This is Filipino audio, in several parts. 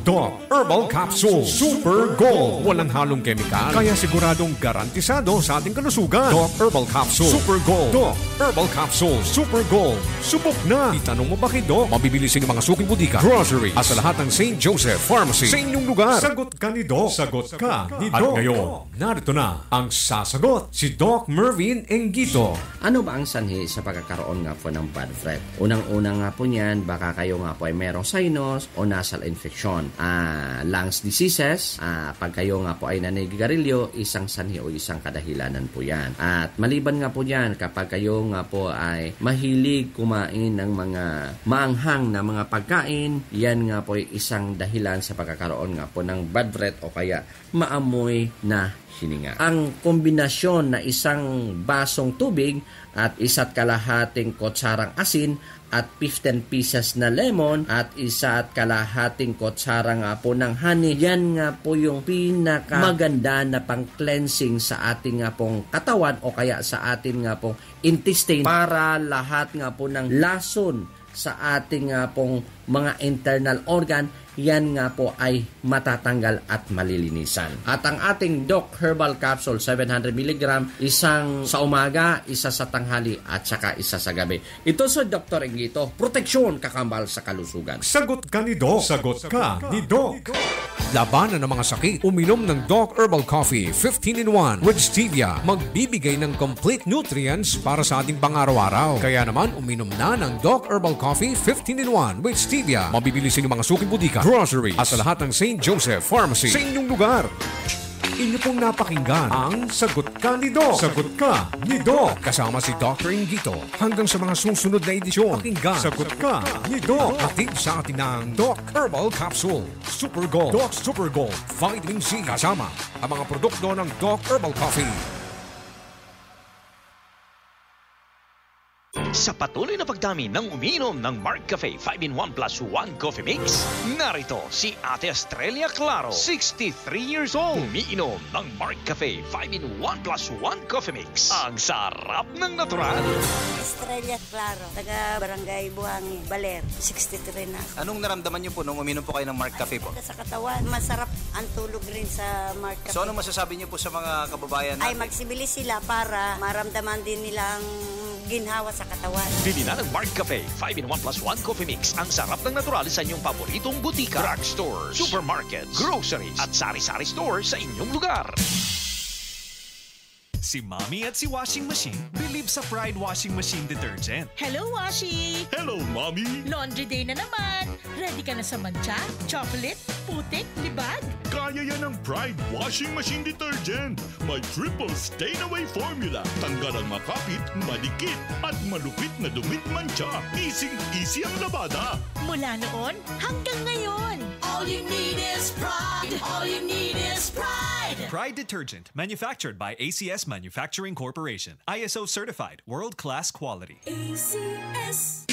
Doc Herbal Capsule Super Gold. Walang halong kemikal, kaya siguradong garantisado sa ating kalusugan. Doc Herbal Capsule Super Gold. Doc Herbal Capsule Super Gold. Subok na. Itanong mo ba kay Doc? Mabibili sa mga suking butika, grocery, at sa lahat ng St. Joseph Pharmacy sa inyong lugar. Sagot ka ni Doc. Sagot ka ni Doc. At ngayon, narito na ang sasagot, si Doc Mervin Engito. Ano ba ang sanhi sa pagkakaroon nga po ng bad breath? Unang-una nga po niyan, baka kayo nga po ay merong sinus o nasal infection. Lungs diseases, pag kayo nga po ay nanigarilyo, isang sanhi o isang kadahilanan po yan. At maliban nga po yan, kapag kayo nga po ay mahilig kumain ng mga maanghang na mga pagkain, yan nga po ay isang dahilan sa pagkakaroon nga po ng bad breath o kaya maamoy na hininga. Ang kombinasyon na isang basong tubig at isa't kalahating kutsarang asin at 15 pieces na lemon at isa't kalahating kutsara nga po ng honey, yan nga po yung pinakamaganda na pang-cleansing sa ating nga pong katawan o kaya sa ating nga pong intestine para lahat nga po ng lason sa ating nga pong mga internal organ, yan nga po ay matatanggal at malilinisan. At ang ating Doc Herbal Capsule 700 mg, isang sa umaga, isa sa tanghali at saka isa sa gabi. Ito sa Dr. Engito, proteksyon kakambal sa kalusugan. Sagot ka ni Doc. Sagot ka ni Doc. Labanan ng mga sakit. Uminom ng Doc Herbal Coffee 15-in-1 with stevia. Magbibigay ng complete nutrients para sa ating pang-araw-araw. Kaya naman, uminom na ng Doc Herbal Coffee 15-in-1 with stevia. Mabibili sa inyong mga suking butika, grocery, at sa lahat ng St. Joseph Pharmacy sa inyong lugar. Inyo pong napakinggan ang Sagot Ka ni Doc. Sagot Ka ni Doc. Kasama si Dr. Engito. Hanggang sa mga susunod na edisyon, pakinggan Sagot Ka ni Doc. Hatid sa atin ng Doc Herbal Capsule Super Gold. Doc Super Gold Vitamin C. Kasama ang mga produkto ng Doc Herbal Coffee. Sa patuloy na pagdami ng umiinom ng Mark Cafe 5-in-1 plus 1 coffee mix, narito si Ate Estrella Claro, 63 years old. Umiinom ng Mark Cafe 5-in-1 plus 1 coffee mix. Ang sarap ng natural. Estrella Claro, taga Barangay Buhangin, Baler, 63 na. Anong naramdaman niyo po nung uminom po kayo ng Mark Cafe po? Sa katawan, masarap ang tulog rin sa Mark Cafe. So ano masasabi niyo po sa mga kababayan natin? Ay magsibili sila para maramdaman din nilang ginhawa sa katawan. Bili na ng Mark Cafe 5-in-1 plus 1 coffee mix. Ang sarap ng natural sa inyong paboritong butika, drugstores, supermarkets, groceries at sari-sari stores sa inyong lugar. Si Mommy at si Washing Machine believe sa Pride Washing Machine Detergent. Hello, Washi! Hello, Mommy! Laundry day na naman. Ready ka na sa mancha, chocolate, putik, libag? Kaya yan ang Pride Washing Machine Detergent. May triple stain-away formula. Tanggal ang makapit, malikit, at malupit na dumit mancha. Easy ang labada. Mula noon hanggang ngayon. All you need is pride. All you need is pride. Pride Detergent, manufactured by ACS Manufacturing Corporation. ISO certified, world-class quality. ACS.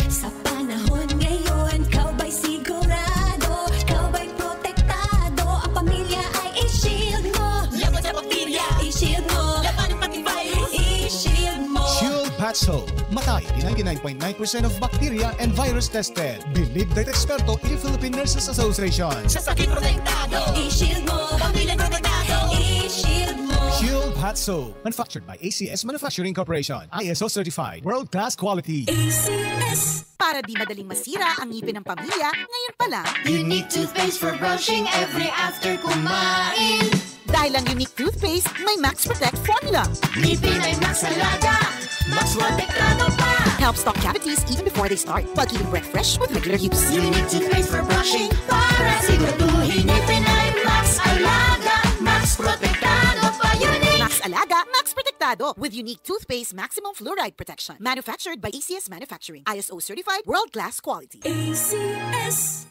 Sa panahon ngayon, kau ba'y sigurado? Kau ba'y protektado? Ang pamilya ay i-shield mo. Laban sa bakterya, i-shield mo. Laban ng pati virus, i-shield mo. Shield Patso. Matay 99.9% of bacteria and virus tested. Believed by experto in the Philippine Nurses Association. Sa sakit protektado, i-shield mo. Pamilya protektado, i-shield mo. Shield Patso. Manufactured by ACS Manufacturing Corporation. ISO certified. World-class quality. ACS. Para di madaling masira ang ngipin ng pamilya, ngayon pa lang. Unique toothpaste for brushing every after kumain. Dahil ang unique toothpaste, may Max Protect formula. Ngipin ay Max Alaga. Max Protektado pa. Helps stop cavities even before they start, while keeping breath fresh with regular use. Unique toothpaste for brushing para siguraduhin ngipin ay Max Alaga. Max Protektado pa. Unique Max Alaga, Max Protektado with unique toothpaste maximum fluoride protection. Manufactured by ACS Manufacturing. ISO certified, world-class quality. ACS.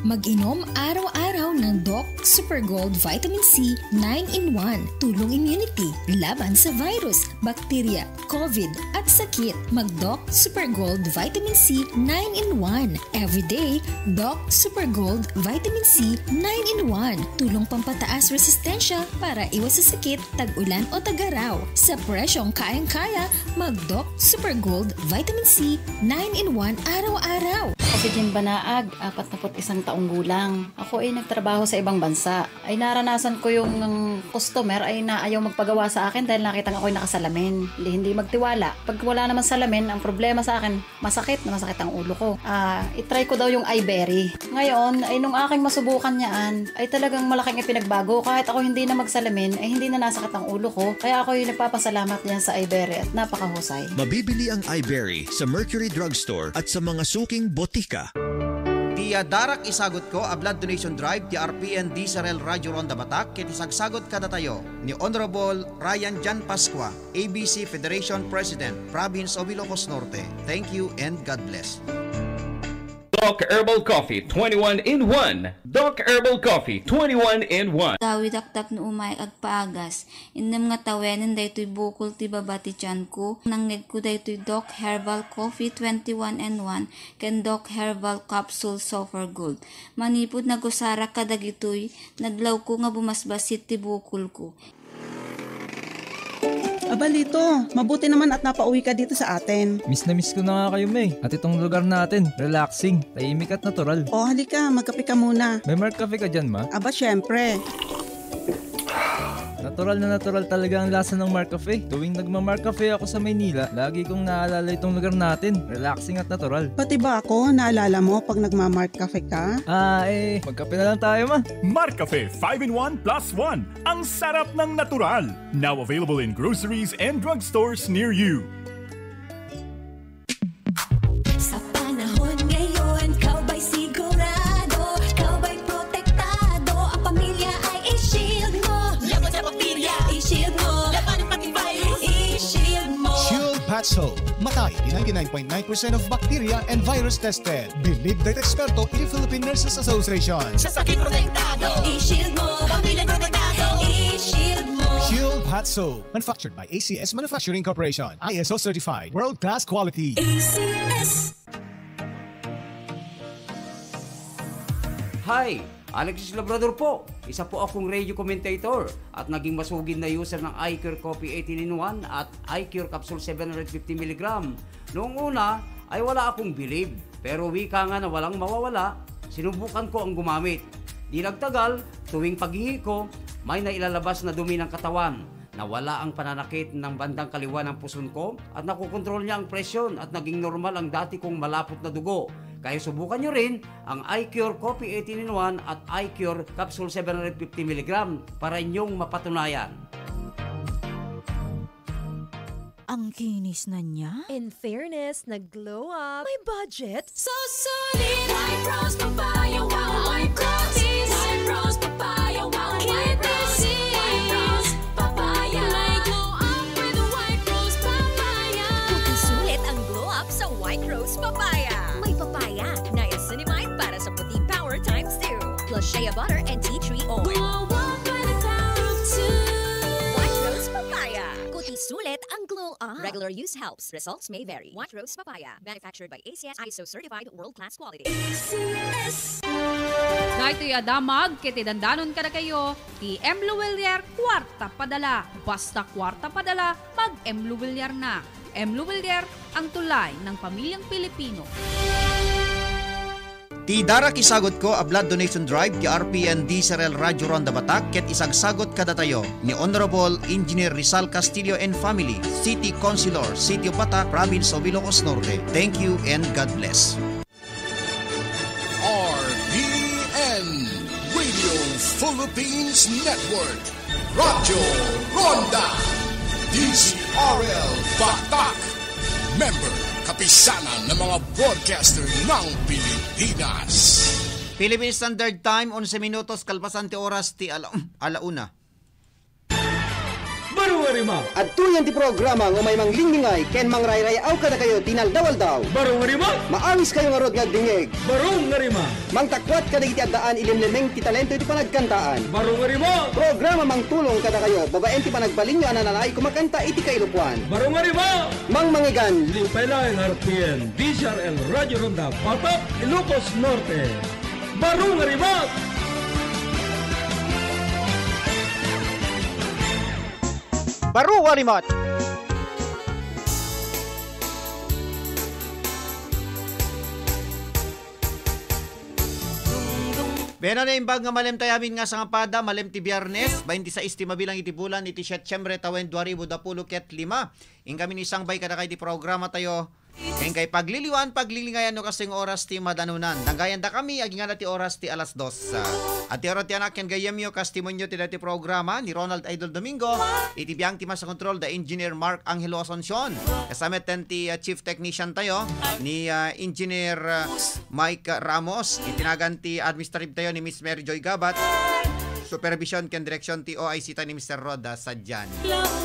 Mag-inom araw-araw ng Doc Super Gold Vitamin C 9-in-1. Tulong immunity, laban sa virus, bakterya, COVID at sakit. Mag-Doc Super Gold Vitamin C 9-in-1. Everyday, Doc Super Gold Vitamin C 9-in-1. Tulong pampataas resistensya para iwas sa sakit, tag-ulan o tag-araw. Sa presyong kayang-kaya, mag-Doc Super Gold Vitamin C 9-in-1 araw-araw. Ako si Jean Banaag, 41 taong gulang. Ako ay nagtrabaho sa ibang bansa. Ay naranasan ko yung customer ay naayaw magpagawa sa akin dahil nakita nga ako'y nakasalamin. Hindi magtiwala. Pag wala naman salamin, ang problema sa akin, masakit ang ulo ko. Itry ko daw yung iBerry. Ngayon, ay nung aking masubukan niyaan, ay talagang malaking ipinagbago. Kahit ako hindi na magsalamin, ay hindi na nasakit ang ulo ko. Kaya ako yung nagpapasalamat niyan sa iBerry at napakahusay. Mabibili ang iBerry sa Mercury Drugstore at sa mga suking botika. Tiya darak isagot ko a blood donation drive ti RPN Disarel Radio Ronda Batak ket isagsagot kada tayo ni Honorable Ryan Jan Pascua, ABC Federation President, Province of Ilocos Norte. Thank you and God bless. Doc Herbal Coffee 21-in-1. Doc Herbal Coffee 21-in-1. Tawi dakdak no umay agpaagas. Indem nga tawenin daytoy bukol ti babati tiyan ko. Nangneg ko daytoy Doc Herbal Coffee 21-in-1 ken Doc Herbal Capsule Sulfur Gold. Manipud nagusara kadagitoy nadlaw ko nga bumasbasit ti bukol ko. Abalito, mabuti naman at napauwi ka dito sa atin. Miss na miss ko na nga kayo, May. At itong lugar natin, relaxing, tahimik at natural. O, halika, magkape ka muna. May Mark Cafe ka dyan, ma? Aba, syempre. Natural na natural talaga ang lasa ng Mark Cafe. Tuwing nagma-Mark Cafe ako sa Maynila, lagi kong naalala itong lugar natin. Relaxing at natural. Pati ba ako, naalala mo pag nagma-Mark Cafe ka? Magkape na lang tayo, ma. Mark Cafe 5-in-1 plus 1. Ang sarap ng natural. Now available in groceries and drugstores near you. Sa panahon ngayon, kau ba'y sigurado? Kau ba'y protektado? Ang pamilya ay i-shield mo. Laban sa bakterya, i-shield mo. Laban ng pati virus, i-shield mo. Shield Patso. Matay di 99.9% of bacteria and virus tested. Believed by eksperto in Philippine Nurses Association. Sa sakit protektado, i-shield mo. Pamilya protektado, i-shield mo. Shield Patso. Manufactured by ACS Manufacturing Corporation. ISO certified. World-class quality. ACS. Hi! Alexis Labrador po. Isa po akong radio commentator at naging masugid na user ng iCure Coffee 18-in-1 at iCure Capsule 750mg. Noong una ay wala akong believe, pero wika nga na walang mawawala, sinubukan ko ang gumamit. Di nagtagal, tuwing paghihi ko, may nailalabas na dumi ng katawan. Nawala ang pananakit ng bandang kaliwa ng puson ko at nakukontrol niya ang presyon at naging normal ang dati kong malapot na dugo. Kaya subukan nyo rin ang iCure Coffee 18-in-1 at iCure Capsule 750mg para inyong mapatunayan. Ang kinis na niya. In fairness, nag-glow up. May budget. So solid! White Rose Papaya, wow! White Rose! White Rose Papaya, wow! White Rose! White Rose Papaya! May glow up with White Rose Papaya! Puting sulit ang glow up sa White Rose Papaya. May papaya, niacinamide para sa puti power times 2. Plus shea butter and tea tree oil. Glow up by the power of 2. White Rose Papaya. Kuti sulit ang glow up. Regular use helps. Results may vary. White Rose Papaya. Manufactured by ACS ISO certified world-class quality. ACS. Na ito'y adamag, kitidandanon ka na kayo, ti M. Luwilier, kwarta padala. Basta kwarta padala, mag M. Luwilier na. M. Luwilier, ang tulay ng pamilyang Pilipino. Ti darak isagot ko a blood donation drive ti RPN Disarel Radio Ronda Batak ket isagsagot kada tayo ni Honorable Engineer Rizal Castillo and Family, City Councilor, City of Batak, Province of Ilocos Norte. Thank you and God bless. RPN Radio Philippines Network, Radyo Ronda, DZRL Batak, member kapisanan ng mga broadcaster ng Pilipinas. Philippine Standard Time, 11 minutos, kalpasan ti oras ti alauna. Barong arima. At tuyan ti programa ng may manglingingay, ken mangrayrayaw ka na kayo tinaldawaldaw. Barong arima. Maawis kayo nga rod ngagdingig. Barong arima. Mangtakwat ka na iti addaan ilimlemeng ti talento iti panagkantaan. Barong arima. Programa mangtulong ka na kayo, babaen ti panagbaling nyo ananay kumakanta iti kailupuan. Barong arima. Mang mangigan. Limpay lang RPN, DZRL Radio Ronda, Batak, Ilocos Norte. Barong arima. Baru Warimot. Beno na imbag nga malem tayamin nga sa ngapada, malem ti Biyernes, 26 ti mabilang iti bulan, iti Setyembre tawen 2025. In kami ni Sangbay kada kay ti programa tayo. Kaya kay pagliliwan, paglilingayan no kasing oras ti madanunan. Nanggayan da kami, aging nga ti oras ti alas 2. At ti oras ti anak yan gayamyo, kastimonyo ti dati programa ni Ronald Idol Domingo. Iti biyang ti masa control, the engineer Mark Angelo Asuncion. Kasamet ten ti chief technician tayo, ni engineer Mike Ramos. Itinagan ti administrative tayo ni Miss Mary Joy Gabat. Supervision ken direksyon ti OIC ta ni Mr. Roda Sadyan.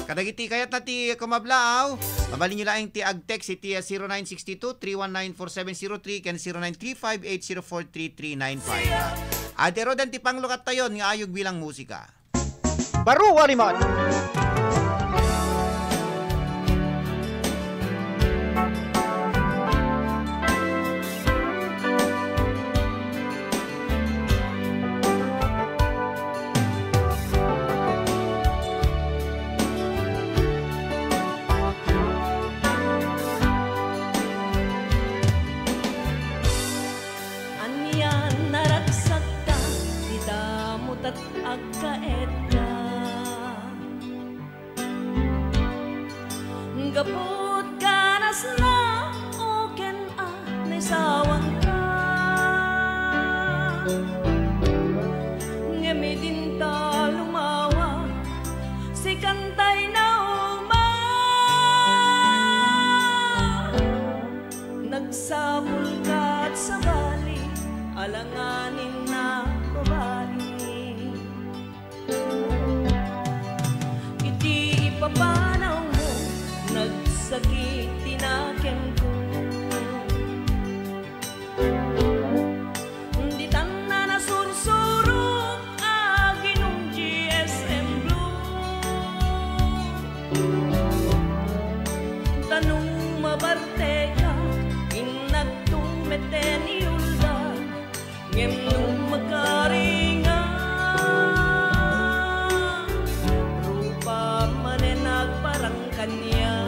Kadagiti kayat na ti kumablaw, mabalin nyo lang ti agtext iti 0962-319-4703 ken 0935-804-3395. Ate Rodan ti panglukat tayon nga ayog bilang musika. Baru Wariman. Gapot ganas na oken na sawang ka ngamidin ta lumawa si kantay na uma nagsabol ka at sa bali alanganin na babae iti ipapanaw nagsakit tinakem ko di tan na nasursuro aginong GSM Blue tanong mabarte ka inagtumete ni ulda ngem nung makaringa rupa manenag parang kanya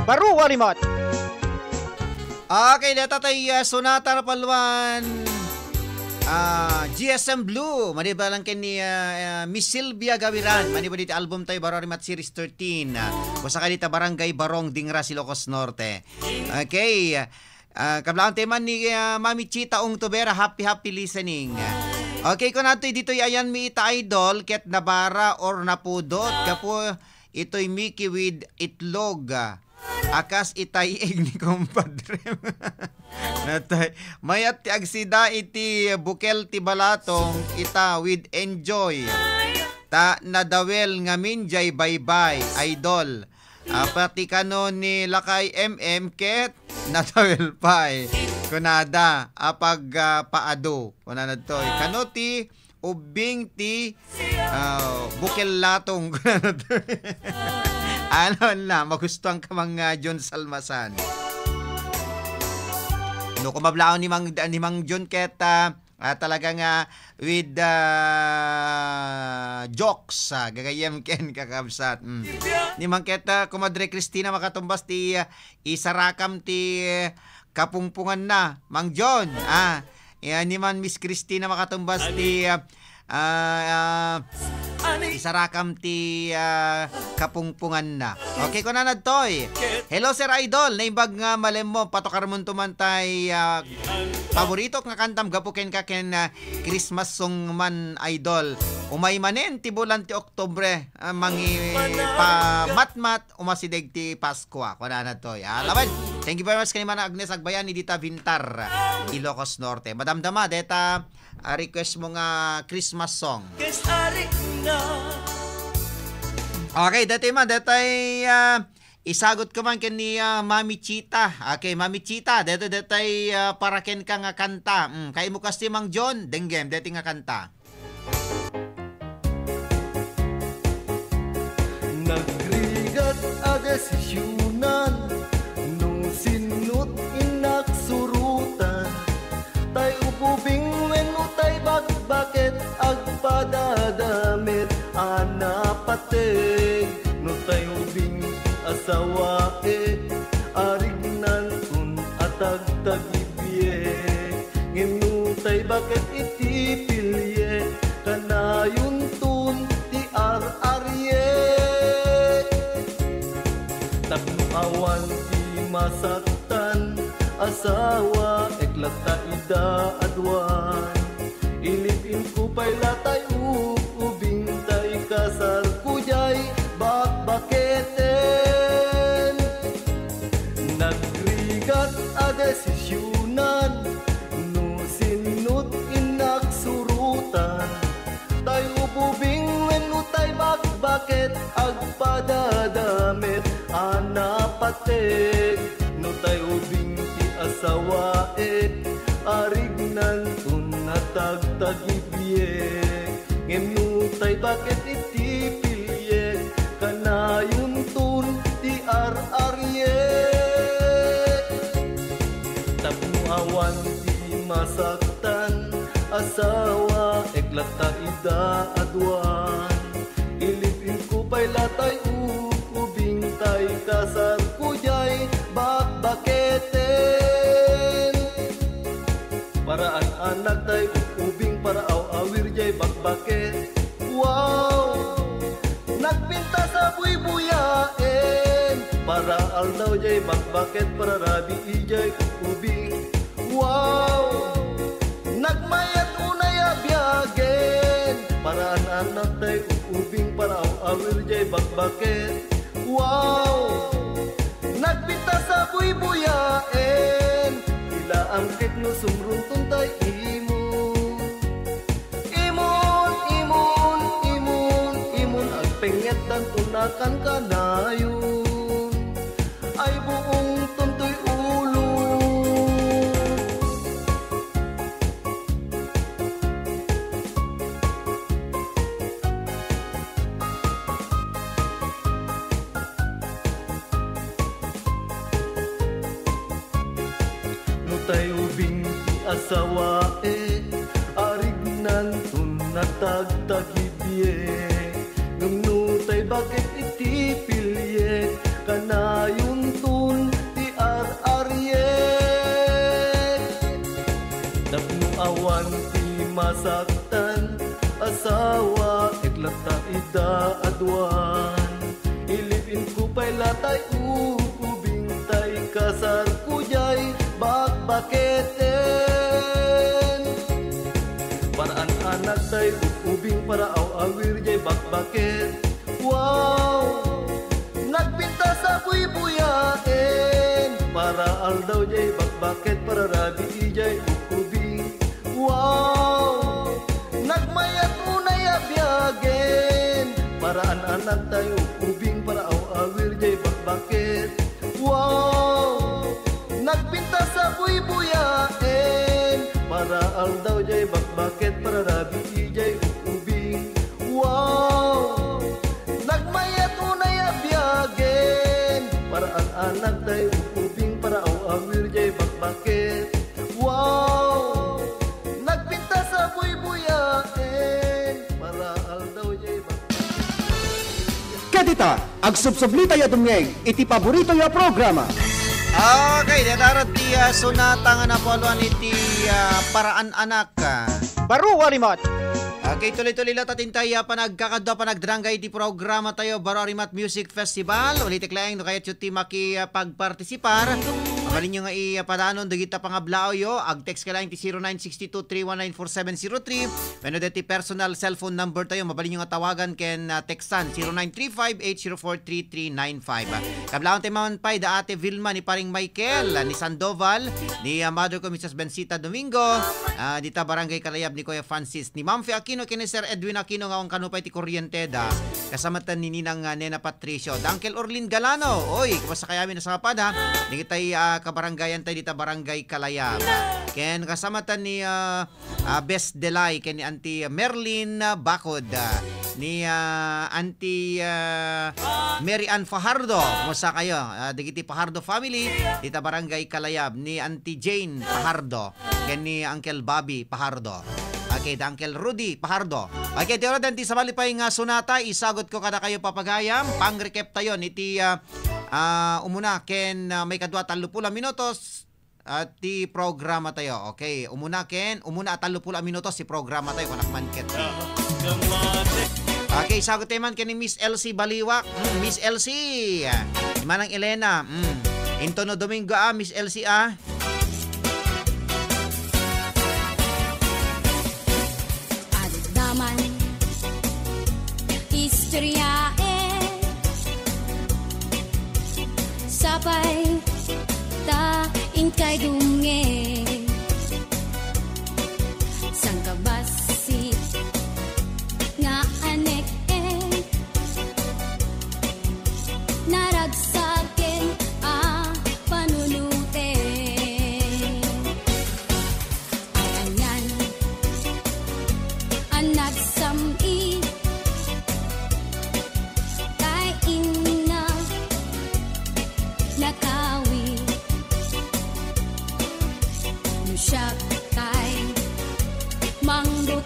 Baru warimot. Okay, data tayo Sonata na Palwan. GSM Blue. Maniba lang ni Miss Sylvia Gaviran. Maniba dito album tayo Bararimat Series 13. Kusa ka dito Barangay Barong, Dingra, Ilocos Norte. Okay. Kablaan tema ni Mami Chita Ong Tubera. Happy listening. Okay, kung nato dito ayan mi ita idol. Ket nabara or napudot. Kapo ito'y Mickey with itlog. Akas itay ni kumpadre. Natay mayat ti agsida iti bukel ti balatong ita with enjoy. Ta nadawel ngamin jay bye-bye idol. Pati kano ni Lakay MM ket nadawel pay. Kunada apag paado. Kunana toy kano ti ubing ti bukel latong. Ano na, magustuhan ka mga John Salmasan. No, kumablaon ni Mang John Keta, talagang with jokes, gagayam ken kakabsat. Ni Mang Keta, kumadre Christina makatumbas ti isarakam ti kapungpungan na, Mang John. Ni Man Miss Christina makatumbas ti isarakam ti kapungpungan na. Okay ko na nadtoy. Hello Sir Idol, naimbag nga malem mo patokar mo tumantay paborito nga kantam gapuken ka ken Christmas song man Idol. Umay manen ti bulan ti Oktubre mangi pa matmat umasideg ti Pasko. Kuno na nadtoy. Laban. Thank you very much kay Mana Agnes Agbayan ni Dita Vintar, Ilocos Norte. Madamdama deta request mo nga Christmas song. Okay, dati man, datay isagot ko man kani Mami Chita. Okay, Mami Chita, datay para ken ka nga kanta. Kay mo kasi Mang John, denggem, dati nga kanta. Nagrigat agasisyunan nung sinut inaksurutan tay upubing wenno tay bakbakit agpadadamit anapateg no tay ubing asawae arignan kun atagtagibye ngenu tay bakit itipilye kanayun tun ti ararye takno awan ti masaktan asawa eklata ida adwan ilipin ko pa'y latay ubing tay kasar kujay bakbaketen nagrigat agasisyunan no sinut inaksurutan tay ubing wenno tay bakbaket agpadadamit anapatek no tay ubing asawae arignan tun natagtagibye ngenu tay bakit itipilye kanayun tun ti ararye tapno awan ti masaktan asawa eklata ida adwan ilipin ko pa'y latay ubing tay kasar kujay bakbaketen paraan anak tay ubing para awir jay bakbaket wow nagpinta sa buy-buyaen para aldaw jay bakbaket para rabi ijay ubing wow nagmayat unay abyagen paraan anak tay ubing para awir jay bakbaket wow nagpinta sa buy-buyaen ila ang kit no sumruntun tay imun ang pengetan tunakan kanayon ay buong tuntoy ulo tay ubing asawae arignan tun natagtagibye ngumnu tay bakit itipilye kanayun tun masaktan asawa iklata ida adwan ilipin ko pa'y latay ubing tay kasar kujay bakbaketen paraan anak tay ubing para awir jay bakbaket wow nagpinta sa buy-buyain para aldaw jay bakbaket para rabi jay ubing wow nagmayat unay abyagen paraan anak tayo ubing para awir jay bakbaket wow nagpinta sa buy-buyain para aldaw jay bakbaket para rabi jay ubing wow nagmayat unay abyagen paraan anak tayo ubing para awir jay bakbaket wow nagpinta sa buy-buyain para aldaw jay Kadita, ag subsublita ya dumngeg, iti paborito ya programa. Okay, datarot ti sunata nga napoluan iti paraan anak. Baro warimot. Okay, tuloy-tuloy lang tatin tayo panagkakadwa panagdrangay di programa tayo Baro Arimat Music Festival. Ulitik lang no kaya ti makipagpartisipar. Mabalin nyo nga ipadanon dagita pangablao yo. Ag-text ka lang ti 0962-319-4703. Meno deti personal cellphone number tayo. Mabalin nyo nga tawagan ken textan 0935-804-3395. Kablaon tayo man pa'y da ate Vilma ni paring Michael, ni Sandoval, ni mother ko Mrs. Bencita Domingo, dita Barangay Kalayab ni Kuya Francis, ni Ma'am Fe Aquino, kini Sir Edwin Aquino nga ang kanupay ti Corrienteda, kasamatan ni Ninang Nena Patricio, da Uncle Orlin Galano, oy, kumasa kayami na sa kapad ha, ni kitay kabarangayan tayo dita Barangay Kalayab, ken kasamatan ni Best Delay, ken ni Auntie Merlin Bakod, ni Auntie Mary Ann Fajardo, kumusta kayo, digiti Fajardo family, dita Barangay Kalayab, ni Auntie Jane Fajardo, ken ni Uncle Bobby Fajardo. Okay, da Uncle Rudy Pajardo. Okay, tiyo natin, ti sa malipay nga sunata, isagot ko kada kayo papagayam, pang-recap tayo, niti umuna, ken may kadwa 30 minutos, ti programa tayo. Okay, umuna at 30 minutos si programa tayo, kanakmanket. Okay, sagot tayo man ken ni Miss Elsie Baliwak. Miss Elsie, Manang Elena, Intono Domingo Miss Elsie naman istoryae sabay ta inkay dunge sang kabasi nga anek naragsaken panunute anak sami kay ina nakawi nusyak kay manggo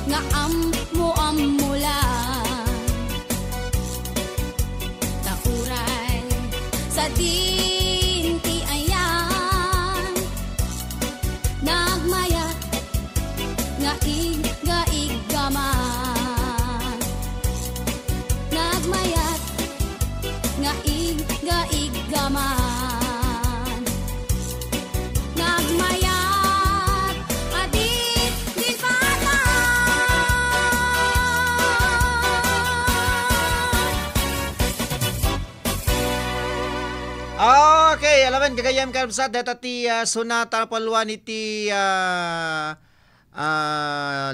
nga amulan takuray sa dinti ayan nagmayat nga iggaman nagmayat nga iggaman nagmayat adit di pata Okay, alaman kagayam karabsat data ti sunata palwan iti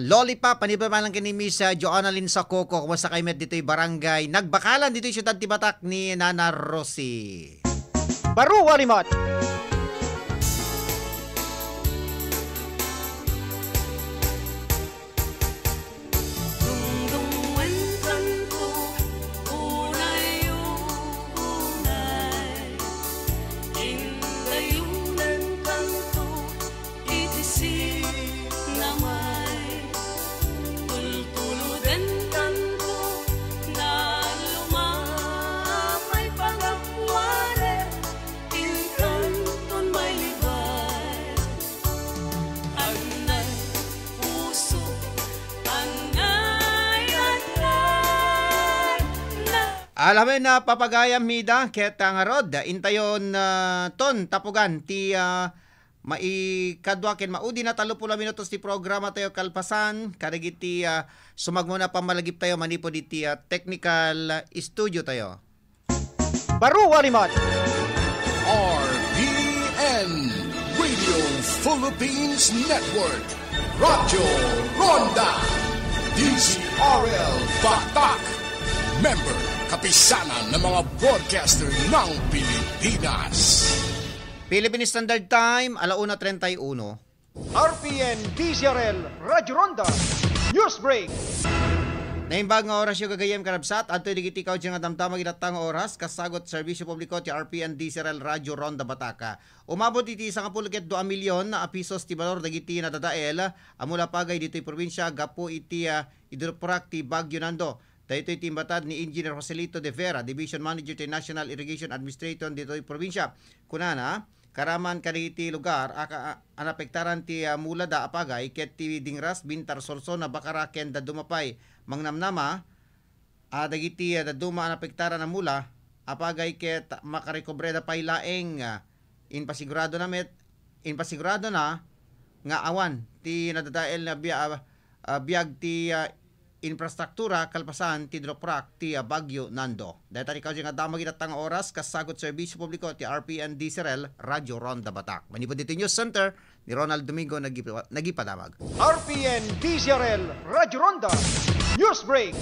Lollipop, panipamalang kini Miss Joanna Lynn Sakoko, kumusta kayo met dito'y barangay Nagbakalan, dito'y syudad ti Batak ni Nana Rosie. Baru Walimot. Alamin na papagayam mida ket nga rod intayon ton tapugan ti maikadwa ken maudi na 30 minutos ti programa tayo kalpasan kadagiti sumagmuna pamalagip tayo manipod iti technical studio tayo. Baru Walimot. RPN Radio Philippines Network Radyo Ronda DZRL Batak Member kapisanan ng mga broadcaster ng Pilipinas. Philippine Standard Time, 1:31. RPN DZRL Radyo Ronda News Break. Naimbag nga oras yung gagayam karabsat at ito digiti kao dyan nga damtamag itatang oras kasagot serbisyo publiko ti RPN DZRL Radyo Ronda Bataka. Umabot iti 12 milyon na pisos ti balor dagiti nadadael amula pagay dito'y probinsya gapo iti idroprak ti Baguio Nando. Dahito itimbatad ni Engineer Joselito de Vera, Division Manager ti National Irrigation Administration dito ay probinsya. Kunana, karaman kaniti lugar, anapektaran ti mulada apagay, ket ti dingras, bintar solso na bakaraken da dumapay. Mangnamnama, dagiti da duma anapektaran na mula, apagay ket makarekobre da pay laeng, inpasigurado na nga awan, ti nadadael na biyag ti infrastruktura kalpasan ti droprak ti Baguio Nando. Dahil tani kao nga damag itatang oras kasagot serbisyo publiko ti RPN DZRL Radyo Ronda Batak. Manipod dito News Center ni Ronald Domingo nagipadamag. RPN DZRL Radyo Ronda News Break.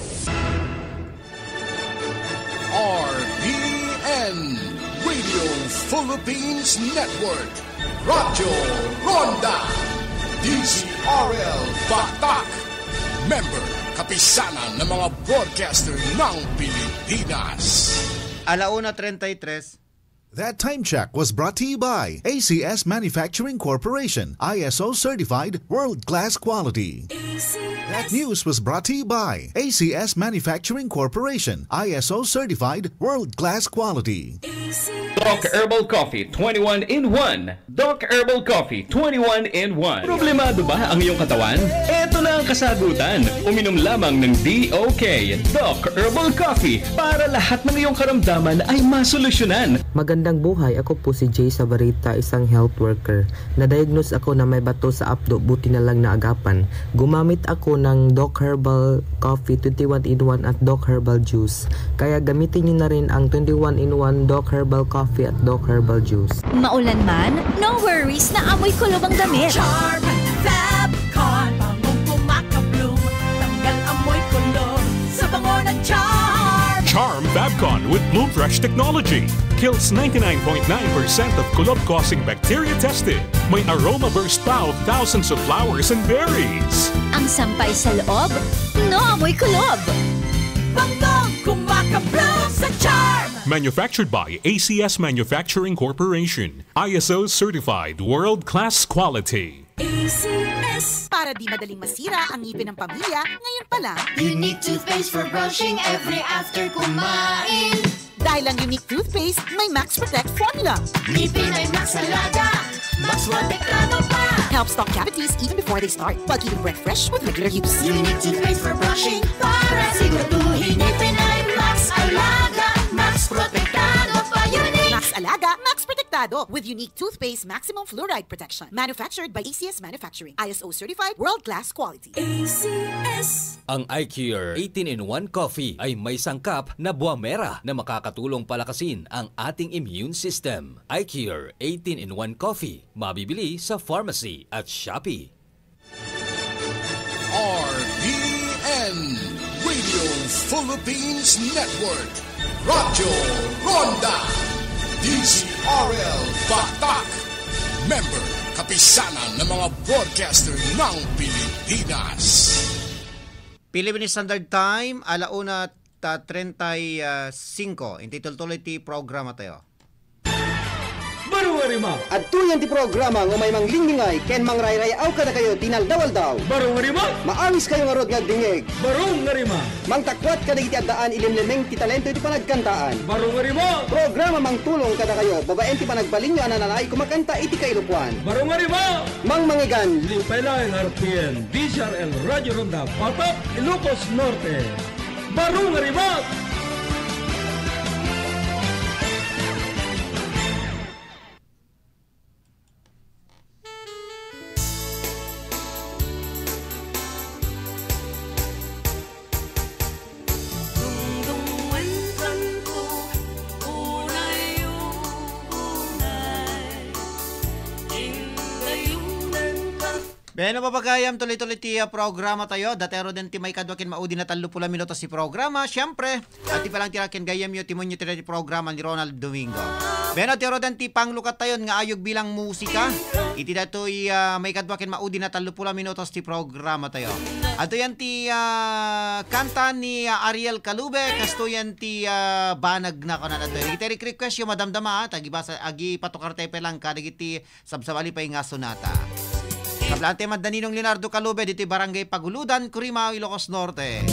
RPN Radio Philippines Network Radyo Ronda DZRL Batak Member kapisanan ng mga broadcaster ng Pilipinas. 1:33. That time check was brought to you by ACS Manufacturing Corporation, ISO certified world-class quality. That news was brought to you by ACS Manufacturing Corporation, ISO certified world-class quality. Doc Herbal Coffee 21 in 1. Doc Herbal Coffee 21 in 1. Problemado ba ang iyong katawan? Eto na ang kasagutan. Uminom lamang ng DOK Doc Herbal Coffee para lahat ng iyong karamdaman ay masolusyonan. Magandang buhay, ako po si Jay Sabarita, isang health worker. Na-diagnose ako na may bato sa apdo, buti na lang naagapan. Gumamit ako ng Doc Herbal Coffee 21 in 1 at Doc Herbal Juice. Kaya gamitin niyo na rin ang 21 in 1 Doc Herbal Coffee at Doc Herbal Juice. Maulan man, no worries na amoy kulob ang damit. Charm Fabcon, bangong kumakabloom, tanggal amoy kulob sa bango ng Charm. Charm Fabcon with Bloom Fresh technology kills 99.9% of kulob-causing bacteria tested. May aroma burst pa of thousands of flowers and berries. Ang sampay sa loob, no amoy kulob. Bangong kumakabloom sa Charm. Manufactured by ACS Manufacturing Corporation. ISO certified world-class quality. ACS. Para di madaling masira ang ngipin ng pamilya, ngayon pa lang. Unique toothpaste for brushing every after kumain. Dahil ang Unique toothpaste, may Max Protect formula. Ngipin ay Max Alaga, Max Protektado pa. Helps stop cavities even before they start, while keeping breath fresh with regular use. Unique toothpaste for brushing, para siguraduhin ngipin ay Max Alaga, Max Protektado pa. Unique Max Alaga, Max Protektado with Unique toothpaste maximum fluoride protection. Manufactured by ACS Manufacturing. ISO certified world-class quality. ACS. Ang iCure 18-in-1 Coffee ay may sangkap na buwamera na makakatulong palakasin ang ating immune system. iCure 18-in-1 Coffee, mabibili sa pharmacy at Shopee. RPN Radio Philippines Network, Radyo Ronda, DZRL Batak, member kapisanan ng mga broadcaster ng Pilipinas. Philippine Standard Time, 1:35. Intituloy ti programa tayo. Barong Arima. At tuyan ti programa ng may manglingmingay ken mangrayrayaw kada kayo tinaldawal daw. Barong Arima. Maawis kayo nga rod ngagdingeg. Barong Arima. Mangtakwat kada iti addaan ilimlemeng ti talento iti panagkantaan. Barong Arima. Programa mangtulong kada kayo babaen ti panagbaling nga nananay kumakanta iti kailupuan. Barong Arima. Mangmangigan. Limpelay ng RPN, DZRL Radio Ronda, Patak, Ilocos Norte. Barong Arima. Beno papagayam tuloy-tuloy ti programa tayo. Datero din ti may kadwakin maudi na 30 minutos si programa. Siyempre, at ti palang tirakin gayam yo timon nyo ti programa ni Ronald Domingo. Beno tiro din ti panglukat tayo nga ayog bilang musika. Iti dato'y may kadwakin maudi na 30 minutos ti programa tayo. Ato yan ti kanta ni Ariel Calube. Kasto yan ti banag na kanan ato. Iti request yung madamdama. Agi patukar tepe lang ka. Iti sabsabali pa yung nga sonata. Kablante Madaninong Leonardo Calube dito Barangay Paguludan, Curimaw, Ilocos Norte.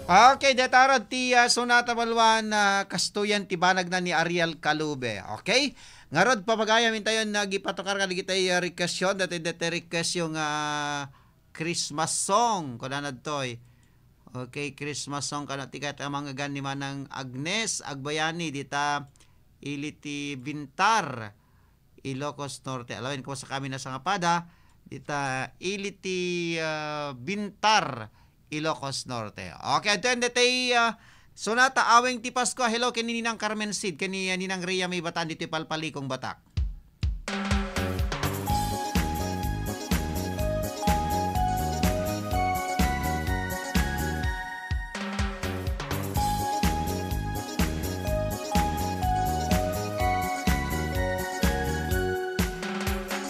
Okay, detarod ti Sonata Balwan kastuyan ti banag na ni Ariel Calube. Okay? Ngarod papagayam tayon nagipatokar ka digitay requestion dati request yung Christmas song kunanad toy. Okay, Christmas song kana tikat mga gani manang Agnes Agbayani dita Iliti Bintar Ilocos Norte. Alawin ko sa kami na sa ngapada dita Iliti Bintar Ilocos Norte. Okay, then detay Sonata aweng ti Pasko. Hello kini Ninang Carmen Sid, kini Ninang Rhea may batan dito Palpalikong Batak.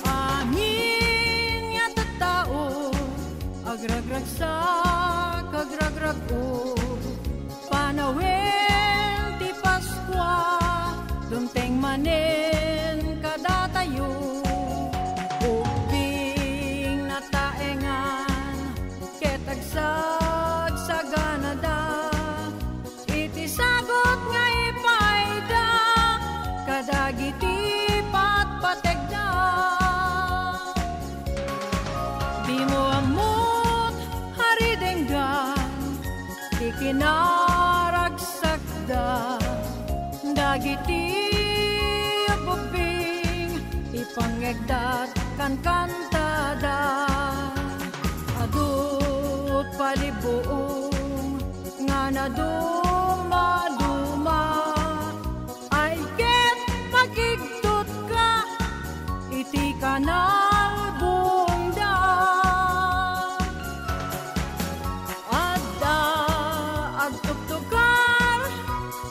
Amin ya tattao agragrag sa kagragrag o panawin ti Paskwa dumteng manen kadatayo uping nataengan ketagsag sa ganada iti sagot nga ipayda kadagiti patpategda di mo amot haridenggan di kinaragsakda dagiti bubing ipangegdat kan kantada adut palibuong nga naduma-duma ay ket magigtut ka iti kanal bunda adda agtuktukar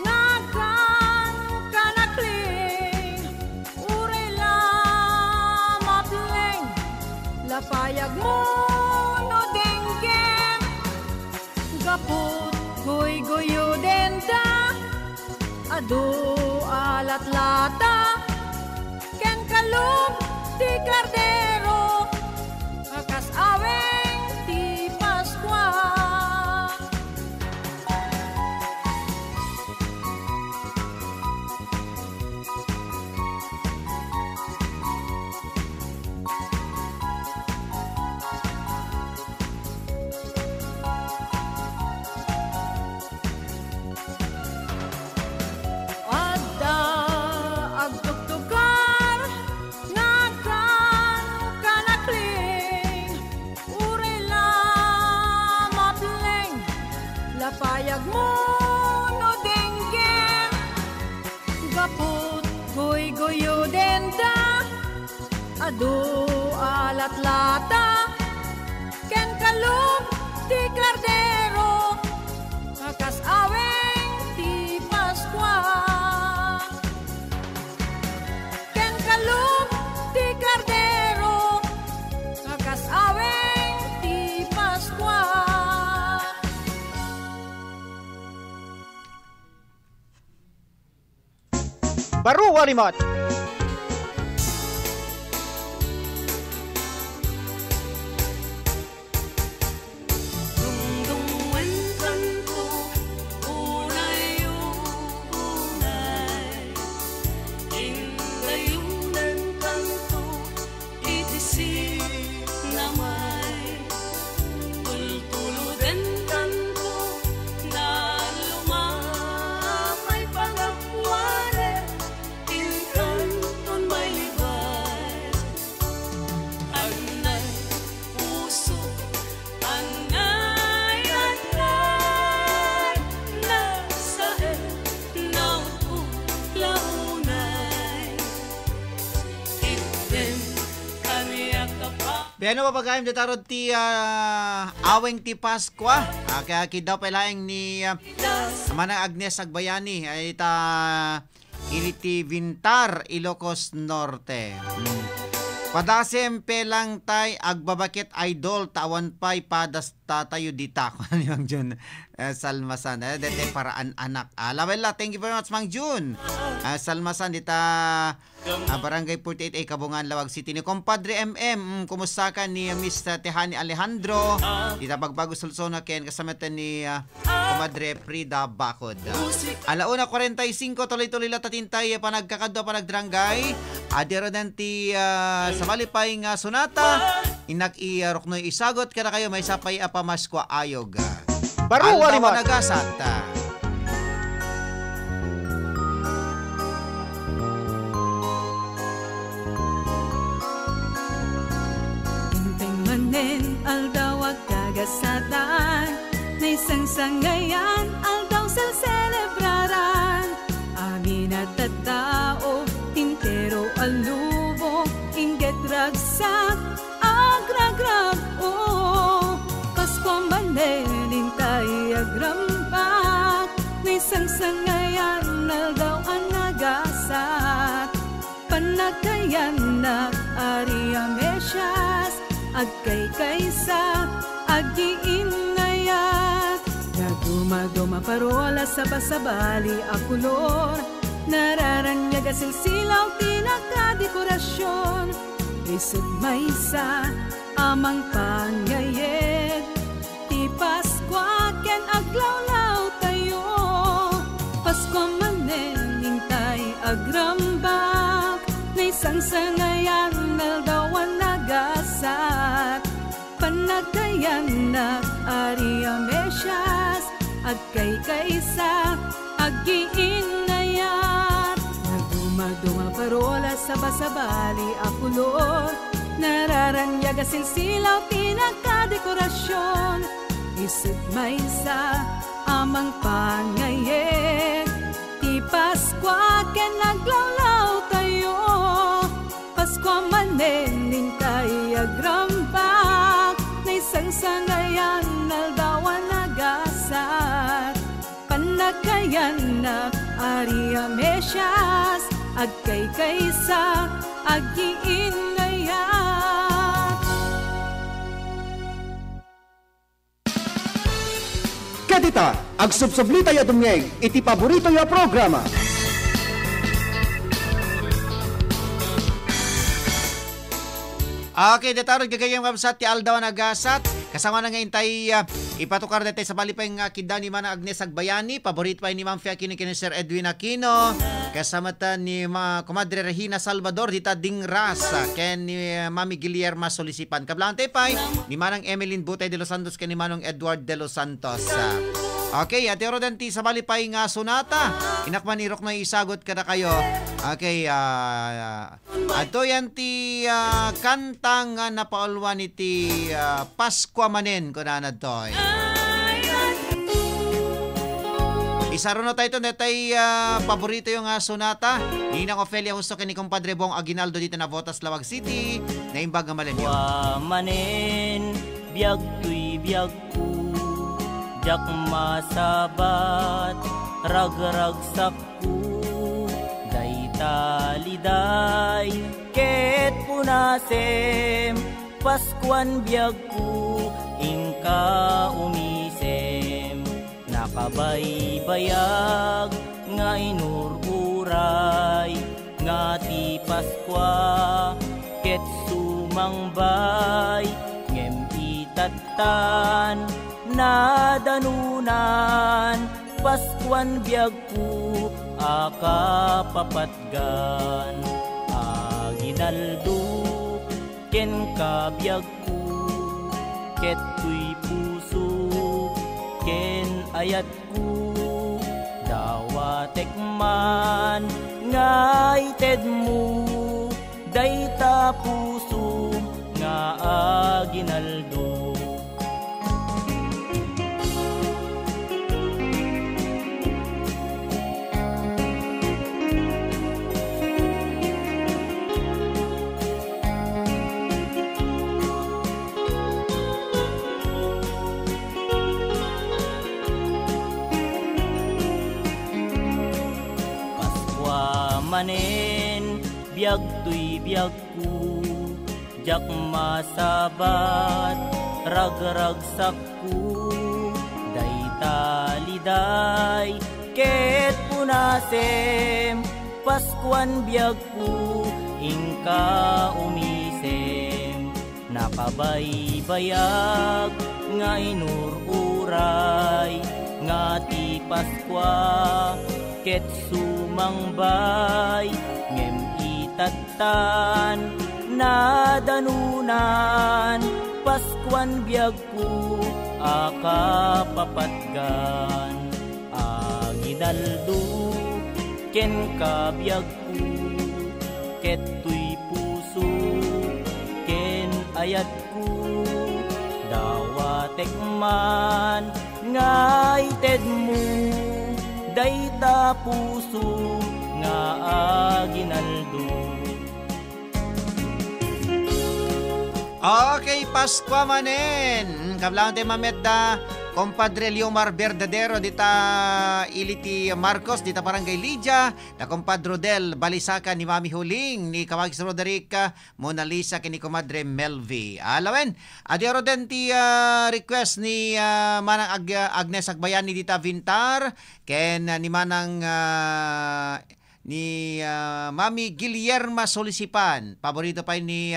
ngakan kanakling urela mapleng lapayag mo no denggem gaput goy-goyo denda adu alat lata ken kalum ti kardero akas aweng ti Paskwa adda agtuktukar ngakan kanakling urela mapleng lapayag mo no denggem gaput goy-goyo denda adu alat lata ken kalum ti kardero akas aweng ti Paskwa ken kalum ti kardero akas aweng ti Paskwa Baru Warimot. Beno papagayam detarod ti aweng ti Paskwa. Kaya kidaw palaeng ni Manang Agnes Agbayani ay Iliti Bintar Ilocos Norte. Padasem pelang tay agbabakit idol tawan pay padas tatayo dita ko ni Mang Jun Salmasan. Dete paraan anak. Lawela, thank you very much Mang Jun. Salmasan dita Barangay 48A Kabungan Lawag City ni Compadre MM. Kumusta ka ni Miss Tehani Alejandro? Dita Bagbago Sulsona ken kasamatan ni Comadre Frida Bakod. 1:45 tuloy-tuloy latatintay panagkakadwa panagdrangay. Adero danti sa malipay nga sonata inak-i-roknoy isagot kada kayo may sapay apamaskwa ayog. Baro Aldaw nagasat. Inteng manen aldaw agagasatan na isang sangayan aldaw celebraran. Amin at tao tintero alubo inget ragsak agragrag o Pasko manenin tayo agrampak na isang sangayan aldaw anagasat panagkayan na Aria Mesyas agkay kaysa agiinayat nagdumaduma parola sa basabali akulor nararanyaga silsilaw tinakadekorasyon isip maysa amang pangayet ti Paskwa ken aglawlaw tayo Pasko manening tay agrambak na isang sangayan naldawan nagasat panagkayan na Aria Mesyas agkay kaysa agiinayat nagdumaduma parola sa basabali akulor nararanyaga silsilaw pinagkadekorasyon isip maysa amang pangayet ti Paskwa ken naglawlaw tayo Pasko manenin kay agrambak na isang sangayan naldawan nagasat panagkayan na Aria Mesyas agkay kaysa agiinayat. Kadita, agsubsublita ya dumngeg, iti paborito ya programa. Okay, datarod gagayang website ti Aldaw nagasat. Kasama na ngayon tayo ipatukar dito sa balipay nga kida ni Mana Agnes Agbayani. Paborito pa ni Ma'am Fia Aquino kini Sir Edwin Aquino. Kasama ta ni Comadre Regina Salvador dita Dingras. Ken ni Mami Guillermo Solisipan. Kablante pa ni Manang Emeline Butay de los Santos ken ni Manong Edward de los Santos. Okay, at Rodanti sa balipay nga sonata. Inakman irok na isagot kada kayo. Okay, ato yan ti kantang napaulwan iti Paskwa manen ko na toy. Isaro na tayo netay paborito yung sonata. Ninang Ofelia Husto kini Compadre Bong Aguinaldo dito na Botas Lawag City. Naimbag malen yun. Manen, biyag tuy biyag ku. Jak masabat, rag-rag sakku, day taliday, ket punasem, Paskwan biyagku, ingka umisem, nakabaybayag, nga inurburay, nga ti Paskwa, ket sumangbay, ngem itatan, nadanunan Paskwan biyagku akapapatgan Aguinaldo ken kabiyagku ket tuy puso ken ayatku dawatekman ngaited mo dayta puso nga Aguinaldo. Manen, biyag tuy biyag ku, jak masabat ragragsaku day taliday ket punasem Paskuan biyagku ingka umisem nakabaybayag nga inururay nga ti Paskwa ket sumangbay ngem itatan nadanunan Paskuan biyagku akapapatgan aginaldo ken kabiyagku ket tuy puso ken ayatku dawatek man nga itedmo dayta puso nga aginaldo. Okay, Paskwa manen. Kablang tayo mamedda, Compadre Leomar Verdadero, dita Iliti Marcos, dita Barangay Lydia, na Compadre Rodel Balisaka ni Mami Huling, ni Kamagis Roderica, Mona Lisa, kini Comadre Melvi. Alawen, adioro din ti request ni Manang Agnes Agbayani dita Vintar, ken ni Manang ni Mami Guillerma Solisipan. Paborito pa ni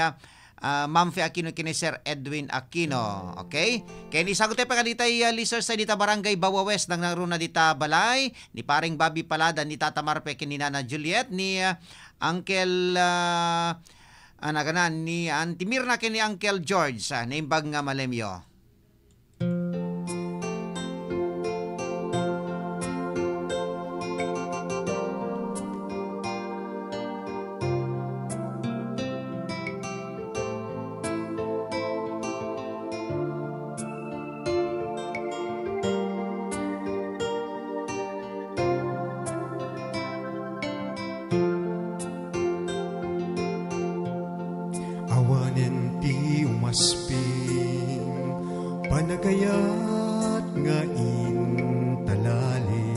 Mamfi Aquino kini Sir Edwin Aquino. Okay? Kaya ni sagot pa dita listeners sa dita Barangay Bawa West nang naruna dita Balay ni paring Bobby Palada ni Tata Marpe kini Nana Juliet ni Uncle ni Auntie Mirna kini Uncle George naimbag nga malemyo. Panagayat nga intalalim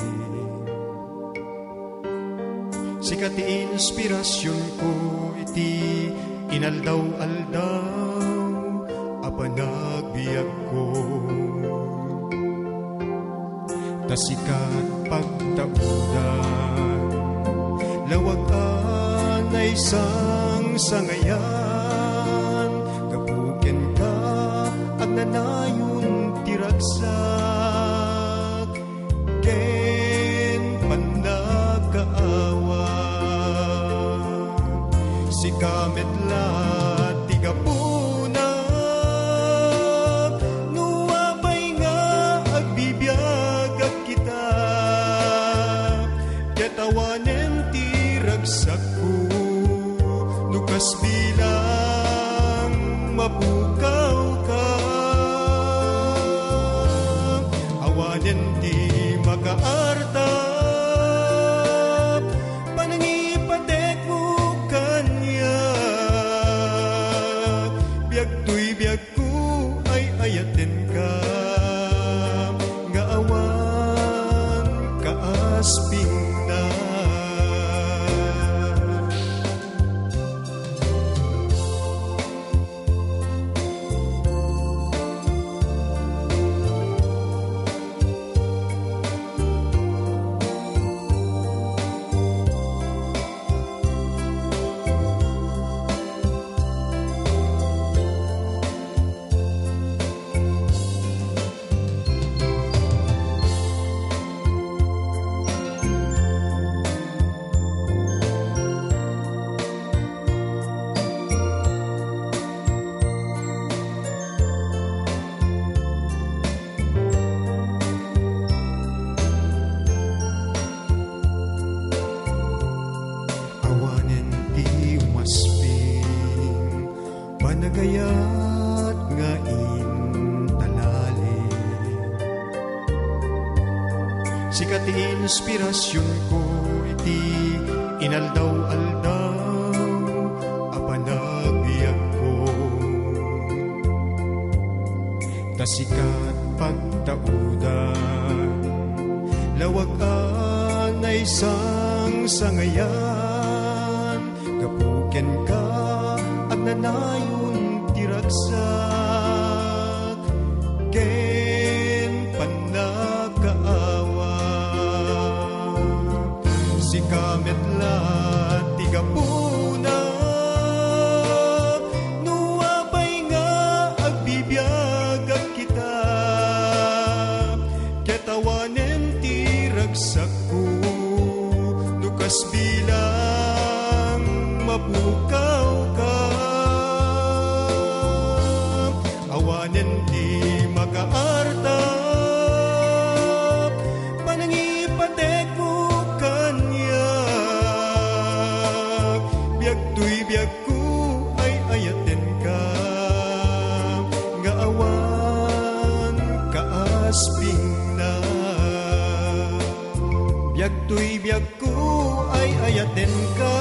sikat inspirasyon ko iti inaldaw-aldaw apanagbiag ko tasikat pagtaudan lawagan ay isang sangayan kapuken ka agnanayon tiragsak ken pandagkaawa si kametla tigapuna nuwapay nga agbibiyagak kita ketawanen tiragsak ko nukas bilang mapukaw ka awanen di makaartap panangipatek mo kanya biag tuy biag ko ay ayaten ka nga awan kaasping na panagayat nga intalali sikat inspirasyon ko iti inaldaw-aldaw apanagbiag ko tasikat pagtaudan lawagan ay isang sangayan kapuken ka agnanayon ragsak ken panakaawa si kametla tigapuna nuapay nga agbibiyagag kita ketawanen ti ragsak ko nukas bilang mapukaw ka awanen di makaarta panangipatek mo kanya biag tuy biag ko ay ayaten ka nga awan kaasping na biag tuy biag ko ay ayaten ka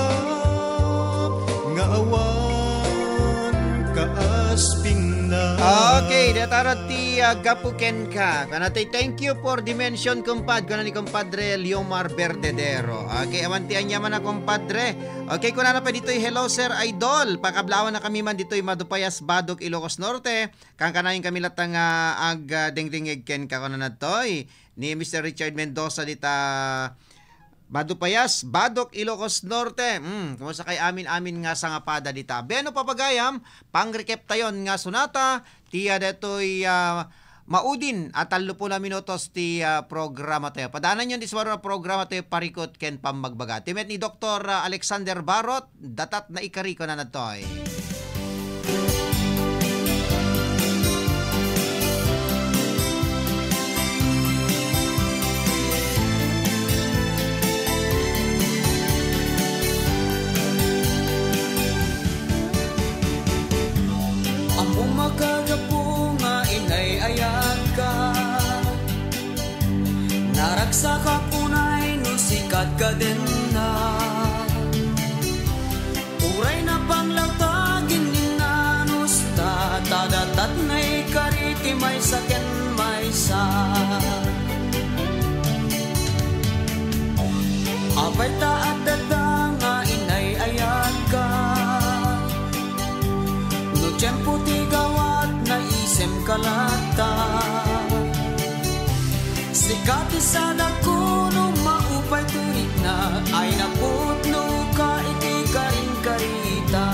nga awan kaasping na. Okay, datarot ti gapuken ka. Kanatay thank you for the mention kumpad. Kuna ni kumpadre Liomar Verdedero. Okay, awantian niya man na kumpadre. Okay, kuna na pa dito'y hello sir idol. Pakablawan na kami man dito'y Madupayas Badok Ilocos Norte. Kang kanayin kami latang dingdingig ken ka kuna na to'y ni Mr. Richard Mendoza dita Madupayas, Badok, Ilocos Norte. Kumusta kay amin nga sa ngapada dita. Beno papagayam, pang-recap tayon nga sunata, tiya detoy maudin at 30 na minutos ti programa tayo. Padanan yun diswaro na programa tayo parikot ken pamagbaga. Timet ni Dr. Alexander Barot, datat na ikariko na natoy. Magagapo nga inay-ayag ka naragsak ka punay no sikat ka din na uray na panglawtagin ninanus tadatat na ikariti may saken may sa apay taat dada nga inay-ayag ka no tiyempo tigawat na isem kalata sikat isada ko no maupay turik na ay naputno ka iti karing karita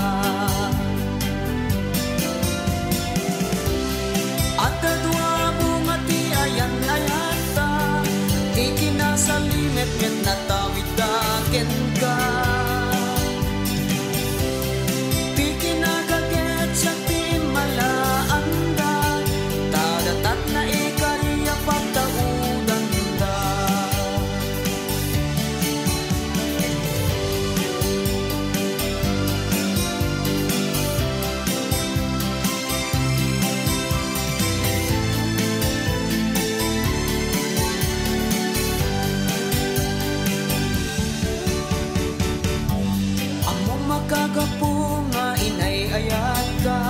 at kadwa bunga ti ayan ayata ti kinasalimet ken natawid daken ka kagapo nga inay-ayat ka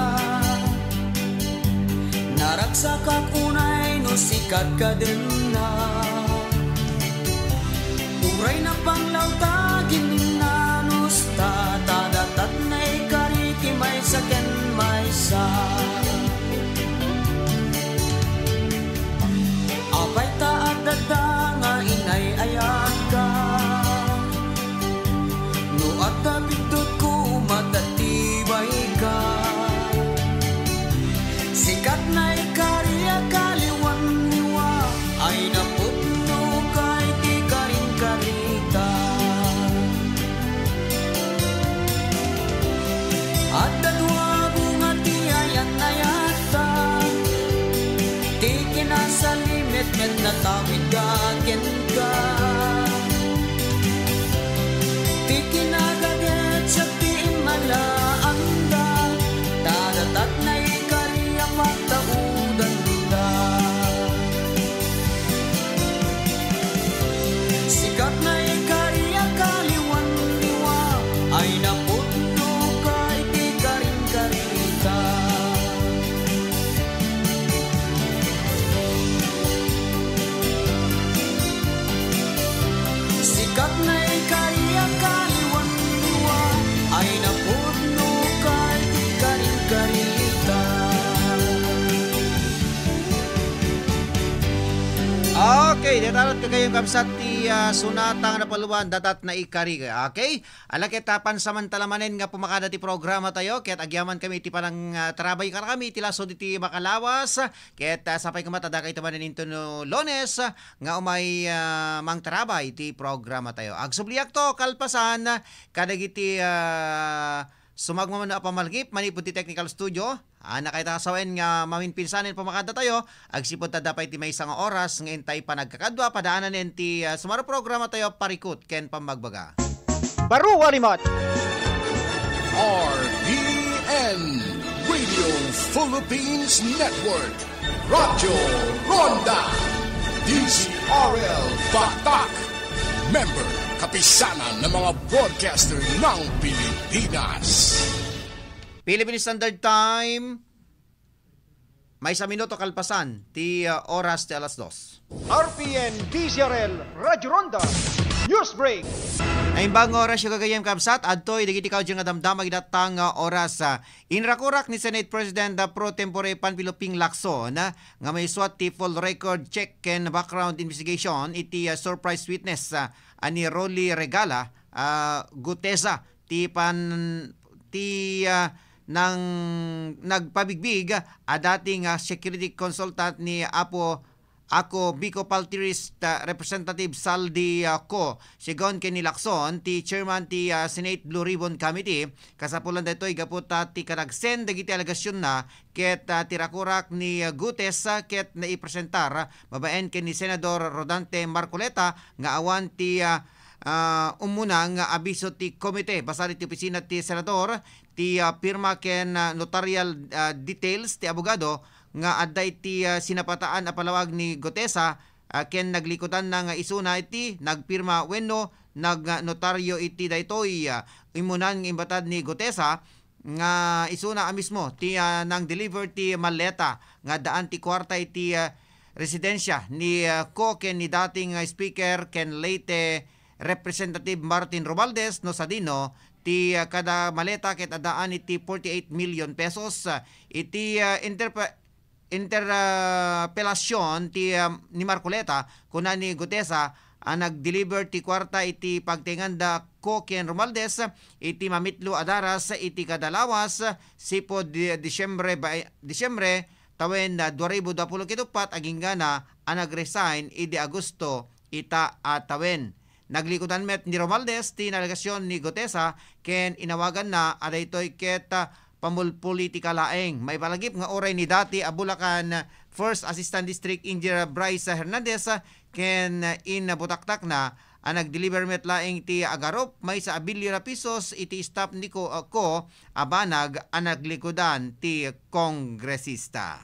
naragsak ka kunay no sikat ka din na uray na panglawtagin ninanus tadatat na ikariki may saken may sa apay taat dada nga inay-ayat ka no at tabindot matatibay ka sikat na ikariya kaliwan niwa ay naputno kay ti karing karita at dadwa bunga ti ayan ayata ti kinasalimit men natawid daken ka ti kinagaget sa malaanda dadatat na ikariya mataudan da sikat na ikariya kaliwan niwa ay naputno ka iti karing karita Okay, datat kagayong kamsat ti sunatang napaluan datat na ikari. Okay? Alakit pansamantala-manen nga pumakada ti programa tayo. Kaya't agyaman kami ti panang trabay ka kami ti laso ti makalawas. Kaya't sapay kamatada kay tamanin into no Lones nga umay mang trabay ti programa tayo. Agsubliak to kalpasan kadagiti sumagmaman na pamalgip manipod ti technical studio. Nakita kasawen nga maminpinsanin pamakada tayo. Agsipod ta dapay ti may isang oras nga intay pa nagkakadwa padaanan ti sumaro programa tayo parikot ken pamagbaga. Baru Warimot RPN Radio Philippines Network Radyo Ronda DZRL Batak Member Kapisanan ng mga broadcaster ng Pilipinas. Philippine Standard Time, may sa minuto kalpasan, ti oras ti alas 2. RPN DZRL Radyo Ronda News Break. Naimbang oras yung gagayam kapsat, adto'y digitikaw dyan nga damdamag idatang oras. Inrakurak ni Senate President Pro Tempore Panfiloping Lacson nga may swat ti full record check and background investigation iti surprise witness ani Rolly Regala Gutesa nang nagpabigbig dating security consultant ni Ako Bico Paltirist Representative Saldi Ko sigon ken ni Lacson ti chairman ti Senate Blue Ribbon Committee kasapulan daytoy gaputa ti kanagsen dagiti alegasyon na ket tirakurak ni Gutes ket naipresentar babaen ken ni Senador Rodante Marcoleta nga awan ti umunang abiso ti komite basari ti opisina ti senador ti pirma ken notarial details ti abogado nga adday ti sinapataan a palawag ni Gutesa ken naglikutan na nga isuna iti nagpirma wenno nagnotaryo iti daytoy imunan ng imbatad ni Gutesa nga isuna mismo ti nang deliver ti maleta nga daan ti kwarta iti residensya ni Ko ken ni dating speaker ken late Representative Martin Romualdez no Sadino ti kada maleta ket adaan iti 48 million pesos iti interpelasyon ti ni Marcoleta kuna ni Gutesa nag-deliver ti kwarta iti pagtinganda Ko ken Romualdez iti mamitlo adaras iti kadalawas sipod Disyembre tawen 2024 aginggana nag-resign iti Agosto ita tawen. Naglikutan met ni Romualdez ti nalegasyon ni Gutesa ken inawagan na adaytoy ket pamulpolitika laeng. May palagip nga oray ni dati Bulacan First Assistant District Engineer Bryce Hernandez ken inabutaktak na nag-deliver met laeng ti agarop may sa abilyo na pisos iti staff ni Ko abanag naglikudan ti kongresista.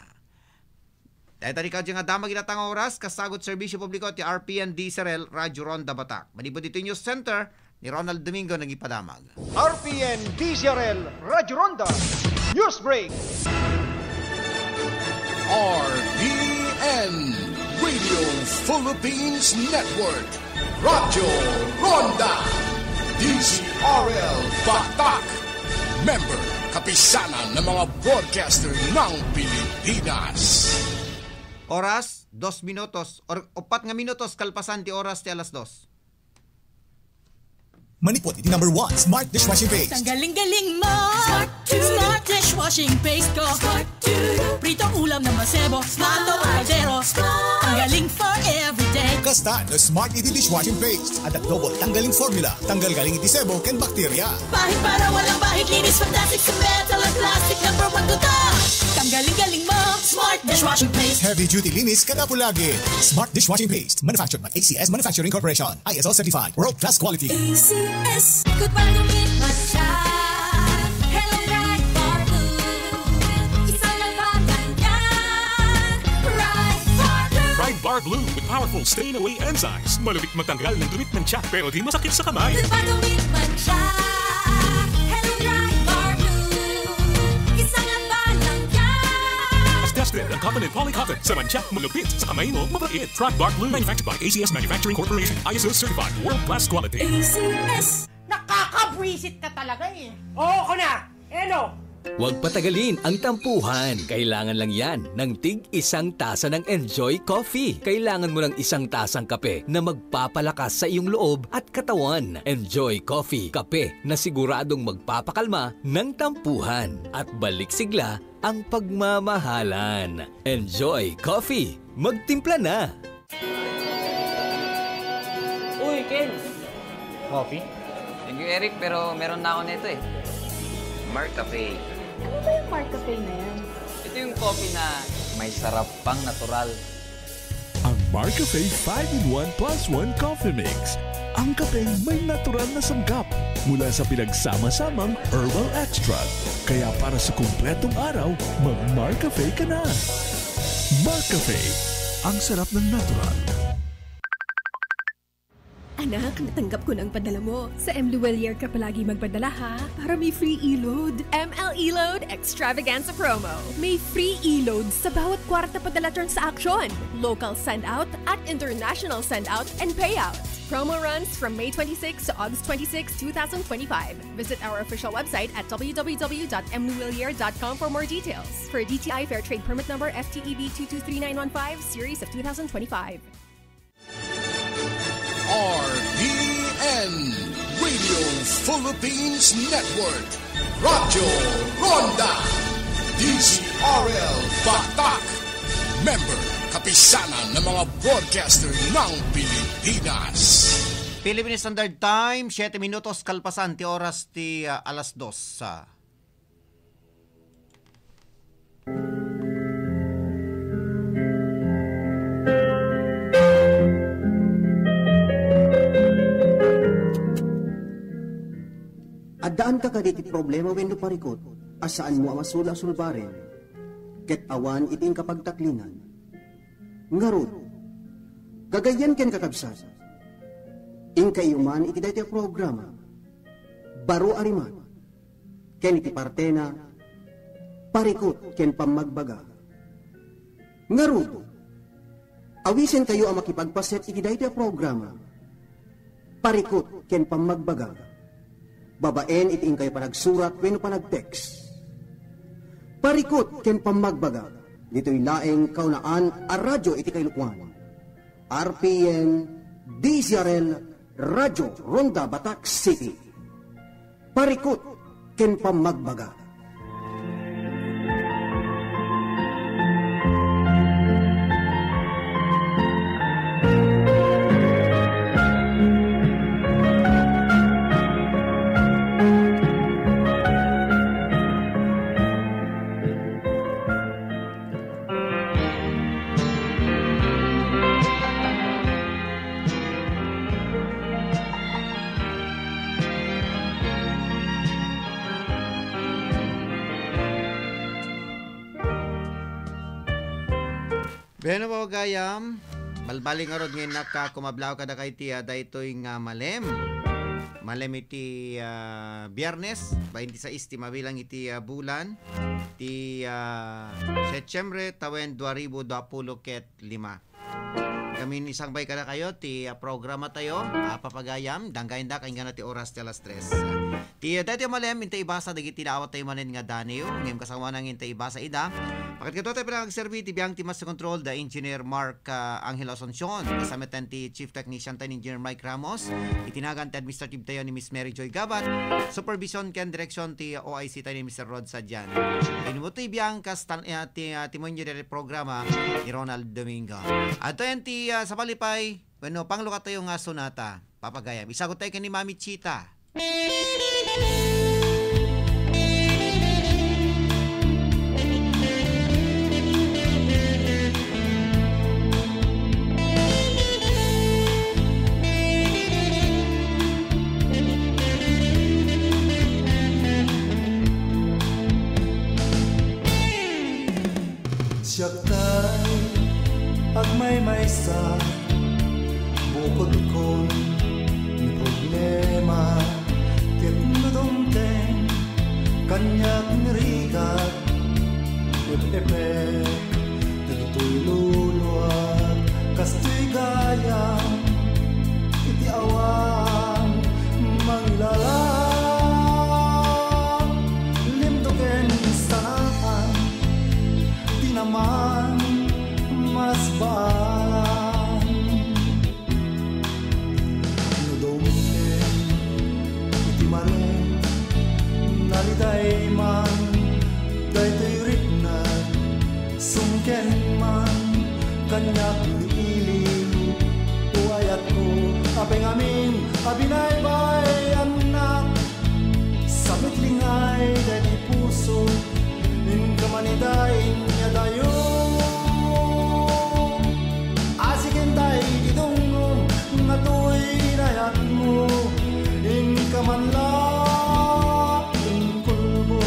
Dahil tadi ka dyan nga damag inatang oras, kasagot serbisyo publiko ti RPN DZRL Radyo Ronda Batak. Manipod dito News Center ni Ronald Domingo nagipadamag. RPN DZRL Radyo Ronda News Break. RPN Radio Philippines Network Radyo Ronda DZRL Batak Member Kapisanan ng mga broadcaster ng Pilipinas. Oras, 2 minutos, or 4 nga minutos kalpasan ti oras ti alas 2. Manipot iti number 1, Smart Dishwashing Paste. Tanggaling-galing mo Smart Dishwashing Paste ko Smart Prito ulam na masebo Smart o kaldero Tanggaling for everyday Kasta no Smart iti Dishwashing Paste. At double tanggaling formula. Tanggal-galing iti sebo ken bakterya. Bahid para walang bahid linis fantastic sa metal at plastic number 1 to ta Tanggaling-galing mo Smart Dishwashing Paste. Heavy duty linis kadapulagi. Smart Dishwashing Paste. Manufactured by ACS Manufacturing Corporation. ISO certified. World class quality. ACS Good Palumit Matcha Hello Right Barbu Isang nagpapagyan Right Barbu Ride Bar Blue with powerful stain-away enzymes. Malupit matanggal ng dumit ng tiyak pero di masakit sa kamay. Good Palumit Matcha Hello Right Barbu Isang nagpapagyan As tested ang Covenant Polycotton sa mantiyak, malupit sa kamay mo, mabait. Ride Bar Blue manufactured by ACS Manufacturing Corporation. ISO certified. World class quality. ACS Nakakabwisit ka talaga eh. Oo ko na. Eno, Huwag patagalin ang tampuhan. Kailangan lang yan ng tig-1 tasa ng Enjoy Coffee. Kailangan mo ng 1 tasang kape na magpapalakas sa iyong loob at katawan. Enjoy Coffee, kape na siguradong magpapakalma ng tampuhan at balik sigla ang pagmamahalan. Enjoy Coffee. Magtimpla na! Uy, Ken! Coffee? Thank you, Eric, pero meron na ako nito eh. Marcafe. Ano ba yung Marcafe na yan? Ito yung coffee na may sarap pang natural. Ang Marcafe 5-in-1 plus 1 Coffee Mix. Ang kape may natural na sanggap mula sa pinagsama-samang herbal extract. Kaya para sa kumpletong araw, mag-Marcafe ka na. Marcafe, ang sarap ng natural. Anak, natanggap ko ng padala mo. Sa MLuelier ka palagi magpadala ha, para may free e-load. ML E-Load Extravaganza Promo. May free e-load sa bawat kwarta padala transaction. Local send-out at international send-out and payout. Promo runs from May 26 to August 26, 2025. Visit our official website at www.mluelier.com for more details. For DTI Fair Trade Permit Number FTEB 223915, Series of 2025. RPN Radio Philippines Network, Radyo Ronda, DZRL Batak, member kapisanan ng mga broadcaster ng Pilipinas. Philippine Standard Time, 7 minutos kalpasan ti oras ti alas 2. Adaan ka kaditi problema wenno parikot, asaan mo amasula-sulbaren, ket awan iting kapagtaklinan. Ngarod, gagayan ken kakabsat, inkayuman iti daytoy programa, baro ariman, ken iti partena, parikot ken pamagbaga. Ngarod, awisen kayo ang makipagpaset iti daytoy programa, parikot ken pamagbaga. Babaen iting kayo panagsurat wenno panag-text. Parikot ken pamagbaga. Dito'y laeng kaunaan a radyo iti kailukwan. RPN DZRL Radyo Ronda Batak City. Parikot ken pamagbaga. Beno po gayam, balbaling arod ngayon kumablaw kada kay tiya daytoy nga malem. Malem iti Biyernes, 26 ti mabilang iti bulan, ti Setyembre tawen 2025. Kami isang bay kada kayo, ti programa tayo, papagayam, danggayin da, kain nga na ti oras ti alas 3. Ti daytoy malem, intay ibasa, dagiti daawat tayo manen nga Daniel, ngayon kasama nang intay ibasa ida. Bakit kato tayo pinag-servi, ti biyang ti Master Control, the Engineer Mark Angel Asuncion, kasama ti Chief Technician tayo, Engineer Mike Ramos, itinagan ti Administrative tayo ni Miss Mary Joy Gabat, Supervision ken Direction ti OIC tayo ni Mr. Rod Sadjan. Inumo ti biyang timonyo dari programa ni Ronald Domingo. At tayo ti sa palipay, bueno, panglukat tayo nga sonata, papagayam. Isagot tayo ni Mami Chita. Siyak tay agmay-maysa bukod ko ni problema ket nudumten kanyak nirigat ket epek dagitoy luluwag kastoy gayam iti awan mangilalang limtoken suban Nudomten iti malen naliday man daytoy ritna sungken man kanyak niiliw uayat ko apeng amin abinaybay anak samit lingay dadi puso in kamaniday niya dayo asikin tay ditungong ngatoy nayat mo in kamanla in kulbo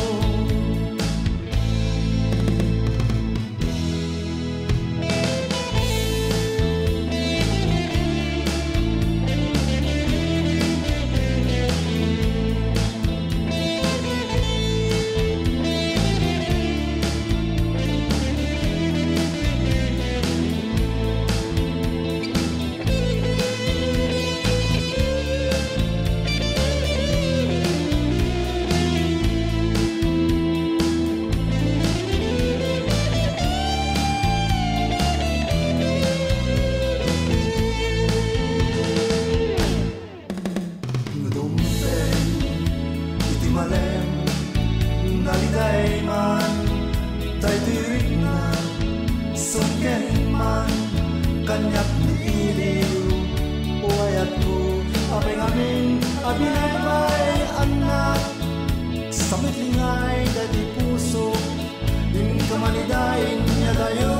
kanyak niiliw uayat ko apeng amin abinaybay anak samit lingay dadi puso din kamanidain niya dayo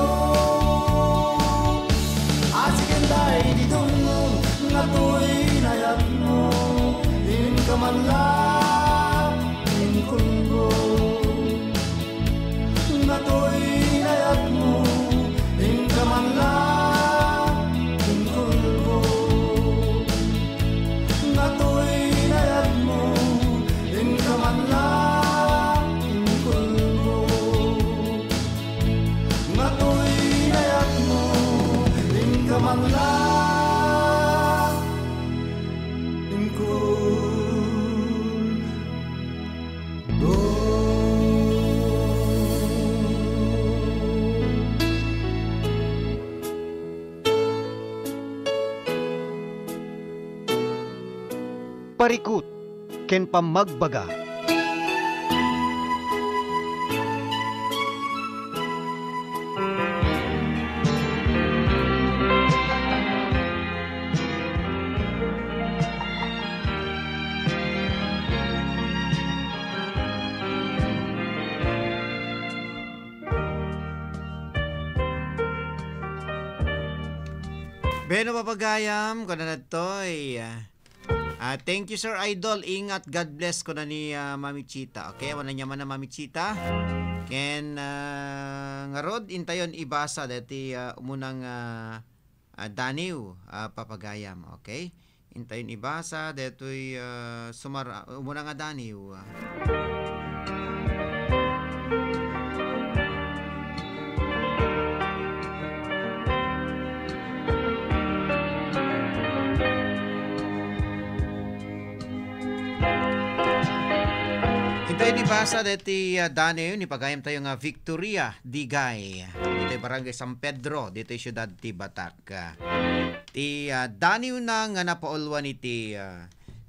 asiken day ditungong ngatoy nayat mo din kamanla din kulgo ngatoy nayat mo din kamanla parikut ken pamagbaga. Beno papagayam ko na natoy. Thank you Sir Idol. Ingat, God bless ko na ni Mami Chita. Okay, wala niya man na Mami Chita. Ken nga rod intayon ibasa dati umunang daniw papagayam. Okay? Intayon ibasa datoy umunang daniw. Tayo nibasa dati Daneo, ni pagayam tayo nga Victoria Digay. Dito barangay San Pedro, dito siyudad ti Batak. Ti Daneo na nga napaulwan iti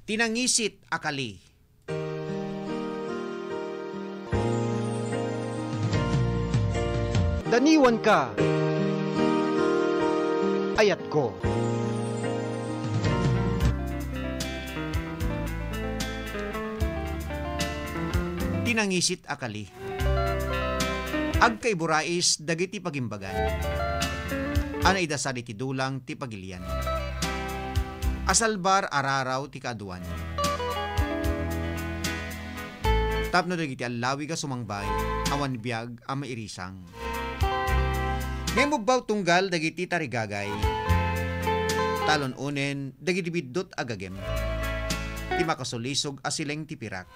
tinangisit akali. Daniwan ka, ayat ko. Tinangisit akali. Agkay burais dagiti pagimbagan. Anay dasali ti dulang ti pagilian. Asalbar araraw ti kaaduan. Tapno dagiti alawi ka sumangbay, awan biyag ang mairisang. Ngayon mubaw tunggal dagiti tarigagay. Talon unen dagiti bidot agagem. Ti makasulisog asileng ti pirak.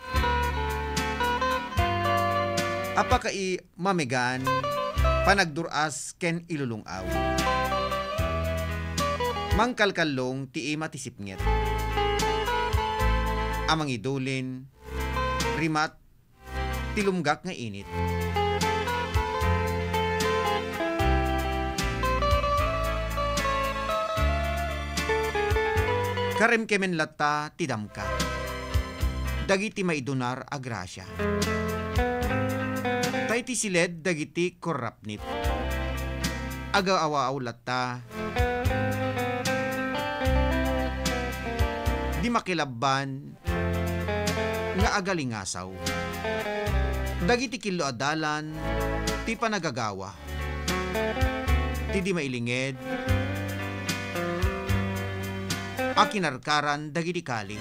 Apakai mamigan, panagduras ken ilulungaw. Mangkalkalong ti ima ti sipnget. Amang idulin, rimat, tilumgak nga init. Karem kemen lata tidamka. Dagiti maidunar a grasya. Tayti siled dagiti korrapnit. Agaw awa lata. Di makilabban nga agalingasaw. Dagiti kilo adalan ti panagagawa. Ti di mailinged akinarkaran dagiti kali.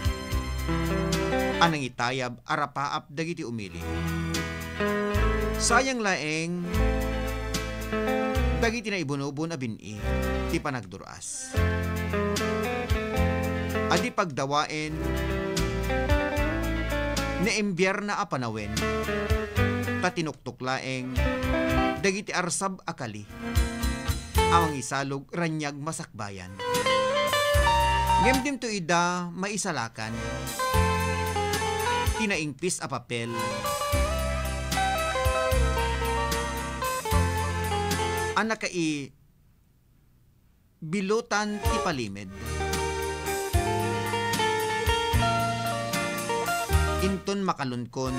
Anang itayab arapaap dagiti umili. Sayang laeng dagiti na ibunubon a bini ti panagduras. Adi pagdawain na imbyer na apanawen tatinuktok laeng dagiti arsab akali awang isalog ranyag masakbayan. Ngemdim to ida maisalakan tinaingpis a papel anak kai bilutan ti palimed. Inton makalunkon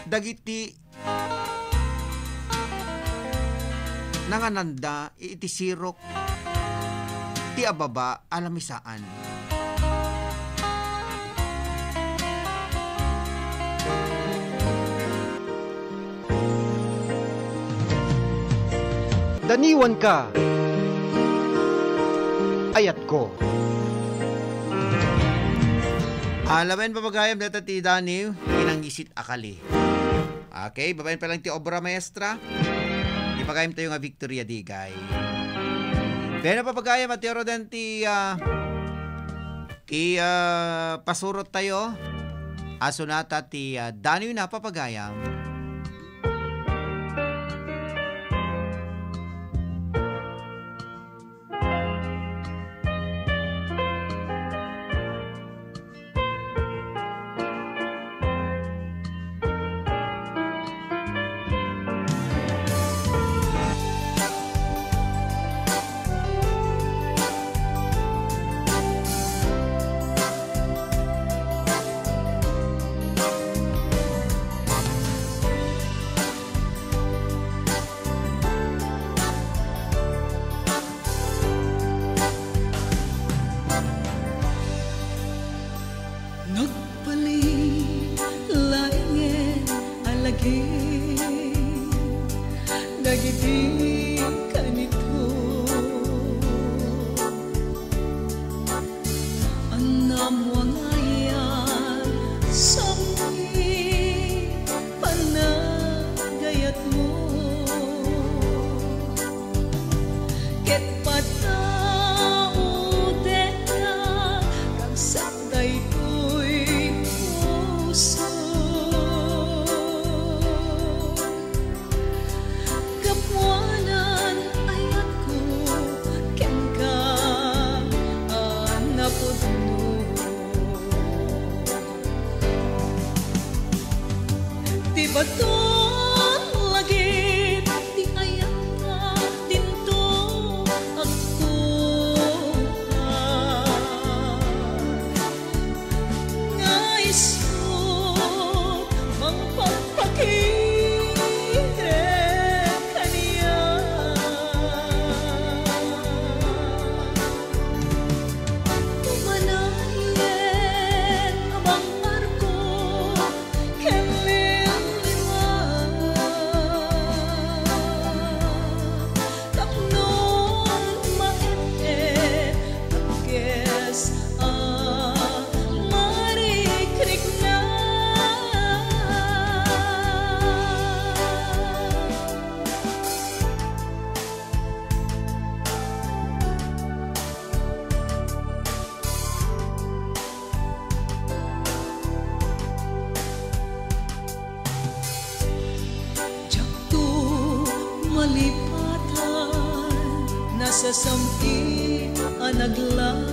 dagiti nangananda itisirok ti ababa alamisaan. Daniwan ka, ayat ko. Alamen papagayam data ti Dani, inangisit akali. Okay, babayin pa lang ti obra maestra. Ipagayam tayo nga Victoria Digay. Pero papagayam at tiro din ti pasurot tayo. Asunata ti Dani na papagayam. Sasampi ang naglakas,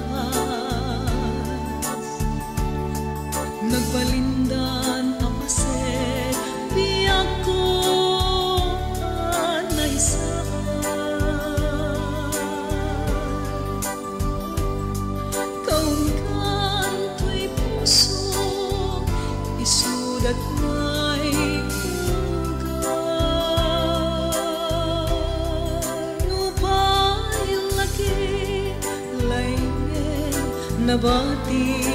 nagbalindan ang paset, biyak ko naisaan. nabati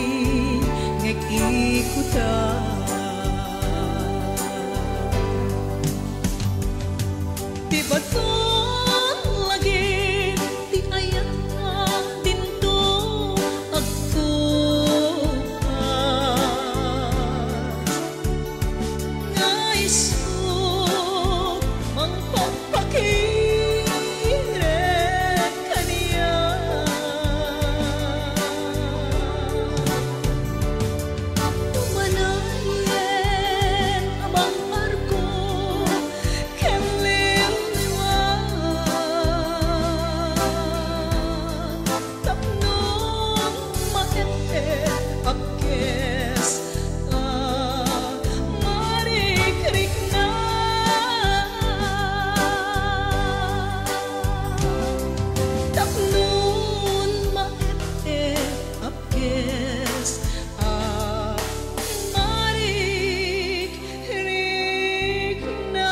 ngek ikuta di baton lagi di ayat tinto ako ngaisot mangpapakire kaniya tumanayen abang arko kenliliwan tapnon maete akes marik-rik na tapnon maete akes marik-rik na.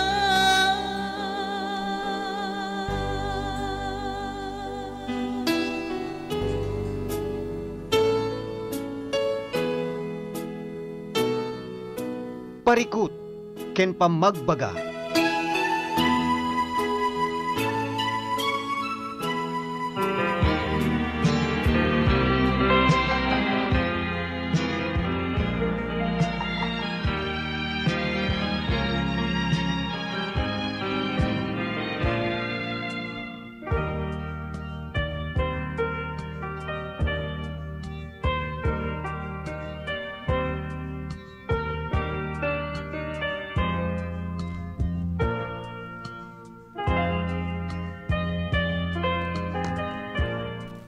Parikut, ken pamagbaga.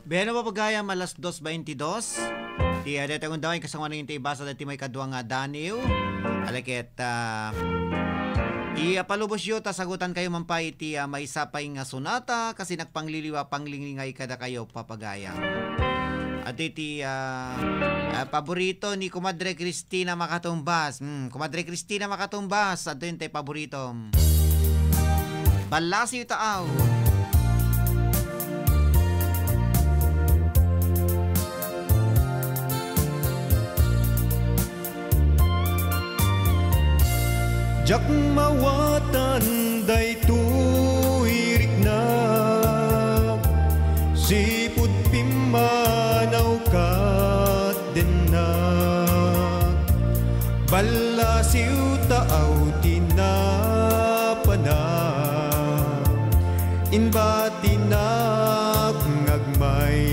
Beno papagayam alas 2:22. Ti ada tayong dawin kasama ng ibasa dati may kadwa nga Daniel. Alakit palubos yo ta sagutan kayo mampay ti may sapay nga sonata kasi nagpangliliwa panglingingay kada kayo papagayam. At iti paborito ni Kumadre Cristina Makatumbas. Kumadre Cristina Makatumbas, ato yun tayo paborito. Balasi yu taaw. Jak mawatan day tuirik na sipud pimanaw kat din na balasiw taaw tinapana inbatinak ngagmay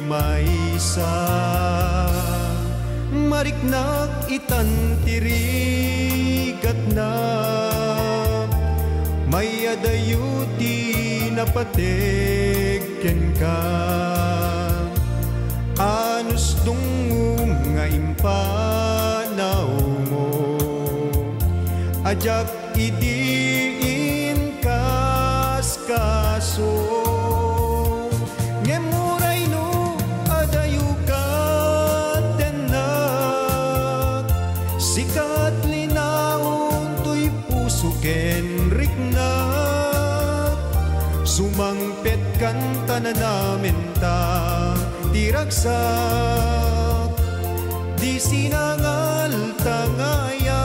maysa mariknak itantirigat na may adayuti na pategken ka anus dungum nga impanaw mo ajak idiin kas kaso ngemuray no adayu ka tenak sikat linaon to'y puso kenrik na sumangpet kanta na namin ta tiragsak di sinangal tangaya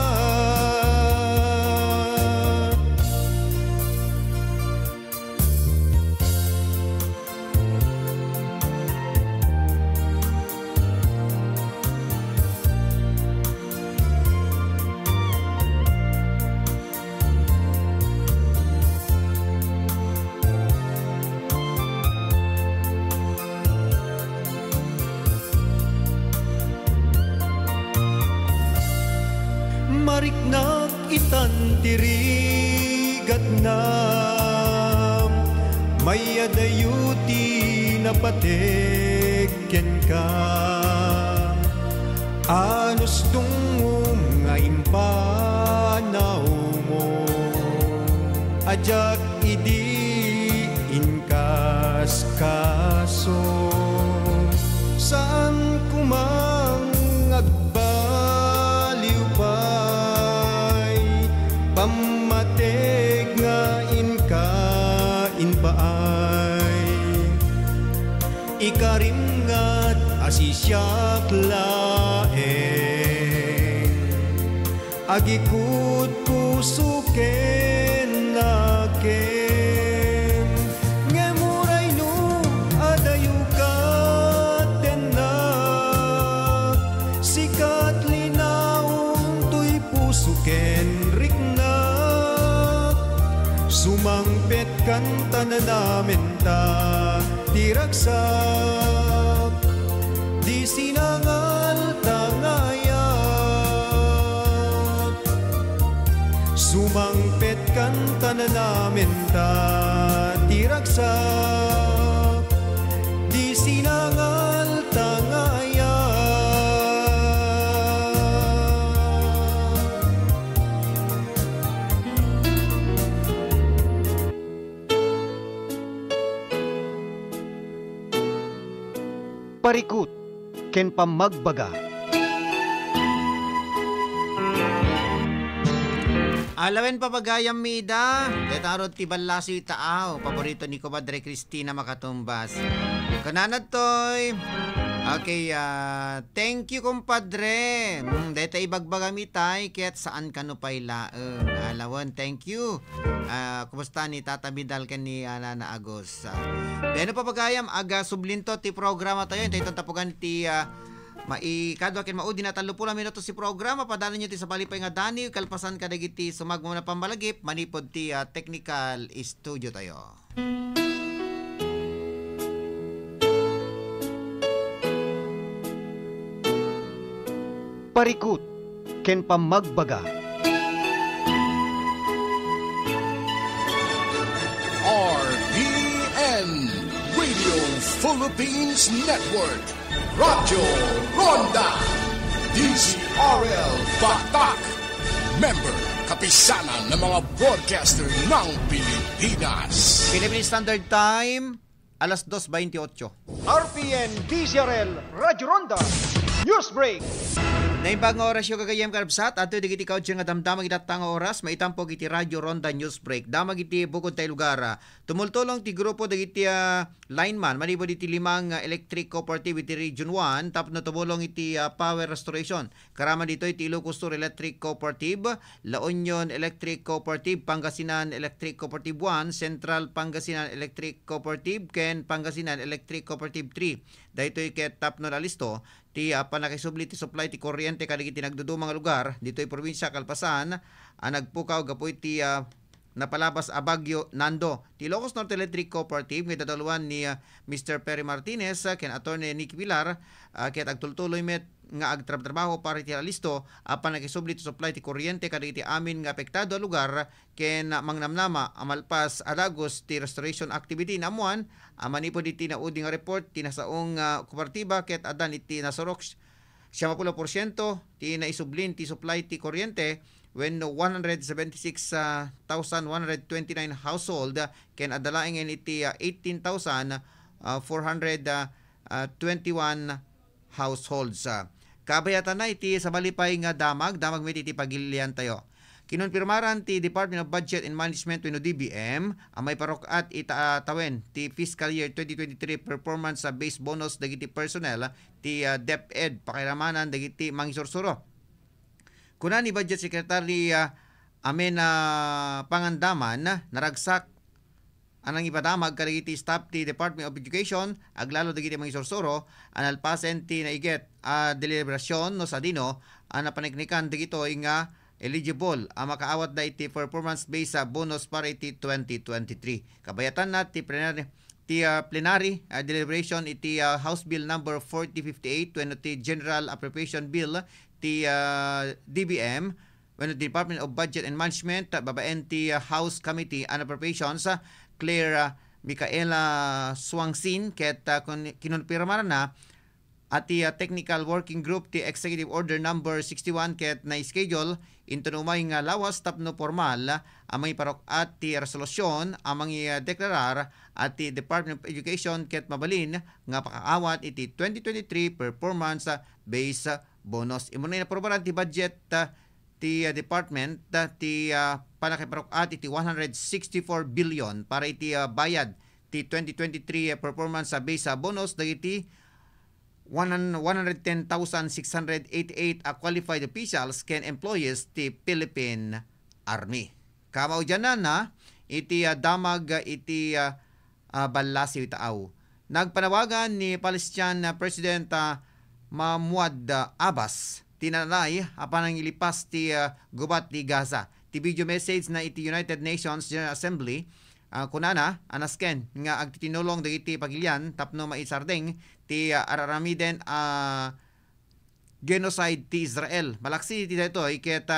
mariknak itantirigat na may adayuti na pategken ka anus dungum nga impanaw mo ajak idiin kas kaso saan kumang agbaliw pa'y pamateg nga inkain paay ikarim nga't Nasisyak laeng agikut kusuken naken ngemuray no adayukat tenak sikat linaon tuy pusuken riknak sumangpet kan tananamen ta tiragsak di sinangal tangayat sumangpet kan tananamen ta tiragsak di sinangal tangayat. Parikut ken pamagbaga. Alawen papagayam mida, detarot ti balasi taaw, paborito ni Comadre Cristina Makatumbas. Kananad toy. Okay, thank you kumpadre. Deta ibagbagami tay ket saan kano pailaeng. Alawan, thank you. Kumusta ni Tata Bidal ken ni Nana Agos. Beno papagayam aga sublinto ti programa tayo. Ito itong tapugan ti maikadwa ken maudi na 30 minutos si programa. Padala nyo ti sa palipay nga dani. Kalpasan kadagiti sumagmo na pambalagip. Manipod ti technical studio tayo. Parikut ken pamagbaga. RPN Radio Philippines Network, Radyo Ronda, DZRL Batak, member kapisanan ng mga broadcaster ng Pilipinas. Philippine Standard Time, alas 2:28. RPN DZRL Radyo Ronda News Break. Naimbang oras yung kagayam karabsat ato digiti kaudyo nga damdamag itatang oras maitampog iti Radio Ronda News Break. Damag iti bukod tayo lugar. Tumultulong ti grupo digiti lineman manipod iti 5 electric cooperative iti Region 1 tapno tumulong iti power restoration. Karama dito iti Ilocos Sur Electric Cooperative, La Union Electric Cooperative, Pangasinan Electric Cooperative 1, Central Pangasinan Electric Cooperative, ken Pangasinan Electric Cooperative 3. Dahito ket tapno na listo ti panakisubli ti supply ti kuryente kadagiti nagdudumang lugar dito'y probinsya Kalpasan nagpukaw gapoy ti napalabas a Bagyo Nando ti Ilocos Norte Electric Cooperative nga dadaluan ni Mr. Perry Martinez ken attorney Nicky Pilar ket agtultuloy met nga agtrabaho para ti listo apan nakisubli ti supply ti kuryente kadagiti amin nga apektado a lugar ken mangnamnama amalpas adagos ti restoration activity namuan manipod iti naudi nga report ti nasaong kooperatiba ket adan iti nasorok 70% ti naisublin ti supply ti kuryente when 176,129 household ken adalaengen iti 18,421 households. Kabayatan na iti sa malipay nga damag met iti pagilian tayo. Kinonfirmaran ti Department of Budget and Management wenno DBM ang may parokat itatawen ti fiscal year 2023 performance sa base bonus dagiti personnel ti DepEd pakiramanan dagiti mangisursuro. Kuna ni Budget Secretary Amen Pangandaman naragsak anang ipadamag kadagiti staff ti Department of Education aglalo dagiti mangisursuro analpasen ti naiget deliberasyon no sa dino napaniknikan dagitoy nga eligible makaawat da iti performance-based bonus para iti 2023. Kabayatan na ti plenary deliberation iti House Bill number 4058 wenno ti General Appropriation Bill ti DBM wenno ti Department of Budget and Management babaen ti House Committee on Appropriations Claire Micaela Swangsin ket kinonfirmar na at the Technical Working Group ti Executive Order number 61 ket na schedule into numay nga lawas tapno formal amang iparok at ti resolusyon amang i-deklarar at ti Department of Education ket mabalin nga pakaawat iti 2023 performance base bonus. Imo na inaprobaran ti budget ti department ti panakiparok at iti 164 billion para iti bayad ti 2023 performance base bonus dagiti 110,688 qualified officials ken employees ti Philippine Army. Kamao dyan na iti damag iti balasi taaw. Nagpanawagan ni Palestinian President Mahmoud Abbas tinanay apan ang ilipas ti gubat ti Gaza. Ti video message na iti United Nations General Assembly kunana anasken nga agtitinulong dagiti pagilian tapno maisardeng ti araramiden genocide ti Israel. Malaksi ti daytoy ket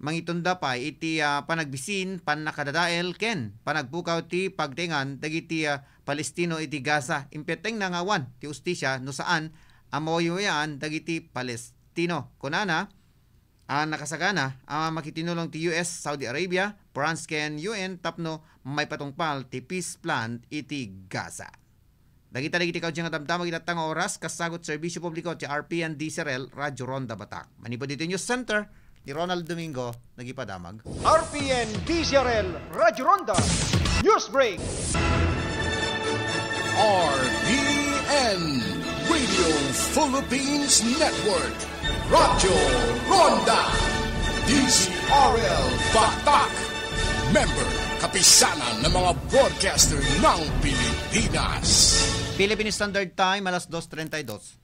mangitunda pa iti panagbisin panakadadael ken panagpukaw ti pagtengan dagiti Palestino iti Gaza. Impeteng nangawan ti ustisya no saan amoyoyan dagiti Palestino. Kunana nakasagana makitinulong ti US, Saudi Arabia, France ken UN tapno may patungpal ti peace plan iti Gaza. Dagita kaw nga damdamag itatang oras kasagot serbisyo publiko ti RPN DCRL Radyo Ronda Batak. Manipod dito News Center ni Ronald Domingo nagipadamag. RPN DCRL Radyo Ronda News Break. RPN Radio Philippines Network Radyo Ronda DCRL Batak. Member kapisanan ng mga broadcaster ng Pilipinas. Philippine Standard Time alas 2:32.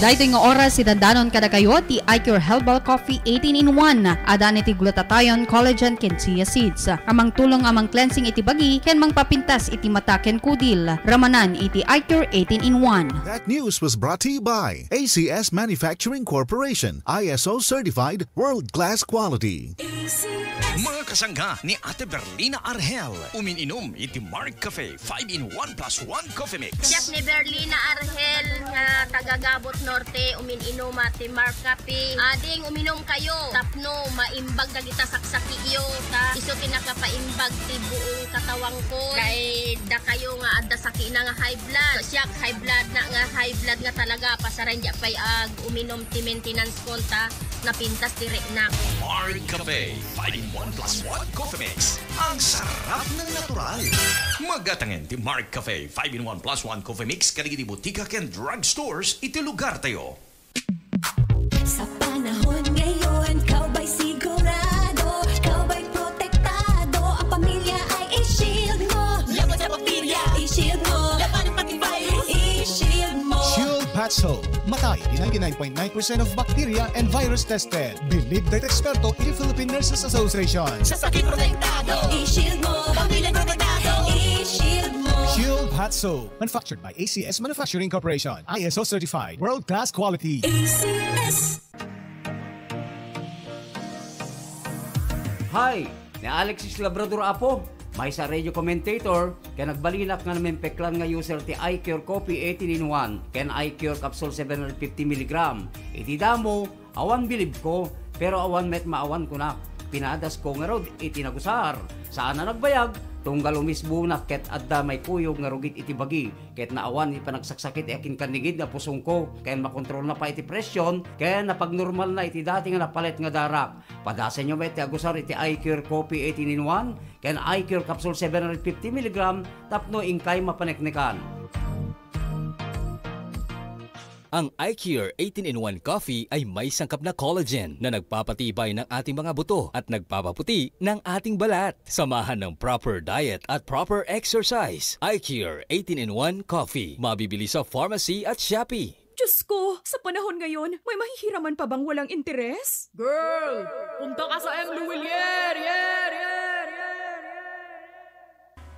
Dahito nga oras si dandanon kada kayo ti iCure Herbal Coffee 18-in-1. Adan iti glutathione, collagen, ken chia seeds. Amang tulong amang cleansing iti bagi ken mang papintas iti mata ken kudil. Ramanan iti iCure 18-in-1. That news was brought to you by ACS Manufacturing Corporation, ISO certified world-class quality. Mga kasangga ni Ate Berlina Argel, umininom iti Mark Cafe 5-in-1 plus 1 coffee mix. Siyak ni Berlina Argel nga tagagabot Norte, umininom ati Mark Cafe. Ading uminom kayo, tapno maimbag dagita saksaki iyo ta iso tinakapaimbag ti buong katawang ko. Kay da kayo nga adda saki na nga high blood. So, siyak high blood na nga high blood nga talaga pasaran di pay ag uminom ti maintenance konta na pintas ti reknak. Mark Cafe 5-in-1 plus 1 coffee mix. Ang sarap ng natural. Magatangen ti Mark Cafe 5-in-1 plus 1 coffee mix kaligid butika ken drugstores iti lugar tayo. Sa panahon ngayon, kau ba'y sigurado? Kau ba'y protektado? Ang pamilya ay i-shield mo. Laban sa bakterya, i-shield mo. Laban ng pati virus, i-shield mo. Shield Patch Soap. Matay di 99.9% of bacteria and virus tested. Believe that eksperto in the Philippine Nurses Association. Sa sakit protektado, i-shield mo. Pamilya protektado, i-shield mo. Shield Hot Soap. Manufactured by ACS Manufacturing Corporation. ISO certified. World-class quality. ACS. Hi! Ni Alexis Labrador Apo. May sa radio commentator, kaya nagbalinak nga namin peklan nga user ti iCure Coffee 18-in-1 ken iCure Capsule 750mg. Iti damo, awan bilib ko, pero awan met maawan ko na. Pinadas ko nga rod iti nagusar. Saan na nagbayag? Tunggal umisbo na ket adda may kuyog nga rugit iti bagi. Ket naawan iti panagsaksakit akin kanigid na pusong ko. Kaya makontrol na pa iti presyon. Kaya napagnormal na iti dati nga napalit nga darak. Padasan nyo ba iti agusar iti iCure Coffee 18-in-1 kaya iCure Capsule 750mg tapno ingkay mapaneknekan. Ang iCure 18-in-1 Coffee ay may sangkap na collagen na nagpapatibay ng ating mga buto at nagpapaputi ng ating balat. Samahan ng proper diet at proper exercise. iCure 18-in-1 Coffee. Mabibili sa pharmacy at Shopee. Diyos ko, sa panahon ngayon, may mahihiraman pa bang walang interes? Girl, punta ka sa M. Luwilier!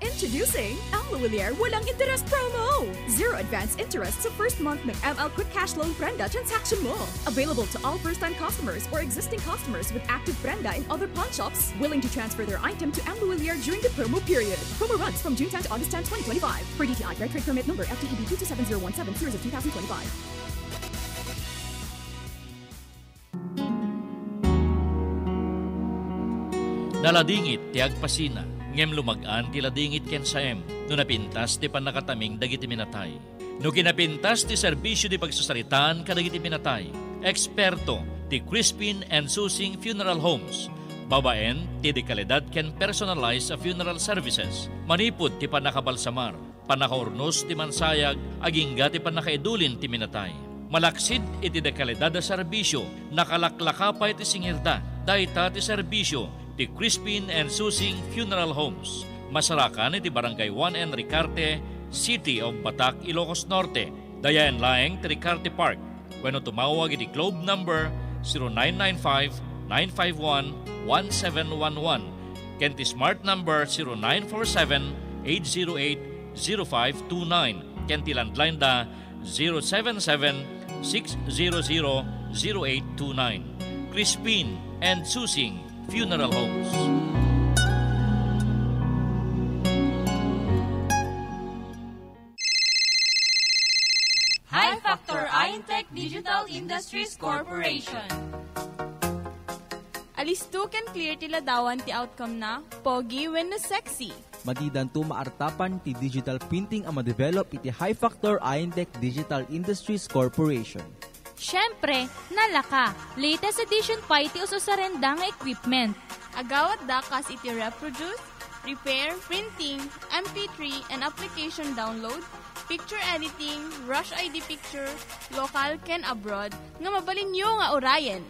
Introducing M. Luwilier Walang Interes Promo! Zero advance interest sa first month ng ML Quick Cash Loan Brenda transaction mo. Available to all first-time customers or existing customers with active Brenda in other pawn shops willing to transfer their item to M. Luwilier during the promo period. Promo runs from June 10 to August 10, 2025. For DTI Fair Trade Permit number FTEB 227017 series of 2025. Naladingit ti agpasina, ngem lumagaan ti ladingit ken saem, no napintas ti panakataming dagiti minatay. No kinapintas ti serbisyo di pagsasaritaan kadagiti minatay. Eksperto ti Crispin and Susing Funeral Homes. Babaen ti dekalidad ken personalized funeral services. Manipod ti panakabalsamar. panakaurnos ti mansayag, agingga ti panakaidulin ti minatay. Malaksid iti de kalidad da serbisyo, nakalaklaka pa iti singirda, dayta ti serbisyo, ti Crispin and Susing Funeral Homes. Masarakan iti Barangay 1 and Ricarte, City of Batac, Ilocos Norte. Dayan laeng ti Ricarte Park. Wenno tumawag iti Globe number 0995-951-1711. Kenti Smart number 0947-808-0529. Kenti landline da 077-600-0829. Crispin and Susing Funeral Homes. High Factor Intech Digital Industries Corporation. Alisto can clear ti ladawan ti outcome na pogi when na sexy. Madidan to maartapan ti digital printing ang ma-develop iti High Factor Intech Digital Industries Corporation. Siyempre, nalaka. Latest edition pa iti ususarenda nga equipment. Agawat da kas iti reproduce, repair, printing, MP3 and application download, picture editing, rush ID picture, local ken abroad, nga mabalinyo nga orayen.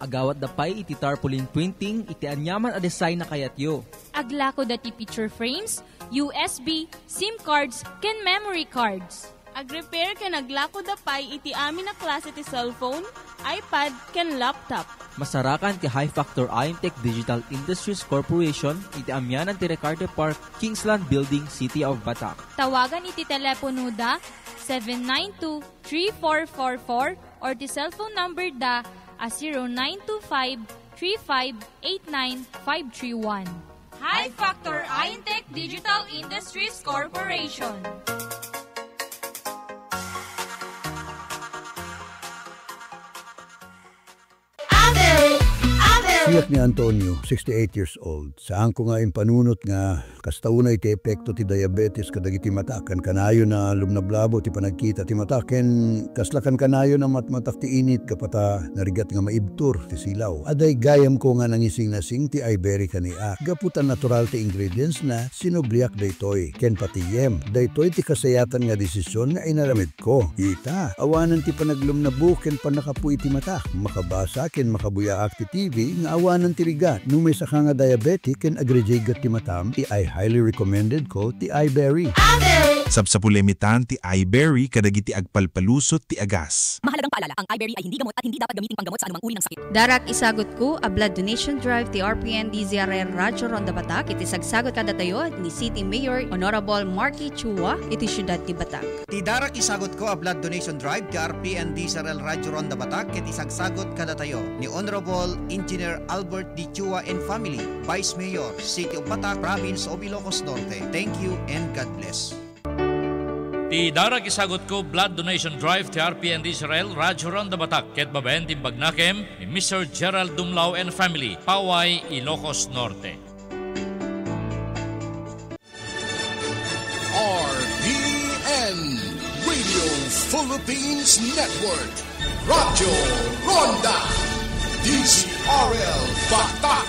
Agawat dapay iti tarpaulin printing, iti anyaman a design na kayatyo. Aglako dati picture frames, USB, SIM cards, ken memory cards. Ag-repair ken aglako dapay iti amin na klase ti cellphone, iPad, ken laptop. Masarakan ti High Factor Intech Digital Industries Corporation, iti amyanan ti Ricarte Park, Kingsland Building, City of Batac. Tawagan iti telepono da 792-3444 or ti cellphone number da 0925-3589-531. High Factor Intech Digital Industries Corporation. Siyak ni Antonio, 68 years old. Saan ko nga panunot nga kastauna iti epekto ti diabetes kadagiti matakan kanayo na lumnablabo ti panagkita ti mataken kaslakan kanayo na matmatak ti init kapata narigat nga maibtur ti silaw. Aday gayam ko nga nangising-nasing ti iBerry kaniak. Gaputan natural ti ingredients na sinobliak daytoy. Ken pati yem. Daytoy ti kasayatan nga desisyon nga inaramid ko. Ita, awanan ti panaglumnabo ken panakapuy ti matak. Makabasa ken makabuyaak ti TV nga awanan ti rigat. No may saka nga diabetic ken agrejegat ti matam, I highly recommended ko ti iBerry. Sabsapulemitan ti iBerry kadagiti agpalpalusot ti agas. Mahalagang paalala, ang iBerry ay hindi gamot at hindi dapat gamiting panggamot sa anumang uri ng sakit. Darak isagot ko a blood donation drive ti RPN DZRL Radyo Ronda Batac iti sagsagot kada tayo ni City Mayor Honorable Marky Chua iti syudad ti Batac. Ti darak isagot ko a blood donation drive ti RPN DZRL Radyo Ronda Batac iti sagsagot kada tayo ni Honorable Engineer Albert D. Chua and family, Vice Mayor, City of Batac, Province of Ilocos Norte. Thank you and God bless. Ti darak isagot ko blood donation drive ti RPN Israel Radyo Ronda Batac ket babaen ti bagnakem ni Mr. Gerald Dumlao and family, Paway, Ilocos Norte. RPN Radio Philippines Network Radyo Ronda DZRL Batac,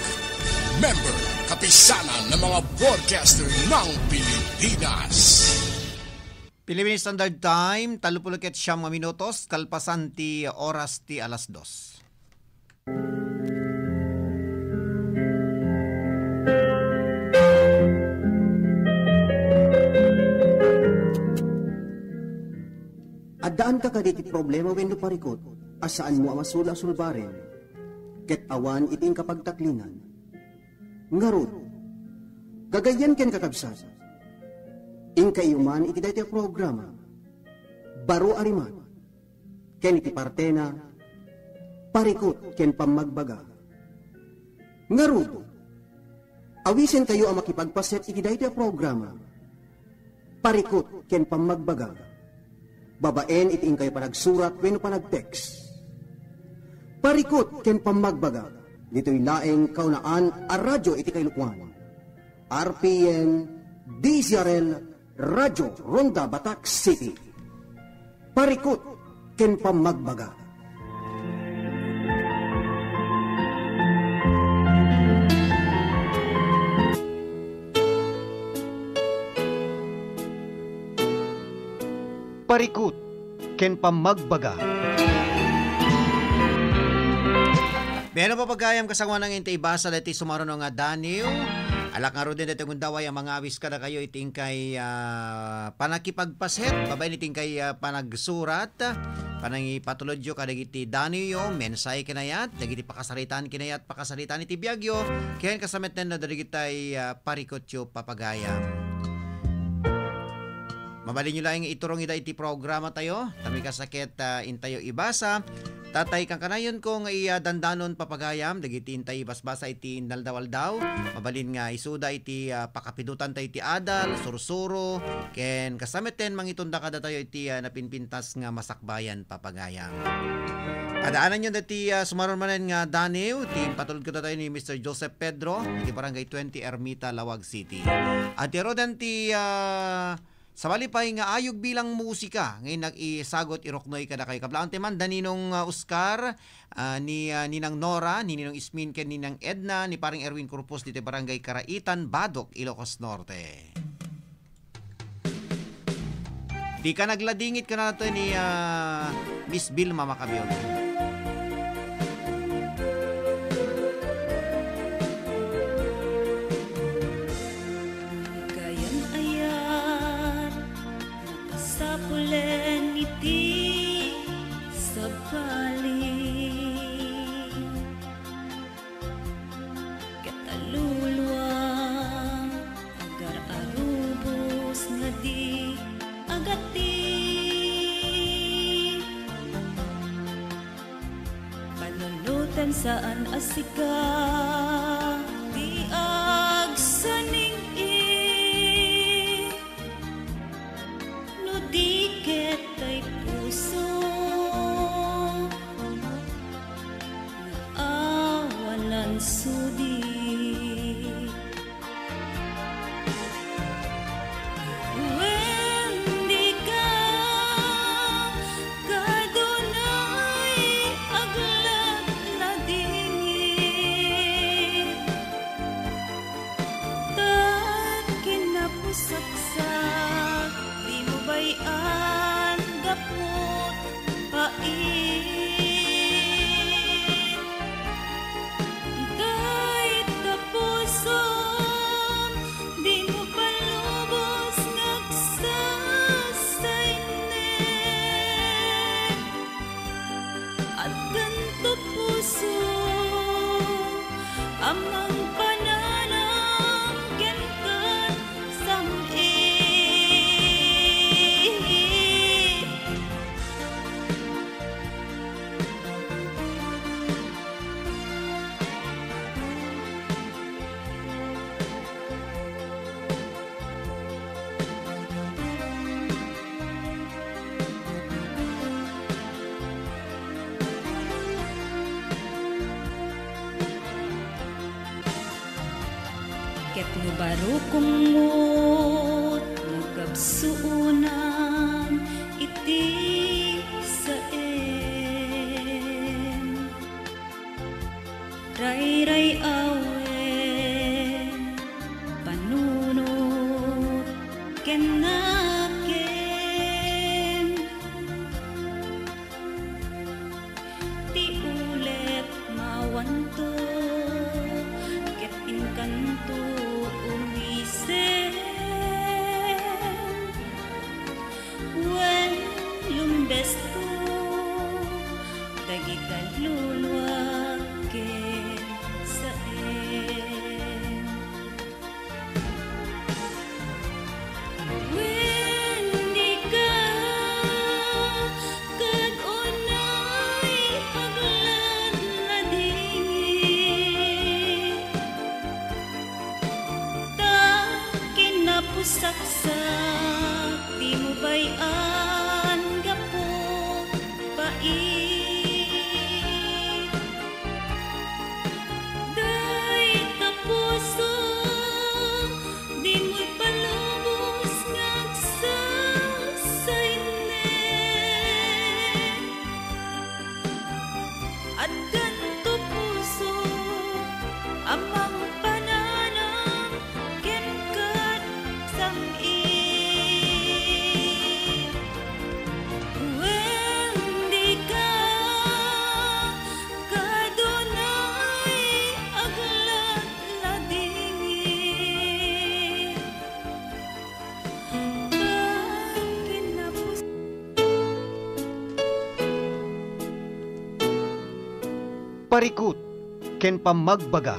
member kapisanan ng mga broadcaster ng Pilipinas. Philippine Standard Time, 39 minutos, kalpasan ti oras ti alas 2. Addaan ka kaditi problema wenno parikot, asaan mo amasula sulbaren, ket awan iting kapagtaklinan. Ngarod, gagayan ken kakabsat, inkayuman iti dayta programa, baro ariman, ken iti partena, parikot ken pamagbaga. Ngarod, awisen kayo ang makipagpaset iti dayta programa, parikot ken pamagbaga. Babaen iti kayo panagsurat wenno panagtext. Parikot ken pamagbaga, dito'y laeng kaunaan a radyo iti kailukwan. RPN DZRL Radyo Ronda Batac City. Parikot ken pamagbaga. parikot, ken pamagbaga. Pero papagayam kasangwa ng intay basa dati sumaro nga Daniel. Alak nga ro din dati kung daway ang mga awis kada kayo iting kay panakipagpaset. Babay niting kay panagsurat. Panangipatulodyo kadagiti Daniel. Mensay kinayat. Dagiti pakasaritan kinayat. Pakasaritan iti biyagyo. Kaya kasamet na dagitay parikotyo papagayam. Mabalin nyo lang iturong ida iti programa tayo. Tami kasakit intayo ibasa. Tatay kang kanayon ko nga dandanon papagayam. Dagiti intay basbasa iti naldawal daw. Mabalin nga isuda iti pakapidutan tayo iti adal, sursuro. Ken kasameten mangitunda kada tayo iti napinpintas nga masakbayan papagayam. Adaanan nyo dati sumaron manen nga Daniel. Iti patulod ko tayo ni Mr. Joseph Pedro. Iti barangay 20 Ermita, Lawag City. At irodan ti... sa malipay nga ayog bilang musika, ngayon nag-isagot iroknoy kada kay kablaan teman daninong Oscar, ni Ninang Nora, ni Ninong Ismin ken Ninang Edna, ni paring Erwin Corpus dito barangay Karaitan, Badok, Ilocos Norte. Di ka nagladingit ka na nato ni Miss Vilma Macabion. Pulen iti sabaling kataluluang agar arubos nga di agati panunutan saan asika di agsaning diket ay puso awalan sudi wendi ka kadunay aglat ladingit tat kinapusaksak di mo bayan gapot pait kahit kapuson di mo palubos nagsasaynet at ganto puso amang pananang kenkan samit. Ket no baro kumot nagabsuunan iti saen ray awen panunot ken naken ti ulet mawanto ket inkanto umisen wen lumbes ko dagita luluwag ken saen wen di ka ket unay aglan ladingit ta kinapusaksak di mo bayan gapo pait day tapuso di mo palubos nagsasaynet at ganto puso amang pananang kenkat samit. parikot, ken pamagbaga.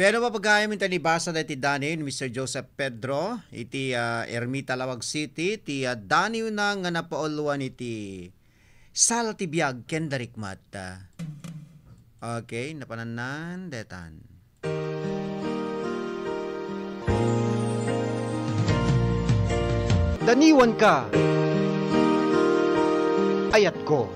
Pero papagayam iti nibasa na iti Danin, Mr. Joseph Pedro, iti Ermita Lawag City, iti Daniw na nga napauluan iti Sala ti biyag ken darikmat. Okay, napananan, detan. Daniwan ka, ayat ko.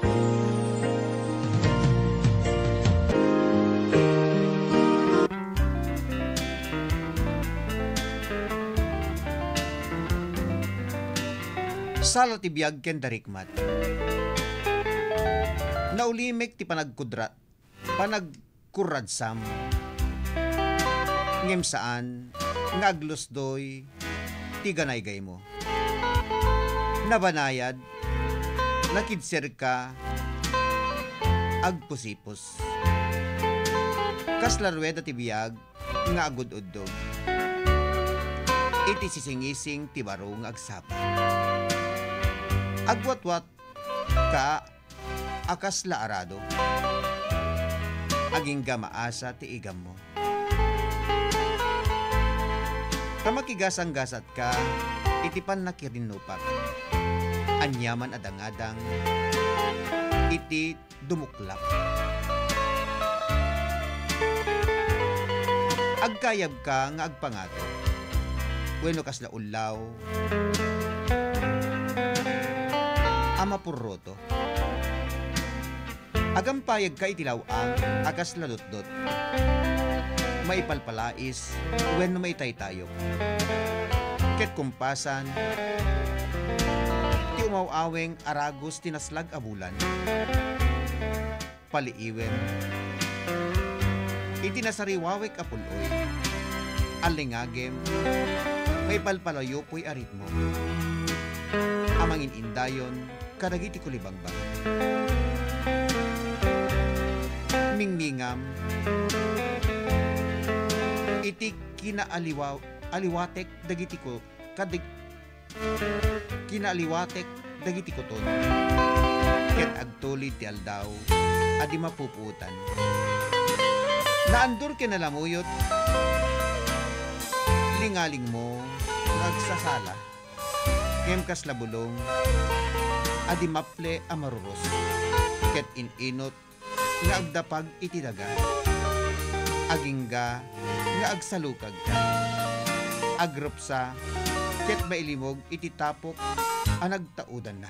Sala ti biyag ken darikmat. Naulimik ti panagkuradsam. Ngem saan nga aglusdoy ti ganaygay mo. Nabanayad, nakidser ka, agpusipos. Kaslarweda ti biyag nga agud-uddog. Iti sisingising ti barong agsapa. Agwatwat ka akas laarado. Aging gamaasa ti igam mo. Tamakigasang-gasat ka, itipan na kirinupak. Anyaman adang-adang, iti dumuklap. Agkayab ka nga agpangato. Bueno kas la ulaw, amapurroto. Agampayag ka itilawang akas lalutdot. Maipalpalais when maitay tayo. Ket kumpasan ti umawaweng aragos tinaslag abulan. Paliiwen iti nasariwawek apuloy. Alingagem may palpalayo po'y aritmo. Amangin indayon kadagiti kulibangbang. Mingmingam iti aliwatek dagiti ko kinaaliwatek dagiti koton. Ket agtuloy ti aldaw adi mapuputan. Naandur kinalamuyot lingaling mo nagsasala. Kem kas labulong adi maple amaruros. Ket ininot nga agdapag iti daga. Agingga nga agsalukag ka. Agropsa ket mailimog iti tapok ang nagtaudan na.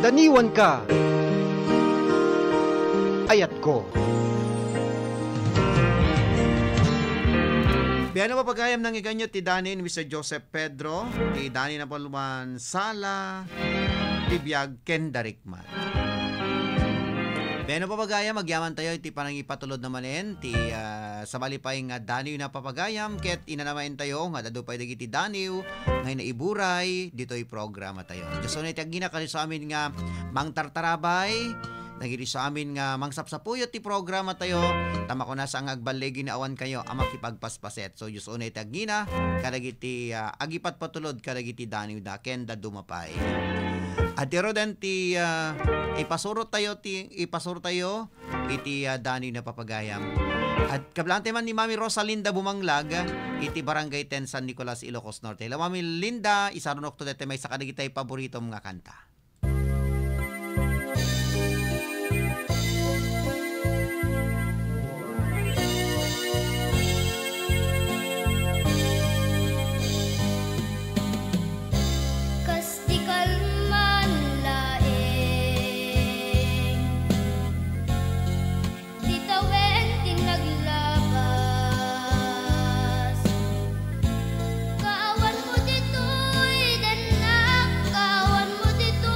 Daniwan ka, ayat ko. Biyan na papagayam ng iganyo ti Danin, Mr. Joseph Pedro, ti Danin na paluman Sala, ti biyag ken darikmat. Biyan na papagayam, magyaman tayo iti panangipatulod namanen, ti sabalipay nga Daniw na papagayam, ket inanamain tayo, nga dadupay dagiti Daniw, ngay na iburay, dito'y programa tayo. Diyos na itagina kali sa amin nga mangtartarabay, nagiri sa amin nga mangsapsapuyot ti programa tayo, tama ko na sa ang agbalegi na awan kayo ang makipagpaspaset. So Diyos unay tagina kadagiti agipat patulod kadagiti Daniw da ken da dumapay. At tiro den ti ipasuro tayo iti Daniw na papagayam. At kablante man ni Mami Rosalinda Bumanglag iti Barangay 10 San Nicolas, Ilocos Norte. La Mami Linda isarunok to dete may sa kadagitay paborito mga kanta. Kawan mo dito'y danak, kawan mo dito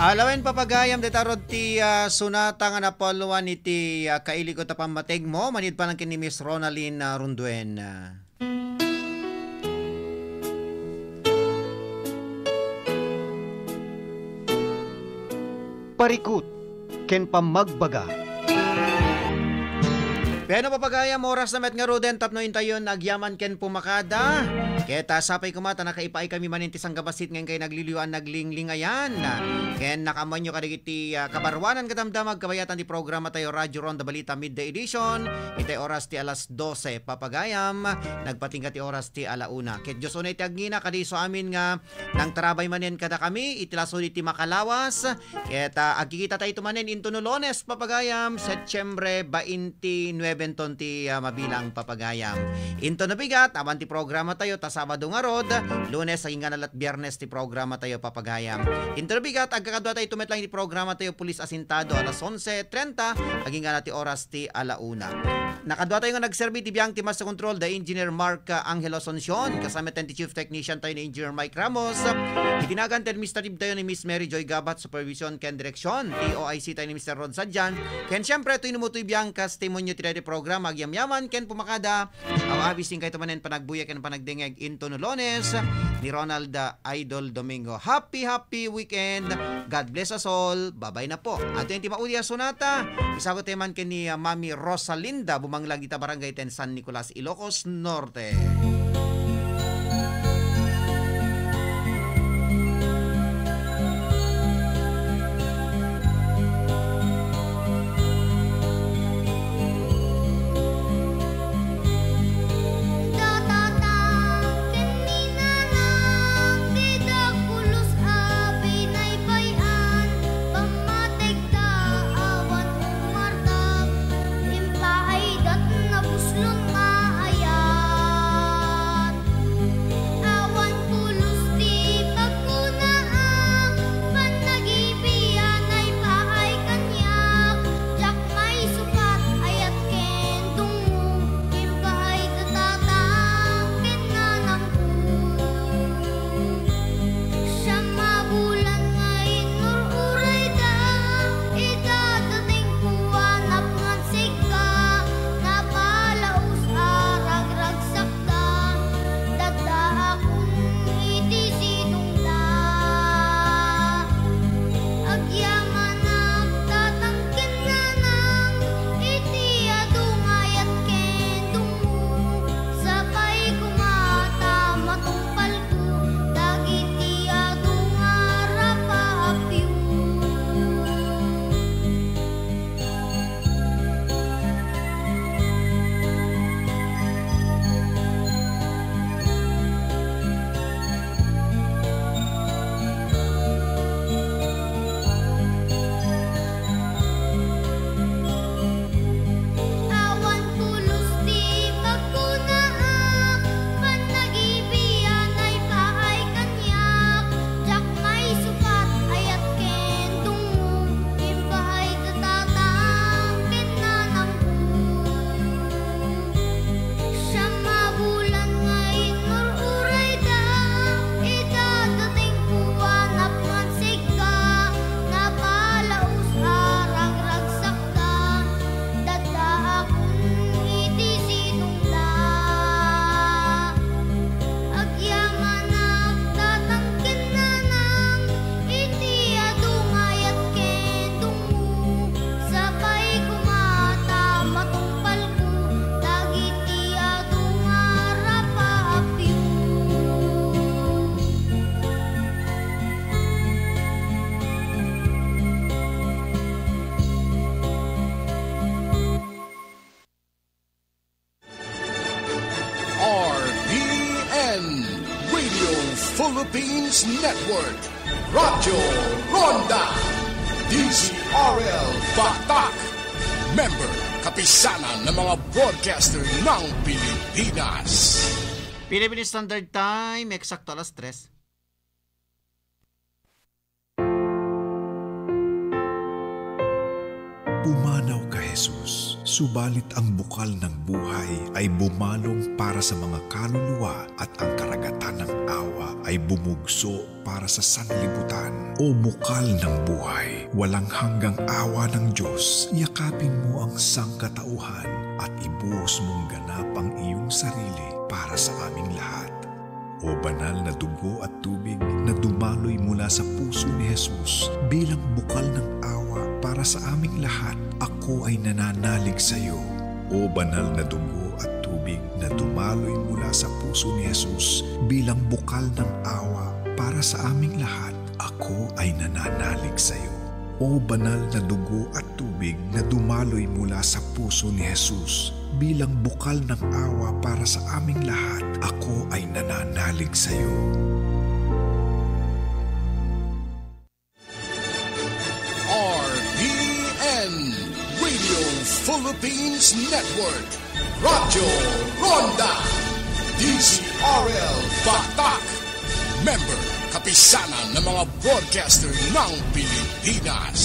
Alawen papagayam detarod ti sunata nga napoluan iti kaili ko tapamatig mo manid pa lang kini Miss Ronaline Runduen. Parikut ken pamagbaga. Pero papagayam oras na met nga roden tapno intayon agyaman ken pumakada. Keta sapay kumata nakaipay kami manintis ang gabasit ngayon kay nagliliwan naglinglingayan. Ken nakamanyo kadigiti kabarwanan katamdamag kabayatan di programa tayo Radyo Ronda Balita Midday Edition. Itay oras ti alas 12 papagayam. Nagpatingkat ti oras ti alauna. Ket Diyos unay ti agngina kadiso amin nga nang tarabay manen kada kami itilaso ti makalawas. Keta agkikita tayo tumanen into no Lunes papagayam Setyembre 29 ti mabilang papagayam. Into nabigat awan ti programa tayo ta Sabado nga rod, Lunes saging ganal at Biyernes ti programa tayo papagayam. Into nabigat agkakadwa tayo tumetlang ti programa tayo Pulis Asintado alas 11:30 aging ganal ti oras ti alauna. Nakadwa tayo nga nagserbi ti biyang ti Master Control the Engineer Mark Angelo Asuncion kasama ti Chief Technician tayo ni Engineer Mike Ramos. Itinagan ti administrative tayo ni Miss Mary Joy Gabat Supervision ken Direksyon ti OIC tayo ni Mr. Rod Sadjan. Ken syempre ito inumutoy biyang testimonyo ti ready program agyamyaman ken pumakada aw abising kay tumanen panagbuya ken panagdengeg into no Lunes ni Ronald Idol Domingo. Happy weekend. God bless us all. Bye-bye na po. Ato yung timauli sonata. Isagot teman ken ni Mami Rosalinda bumanglag ita Barangay 10 San Nicolas, Ilocos Norte. Philippines Network, Radyo Ronda, DZRL Batak, member kapisanan ng mga broadcaster ng Pilipinas. Philippine Standard Time, eksakto alas 3. Pumanaw ka, Jesus. Subalit ang bukal ng buhay ay bumalong para sa mga kaluluwa at ang karagatan ng awa ay bumugso para sa sanlibutan. O bukal ng buhay, walang hanggang awa ng Diyos, yakapin mo ang sangkatauhan at ibuhos mong ganap ang iyong sarili para sa aming lahat. O banal na dugo at tubig na dumaloy mula sa puso ni Jesus bilang bukal ng awa para sa aming lahat, ako ay nananalig sa iyo. O banal na dugo at tubig na dumaloy mula sa puso ni Jesus bilang bukal ng awa para sa aming lahat, ako ay nananalig sa iyo. O banal na dugo at tubig na dumaloy mula sa puso ni Jesus bilang bukal ng awa para sa aming lahat, ako ay nananalig sa iyo. RPN Radio Philippines Network, Radyo Ronda, DZRL Batak, member kapisanan ng mga broadcaster ng Pilipinas.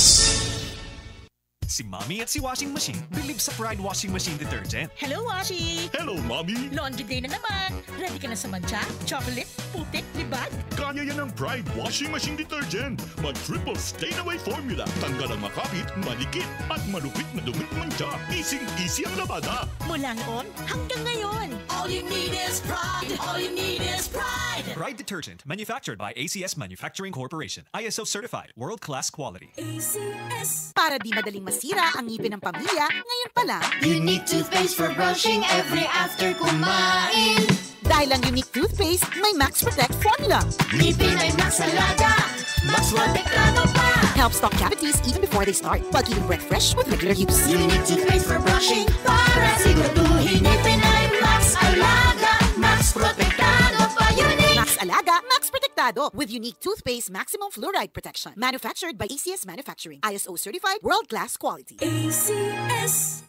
Si Mommy at si Washing Machine believe sa Pride Washing Machine Detergent. Hello, Washi! Hello, Mommy! Laundry day na naman! Ready ka na sa mancha, chocolate, putik, libag? Kaya yan ang Pride Washing Machine Detergent. Mag-triple stain-away formula. Tanggal ang makapit, malikit, at malupit na dumit mancha. Easy ang labada. Mula noon hanggang ngayon. All you need is pride! All you need is pride! Pride Detergent, manufactured by ACS Manufacturing Corporation. ISO certified, world-class quality. ACS. Para di madaling masira ang ngipin ng pamilya, ngayon pa lang. Unique toothpaste for brushing every after kumain. Dahil ang unique toothpaste, may Max Protect formula. Ngipin ay Max Alaga, Max Protektado pa. Helps stop cavities even before they start, while keeping breath fresh with regular use. Unique toothpaste for brushing, para siguraduhin ngipin ay Max Alaga, Max Protektado pa. Unique Max Alaga, Max Protektado with unique toothpaste maximum fluoride protection. Manufactured by ACS Manufacturing. ISO certified, world-class quality. ACS.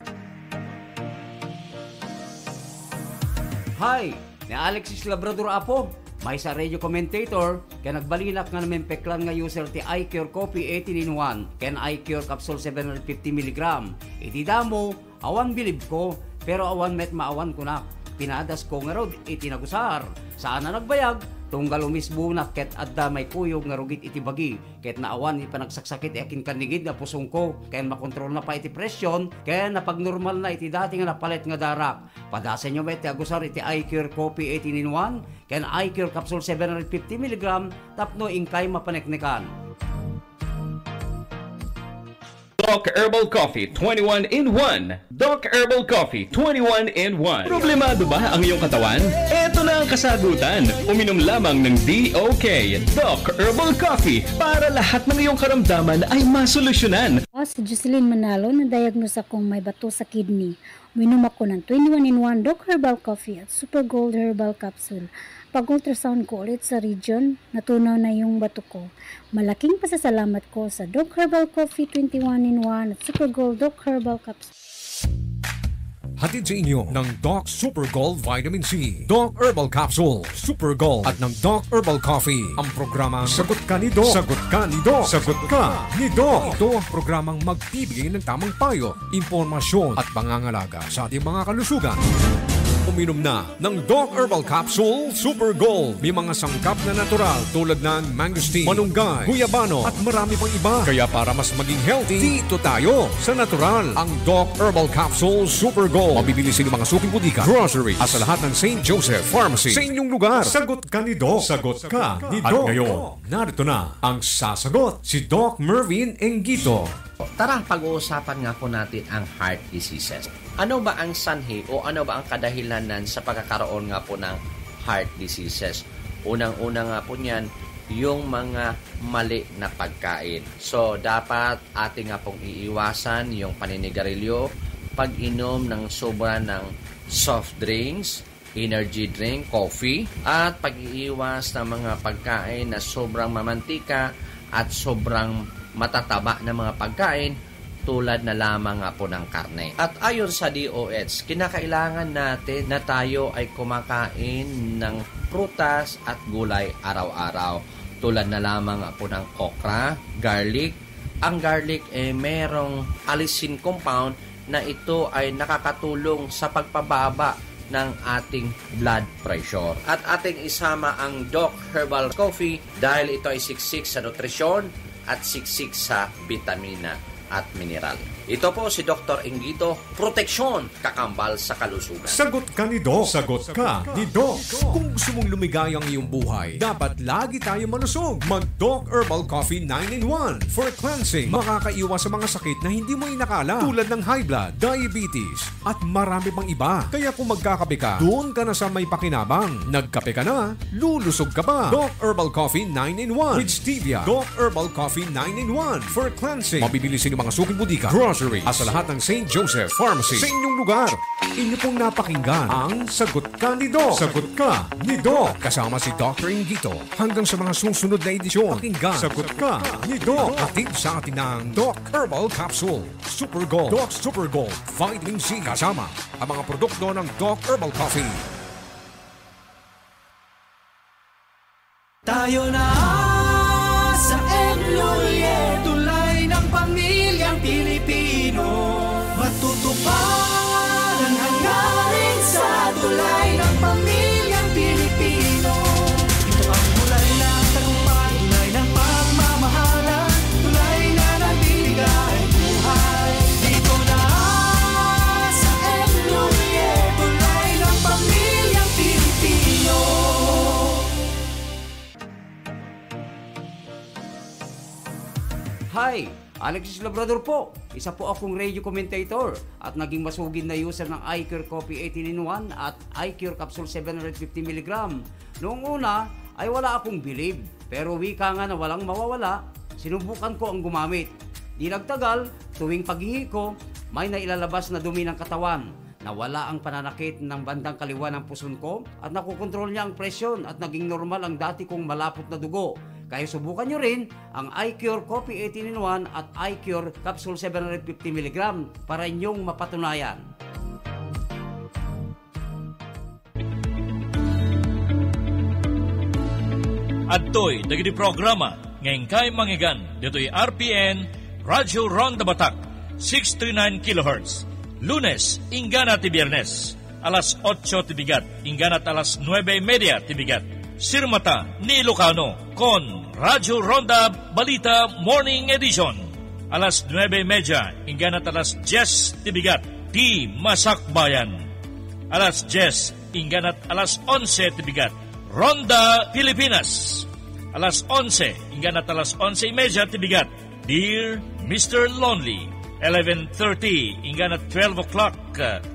Hi! Ni Alexis Labrador Apo. May sa radio commentator, kaya nagbalilak nga namin peklan nga user ti iCure Coffee 18-in-1, ken iCure Capsule 750mg. Iti damo, awan bilib ko, pero awan met maawan ko na. Pinadas ko nga rod, itinagusar. Saan na nagbayag? Tunggal umisbunak ket adda may kuyog nga rugit iti bagi. Ket naawan ipanagsaksakit akin kanigid nga pusong ko. Kaya makontrol na pa iti presyon. Kaya napagnormal na iti dati nga napalit nga darak. Padasan nyo ba iti agusar iti iCure Coffee 18-in-1. Kaya iCure Capsule 750mg. Tapno ingkay mapaneknekan. Doc Herbal Coffee 21-in-1. Doc Herbal Coffee 21-in-1. Problemado ba ang iyong katawan? Eto na ang kasagutan. Uminom lamang ng DOK Doc Herbal Coffee para lahat ng iyong karamdaman ay masolusyonan. Si Jocelyn Manalo, na-diagnose akong may bato sa kidney. Uminom ako ng 21-in-1 Doc Herbal Coffee at Super Gold Herbal Capsule. Pag-ultrasound ko ulit sa region, natunaw na yung bato ko. Malaking pasasalamat ko sa Doc Herbal Coffee 21-in-1 at Super Gold Doc Herbal Capsule. Hatid sa inyo ng Doc Super Gold Vitamin C, Doc Herbal Capsule, Super Gold at ng Doc Herbal Coffee. Ang programang Sagot Ka ni Doc. Sagot Ka ni Doc. Sagot Ka ni Doc. Ito ang programang magbibigay ng tamang payo, impormasyon at pangangalaga sa ating mga kalusugan. Uminom na ng Doc Herbal Capsule Super Gold. May mga sangkap na natural tulad ng mangosteen, malunggay, guyabano at marami pang iba. Kaya para mas maging healthy, dito tayo sa natural. Ang Doc Herbal Capsule Super Gold. Mabibili sa mga suking butika, grocery at sa lahat ng St. Joseph Pharmacy sa inyong lugar. Sagot ka ni Doc. Sagot ka ni Doc. At ngayon, narito na ang sasagot, si Doc Mervin Engito. Tara, pag-uusapan nga po natin ang heart diseases. Ano ba ang sanhi o ano ba ang kadahilanan sa pagkakaroon nga po ng heart diseases? Unang-una nga po niyan, yung mga mali na pagkain. So, dapat ating nga pong iiwasan yung paninigarilyo, pag-inom ng sobra ng soft drinks, energy drink, coffee, at pag-iiwas ng mga pagkain na sobrang mamantika at sobrang matataba na mga pagkain tulad na lamang nga po ng karne. At ayon sa DOH, kinakailangan natin na tayo ay kumakain ng prutas at gulay araw-araw. Tulad na lamang nga po ng okra, garlic. Ang garlic merong allicin compound na ito ay nakakatulong sa pagpababa ng ating blood pressure. At ating isama ang Doc Herbal Coffee dahil ito ay siksik sa nutrisyon at siksik sa vitamina at mineral. Ito po si Dr. Ingito, proteksyon, kakambal sa kalusugan. Sagot ka ni Doc. Sagot ka ni Doc. Kung gusto mong lumigay ang iyong buhay, dapat lagi tayo malusog. Mag-Doc Herbal Coffee 9-in-1 for cleansing. Makakaiwas sa mga sakit na hindi mo inakala tulad ng high blood, diabetes, at marami pang iba. Kaya kung magkakape ka, doon ka na sa may pakinabang. Nagkape ka na, lulusog ka pa. Doc Herbal Coffee 9-in-1 with stevia. Doc Herbal Coffee 9-in-1 for cleansing. Mabibili sa inyong mga suking budika, grocery, at sa lahat ng St. Joseph Pharmacy sa inyong lugar. Inyo pong napakinggan ang Sagot Ka ni Doc. Sagot Ka ni Doc. Kasama si Dr. Ingito. Hanggang sa mga susunod na edisyon, pakinggan Sagot Ka ni Doc. Hatid sa atin ng Doc Herbal Capsule, Super Gold, Doc Super Gold, Vitamin C. Kasama ang mga produkto ng Doc Herbal Coffee. Tayo na sa Emloye, tulay ng pamilyang Pilipino. Matutupad ang hangarin sa tulay ng pamilyang Pilipino. Ito ang tulay ng tagumpay, tulay ng pagmamahalan, tulay na nagbibigay buhay. Dito na sa Emloye, tulay ng pamilyang Pilipino. Hi! Alexis Labrador po. Isa po akong radio commentator at naging masugid na user ng iCure Coffee 18-in-1 at iCure Capsule 750mg. Noong una ay wala akong bilib, pero wika nga na walang mawawala, sinubukan ko ang gumamit. Di nagtagal, tuwing paghihi ko, may nailalabas na dumi ng katawan. Nawala ang pananakit ng bandang kaliwa ng puson ko at nakukontrol niya ang presyon at naging normal ang dati kong malapot na dugo. Kaya subukan nyo rin ang iCure Coffee 18-in-1 at iCure Capsule 750mg para inyong mapatunayan. Adtoy dagiti programa ngayong kay manggigan dito'y RPN Radyo Ronda Batak 639 kHz. Lunes, ingana ti Biyernes, alas 8 ti bigat, ingana alas 9:30 ti bigat. Sirmata ni Ilocano con Radyo Ronda Balita Morning Edition. Alas 9:30, ingana alas 10 ti bigat, ti Masakbayan. Alas 10, ingana alas 11 ti bigat, Ronda Pilipinas. Alas 11, ingana alas 11:30 ti bigat, Dear Mr. Lonely. 11:30, ingana 12 o'clock,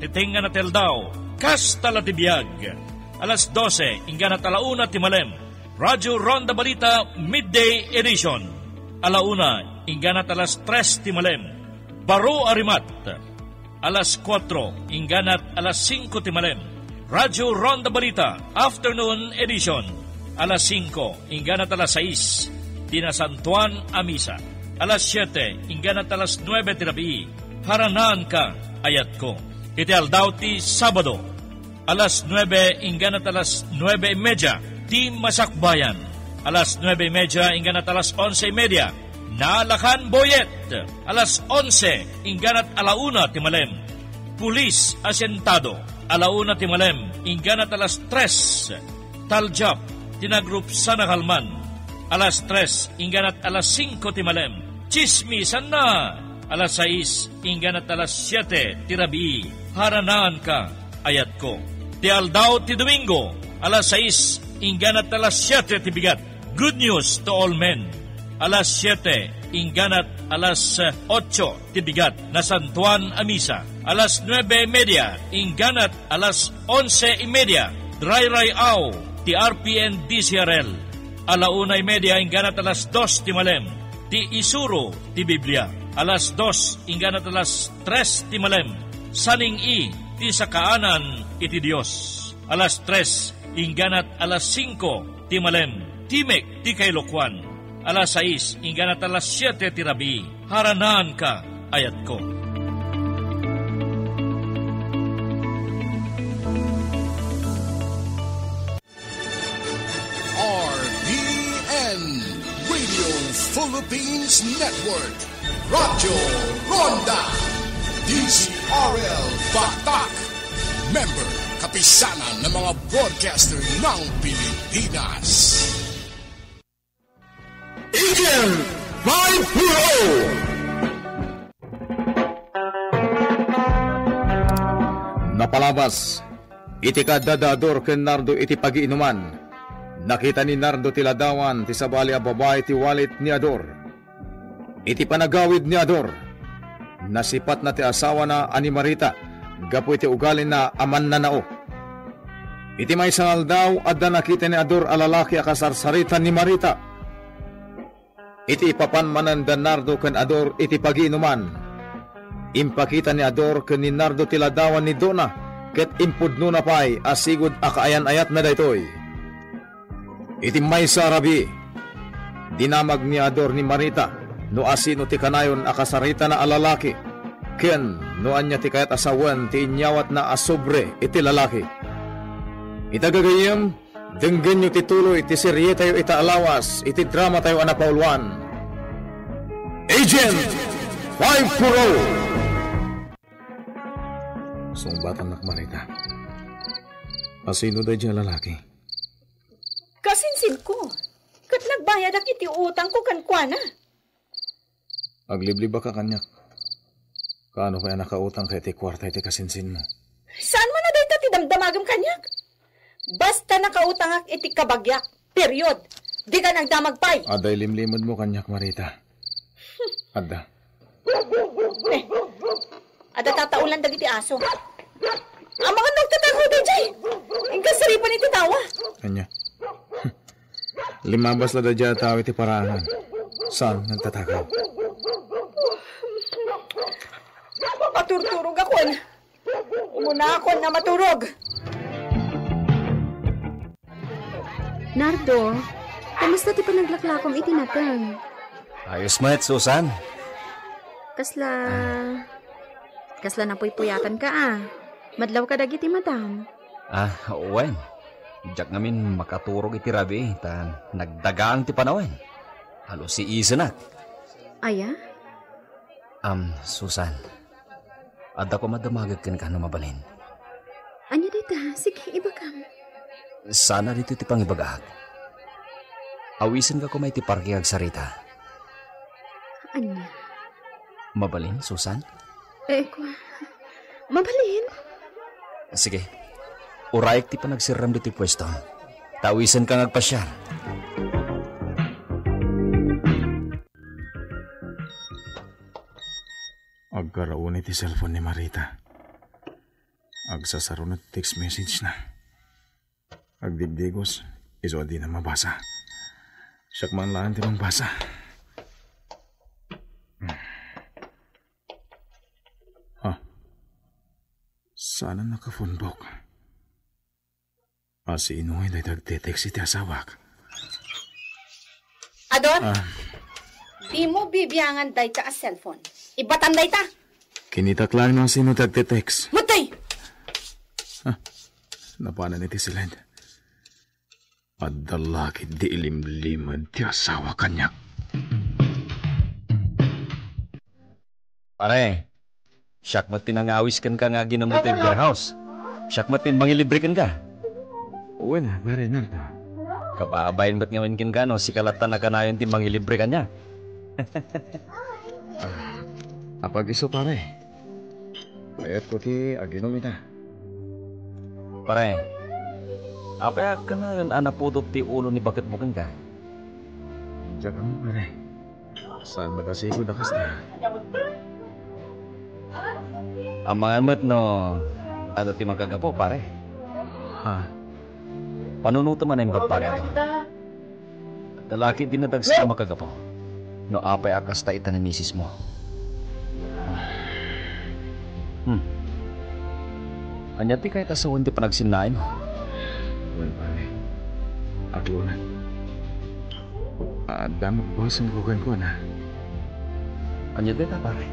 titinga na teldaw, Kastala ti Biag. Alas 12, ingana alauna ti Malem, Radyo Ronda Balita Midday Edition. Alauna, ingana alas 3 ti Malem, Baro Arimat. Alas 4, ingana alas 5 ti Malem, Radyo Ronda Balita Afternoon Edition. Alas 5, ingana alas 6, Tina San Juan Amisa. Alas 7, ingana alas 9 ti Rabii, Haranan ka, ayat ko. Iti aldaw ti Sabado. Alas 9, ingana alas 9:30, ti Masakbayan. Alas 9:30, ingana alas 11:30, Nalakan Boyet. Alas 11, ingana alauna ti Malem, Pulis Asentado. Alauna ti Malem, ingana alas 3, Taljap, tinagrup sa Nakalman. Alas 3, ingana alas 5 ti Malem, Chismisan na. Alas 6, ingana alas 7 ti Rabii, Haranan ka, ayat ko. Ti aldaw ti Domingo, alas 6, ingana alas 7 ti bigat, Good news to all men. Alas 7, ingana alas 8 ti bigat, na San Juan Amisa. Alas 9:30, ingana alas 11:30, Dry Aw, ti RPN DCRL. Alaunay media, ingana alas 2 ti Malem, ti Isuro ti Biblia. Alas 2, ingana alas 3 ti Malem, Saning ti sakaanan iti Dios. Alas 3, ingana alas 5 ti Malem, Timek ti Kailokwan. Alas 6, ingana alas 7 ti Rabii, Haranan ka, ayat ko. RPN Radio Philippines Network, Radyo Ronda DZRL Batak. Member, kapisanan ng mga broadcaster ng Pilipinas. Eagle 5-0. Napalabas, iti kadadador ken Nardo iti pagiinuman. Nakita ni Nardo ti ladawan ti sabali a babae ti walit ni Ador. Iti panagawid ni Ador, nasipat na ti asawa na ani Marita, gapu iti ugalin na aman na nao. Iti may sangal daw, adda nakita ni Ador a lalaki a kasarsaritan ni Marita. Iti ipapanmanan da Nardo ken Ador iti pagiinuman. Impakita ni Ador ken ni Nardo ti ladawan ni Dona, ket impudno na pay asigod a kaayan-ayat na daytoy. Iti may sarabi, dinamag ni Ador ni Marita, no asino ti kanayon a kasarita na a lalaki, ken no anya ti kayat asawan ti inyawat na asobre iti lalaki. Itagagayem, denggen nyo ti tuloy iti serye tayo ita alawas, iti drama tayo anapaulwan. Agent 5-0. Sungbatan nak Marita. Asino da dyan lalaki? Kasinsin ko. Kat nagbayad ak iti utang ko kankwana. Agliblib ka kanyak. Kaano kaya nakautang kay ti kwarta iti kasinsin mo? Saan mo na dayta ti damdamagam kanyak? Basta nakautang ak iti kabagyak. Period. Di ka nagdamagpay. Aday limlimod mo kanyak Marita. Adda. Ada tataulan dagiti aso. Ang mga nagtatako din dyan. Ingkasaripan iti tawa. Kanya. Limabas la da dyan tao iti parangan. Saan nagtatakaw? Maturturog akon. Umuna akon na maturog. Nardo, kamusta ti panaglaklakom iti natang? Ayos met, Susan. Kasla napuypuyatan ka Madlaw ka dagiti madam. Wen. Diyak ngamin makaturog iti rabi, nagdagaan ti panawen. Halo si Isanak. Aya? Susan. Adda ko madamagag ken ka no mabalin. Anya dita, sige ibagam. Sana dito ti pangibagag. Awisin ka ko may ti parkiyag sarita. Anya? Mabalin, Susan? Mabalin? Sige. Urayek ti panagsiram dito pwesto. Tawisan ka ngagpasyar. Agkaraon iti cellphone ni Marita. Agsasaro na text message na. Agdibdigos, iso di na mabasa. Siyak man laan ti basa. Sana naka-phonebook. Si Inoy na nagtetext iti asawak. Ador, di mo bibiyangan day ta a cellphone. Ibatan day ta. Kinitak lang nung sino nagtetext. Matay! Napanan iti silad. Adalaki di ilimliman ti asawa kanyak. Pare, siyak matin nangawis kan ka nga ginamot yung warehouse. Siyak matin mangilibrikan ka. Uwe na, pare na. Kapabayin ba't ngayon kin ka, no? Si kalatan na kanayon ti mangilibrikan niya. Apag iso pare. Bayat ko ti aginom ita. Pare, apa ka na yun anapudot ti ulo ni bakit mo ka? Diyak mo pare. Saan magasigo na kas na? Ang mga mat no, ano ti magagapo pare? Panunuto man ang kapare ito. Dalaki din na dagsa makagapo. No apay akas ta ita ni misis mo. Anya ti kahit asawan ti panagsinlain mo. Well, pare. Ako na. Damag boss ang kukan ko na. Anya din ta pare.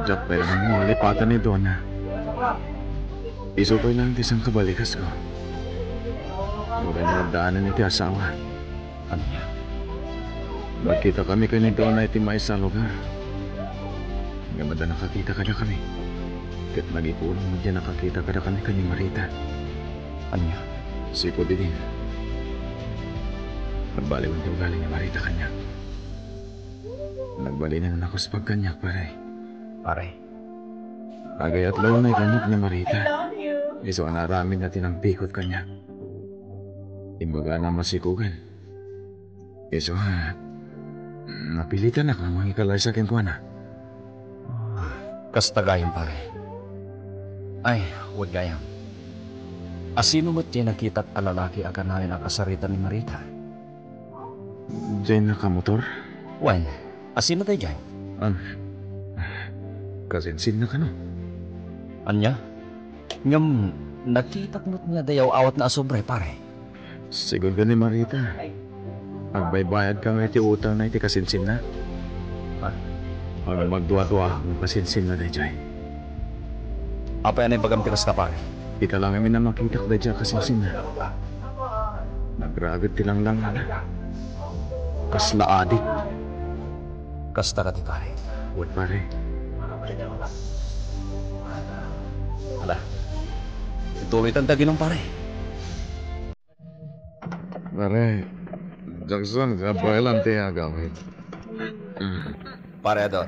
Diyak pa yung malipatan ni Donna. Isupay lang tisang kabalikas ko. Mura niya daanan ni ti asawa. Ano niya? Magkita kami kayo ni Donna iti maisa lugar. Nga mada nakakita ka na kami. Kat nag-ipulang mo dyan nakakita ka na kami kanyang Marita. Anya? Sipo din. Nagbaliwan tayo galing ni Marita kanya. Nagbali na ako sa pagkanyak, pare. Pare? Agay at law na ikanyak ni Marita. Iso anaramin natin ang bikot kanya. Imbaga na masikugan. Iso napilitan na kang mga ikalay sa akin ko na. Kastagayam, pare. Ay, huwag gayam. Asino mo't yan nakita't alalaki aganahin ang kasaritan ni Marita? Diyan na ka motor? Wen, asino tayo dyan? Kasinsin na ka no? Anya? Ngam, nakita mo't nga dayaw awat na asobre, pare. Sigur ka ni Marita. Agbaybayad ka nga iti utang na iti kasinsin na. Ang magduwa-duwa ang kasinsin na dahi. Apa yan ay bagamtikas ka, pare? Kita lang kami na makita ko dahi kasinsin na. Nagragad tilang lang na. Kasla adik. Kasta ka ti, pare. Huwag, pare. Hala, ituloy tandagin ng pare. Pare, Jackson, kapahilan tiya gawin. Pare, Ador,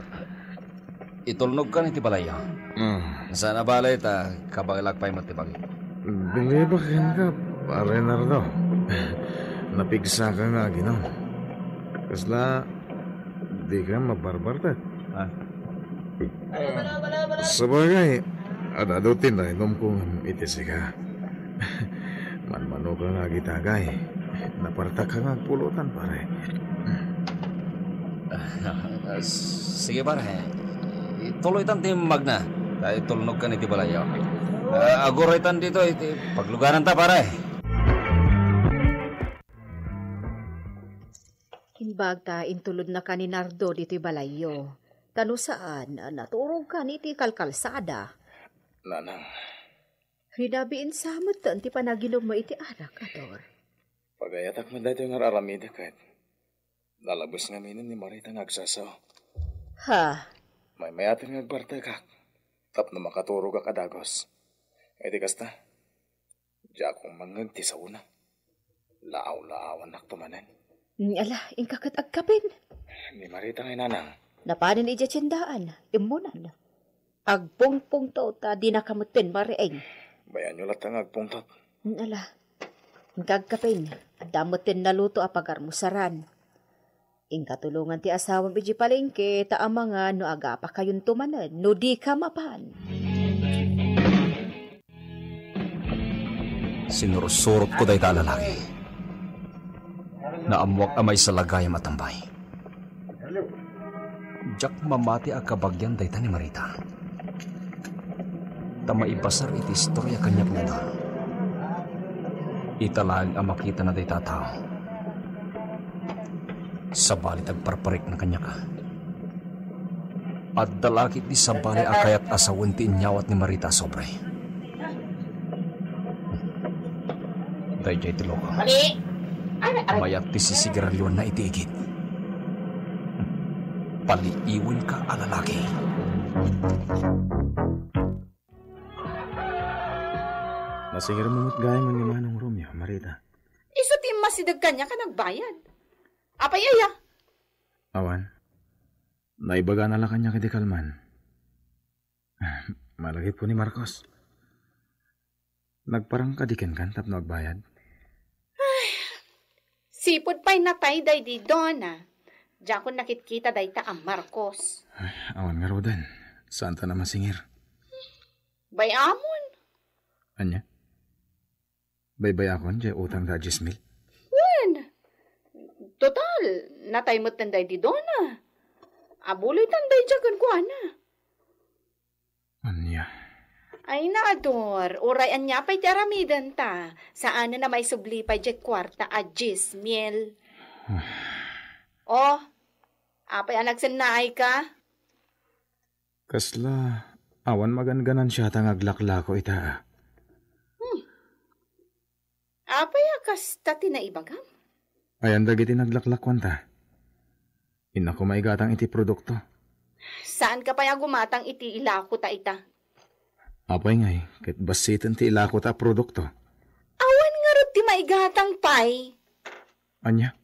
itulnog ka ni Tibalayo. Sana balay ta, kabagilak pa yung matibagi. Bilibakin ka, pare Nardo. Napigsa ka nga, Ginong. Kasla, di ka mabarbartat. Sabagay, adadutin na inom kong itisi ka. Manmano ka nga gitagay. Naparta ka nga pulutan, pare. Sige, pare. Ituloy tan ti magna. Dahil tulnog ka ni Tibalayo. Aguroy tan dito, iti paglugaran ta, pare. Inbag ta intulod na ka ni Nardo dito'y balayo. Tano saan, naturog ka ni iti kalkalsada. Nanang. Hinabiin sa amat ta, ti panagilom mo iti anak, Ador. Pagayatak mo dito yung araramida kahit lalabas nga minan ni Marita ngagsasaw. Ha? May mayatin ngagbarta kak. Tap na makaturo ka kadagos. E di kasta, diya akong mangagti sa una. Laaw-laawan naktumanan. Ala, ingkakat agkapin. Ni Marita ngay nanang. Napanin ija tiyandaan, imunan. Agpungpung to, ta di nakamutin marieng. Bayan nyo latang agpungtot. Ala, ingkagkapin, damutin na luto apagar musaran. Ingkatulungan ti asawang biji palengke, ta amanga no aga pa kayong tumanan, no di ka mapan. Sinursurot ko dahi ta lalaki. Naamwak amay sa lagayam at tambay. Jak mamati ang kabagyan dahi ta ni Marita. Tamaibasar iti istorya kanya nga doon. Italag ang makita na dahi tatao. Sa balit agparparik na kanya ka. At dalakit ni sa bali akayat asawin ti inyawat ni Marita sobre. Dahil iti loko. Mayat ti sisigaralyon na itiigit. Paliiwan ka alalaki. Nasigir mo gaya mo ni Manong Romeo, Marita. Iso ti masidag kanya ka nagbayad. Apay aya? Awan, naibaga na lang kanya kiti kalman. Malagip po ni Marcos. Nagparang kadikin kan tap nagbayad. Ay, sipod pa'y natay day di dona. Diyan ko nakitkita day ta ang Marcos. Ay, awan nga rodan. Saan ta na masingir? Bayamon. Anya? Baybay akon, diya utang da 10,000. Wen. Total, natay mo tanday di dona. Abuloy tanday dyan ko ana. Anya? Ay na, Ador. Urayan niya pa'y taramidan ta. Saan na may subli pa dyan kwarta at 10,000. Oh, apay anagsan na ay ka? Kasla, awan maganganan siya tangaglaklako ita. Apay akas tati na ibagam? Ayan dagiti naglaklakwan ta. Ina ko maigatang iti produkto. Saan ka pa ya gumatang iti ilako ta ita? Apay ngay, ket basitan ti ilako ta produkto. Awan nga ro ti maigatang pay. Anya?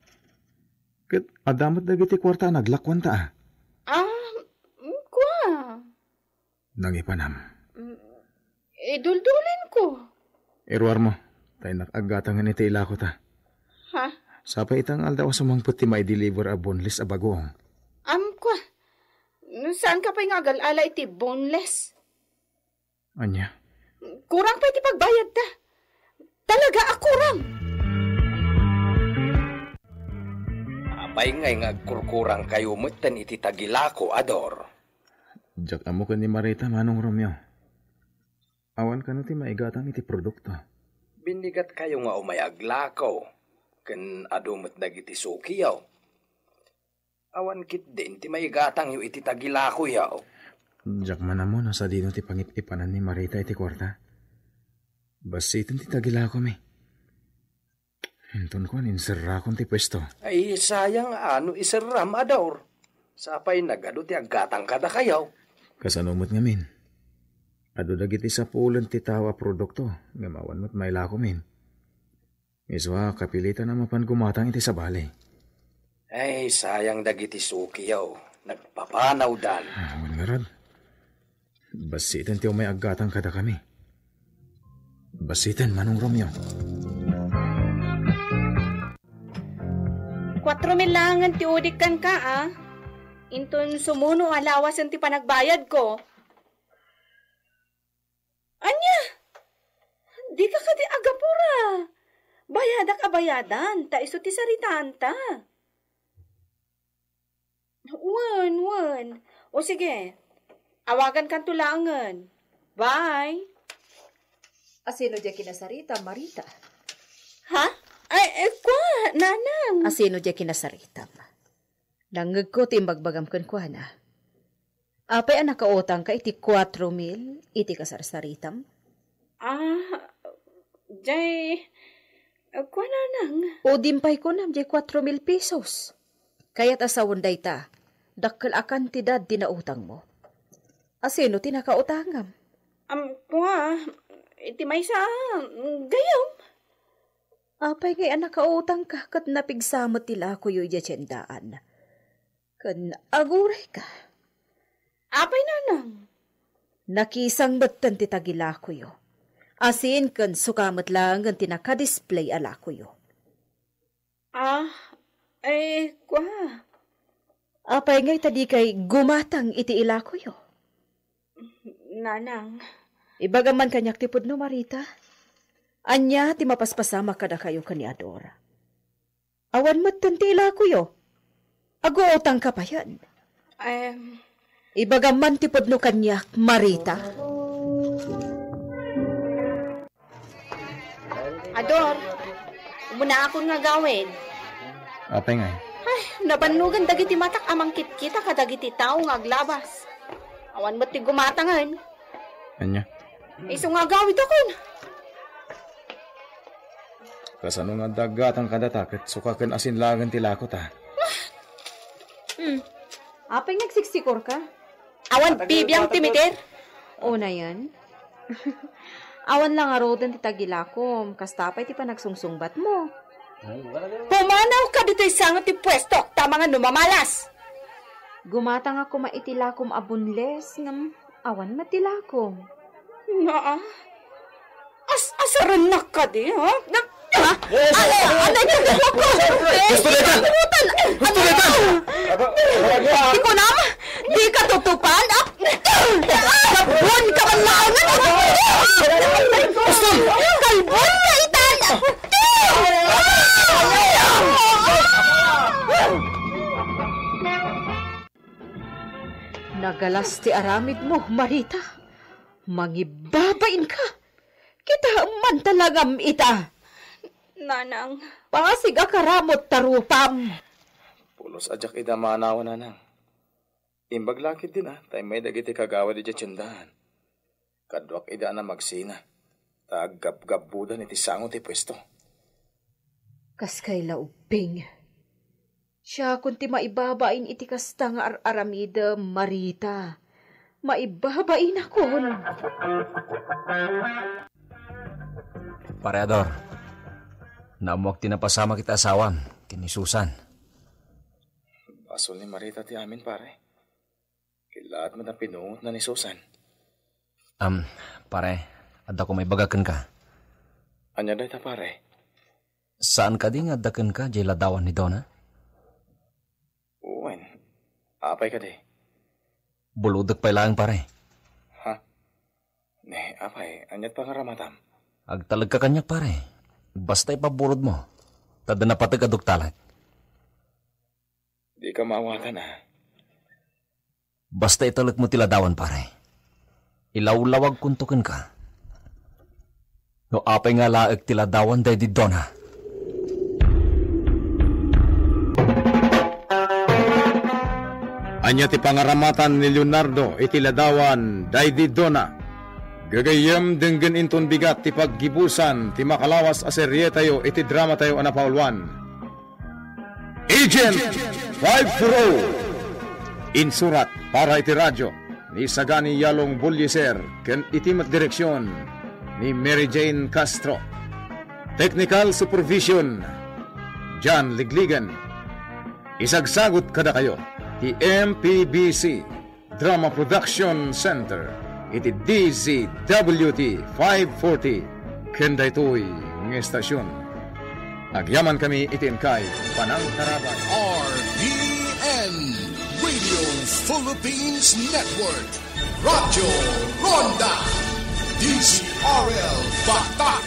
Ket adamat dagiti kwarta naglakwan ta. Kwa. Nangipanam. Duldulan ko. Irwar mo, tayo nakagatang iti ilako ta. Ha? Sapa itang aldaw sumangpot ti may deliver a boneless a bagong. Kwa. Saan ka pa yung agal-ala iti boneless? Anya? Kurang pa iti pagbayad ta. Talaga akurang. Apay ngay nga kurkurang kayo mutan iti tagilako, Ador. Jak amo ka ni Marita, Manong Romeo. Awan ka na ti maigatang iti produkto. Binigat kayo nga umayaglakaw. Ken adumot dagiti suki yaw. Awan kit din ti maigatang yu iti tagilako yaw. Jak man mo nasa dino ti pangitipanan ni Marita iti kwarta. Basitin ti tagilako mi. Hinton ko ninsira kon ti pwesto. Ay sayang iseram, Ador. Sapay nagado ti agatang kada kayaw. Kasanumot nga min. Ado dagiti sa pulan ti tawa produkto. Ngamawan mo't may lako min. Iswa kapilitan na mapan gumatang iti sabali. Ay sayang dagiti suki yaw. Nagpapanaw dan. Awan nga rad. Basitan ti umay agatang kada kami. Basitan, Manong Romeo. 4,000 langan ti udik kan ka, Inton sumuno alawasan ti panagbayad ko. Anya? Di ka di agapura. Bayadak a bayadan, ta iso ti saritaan ta. Wan. O sige, awagan kan tulangan. Bye. Asino di kinasarita, Marita? Ha? Ay, kwa, nanang. Asino di kinasarita? Nangag ko timbagbagam kan kwa na. Apay ang nakautang ka iti 4,000 iti kasarsaritam? Jay, kwa nanang. O dimpay ko nam jay 4,000 pesos. Kaya't asawon day ta, dakkel a kantidad dinautang mo. Asino tinakautangam? Kwa, iti may sa gayam. Apay ngay anak kautang ka kat napigsamot tila ko yu jachendaan. Kan aguray ka. Apay nanang. Nakisang batan ti tagila ko yu. Asin kan sukamot lang ang tinaka-display ala ko yu. Kwa. Apay ngay tadi kay gumatang iti ila ko yu. Nanang. Ibagaman kanyak tipod no, Marita. Anya ti mapaspasama kada kayo kaniadora. Awan mo't tantila ko yo. Ago utang ka pa yan. Ibagaman ti podno kanyak, Marita. Ador, umuna ako nga gawin. Apay nga. Ay, nabanugan dagiti matak amang kita kadagiti tao nga aglabas. Awan mo't ti gumatangan. Anya? Iso nga gawid akon. Kasano nga dagatang kadatakit sukaken asinlagan ti lakot ha. Apay nagsiksikor ka? Awan bibiyang timiter. O na yan. Awan lang arodan ti tagilakom. Kastapay ti panagsungsungbat mo. Pumanaw ka dito isang ti pwesto. Tama nga numamalas. Gumatang ako maitilakom abunles ngam awan matilakom. Naa? Asaran na ka di, ha? Ano yung dalawa ko? Gustuletan! Ikaw naman! Di ka tutupan? Kalbon ka man laungan! Kalbon ka itan! Nagalas ti aramid mo, Marita. Mangibabain ka. Kita man talagam ita. Nanang. Pasig akaramot tarupam. Pulos ajak ida manawa nanang. Imbaglakit din tayo may dagiti kagawa di tsendahan. Kadwak ida na magsina. Taggab-gabbudan iti sangot ti pwesto. Kas kay lauping. Siya kunti maibabain iti kasta nga aramida Marita. Maibabain ako. Pareador, naamuak tinapasama kita asawan, kini Susan. Basol ni Marita ti amin, pare. Kilaat mo na pinungot na ni Susan. Pare, adda ko may bagakan ka. Anya day ta, pare? Saan ka di nga addakan ka, jay ladawan ni Donna? Uwan, apay ka di. Buludak pa lang, pare. Ha? Ne, apay, anyat pa nga ramatam. Agtalag ka kanyak, pare. Basta ipabulod mo. Tada na patag talag. Di ka maawatan, ha? Basta italag mo tiladawan, pare. Ilawlawag kuntukan ka. No apay nga laag tiladawan day di Donna. Anya ti pangaramatan ni Leonardo iti ladawan day di Donna. Gagayem denggen inton bigat ti paggibusan ti makalawas a serye tayo iti drama tayo anapaulwan. Agent 540 insurat para iti radyo ni Sagani Yalong Bulyeser ken iti direksyon ni Mary Jane Castro. Technical supervision John Ligligan. Isagsagot kada kayo ti MPBC Drama Production Center iti DZWT 540 kenda ito'y ng estasyon. Agyaman kami itin kay Panangkaraban. RPN Radio Philippines Network, Radyo Ronda, DZRL Batak,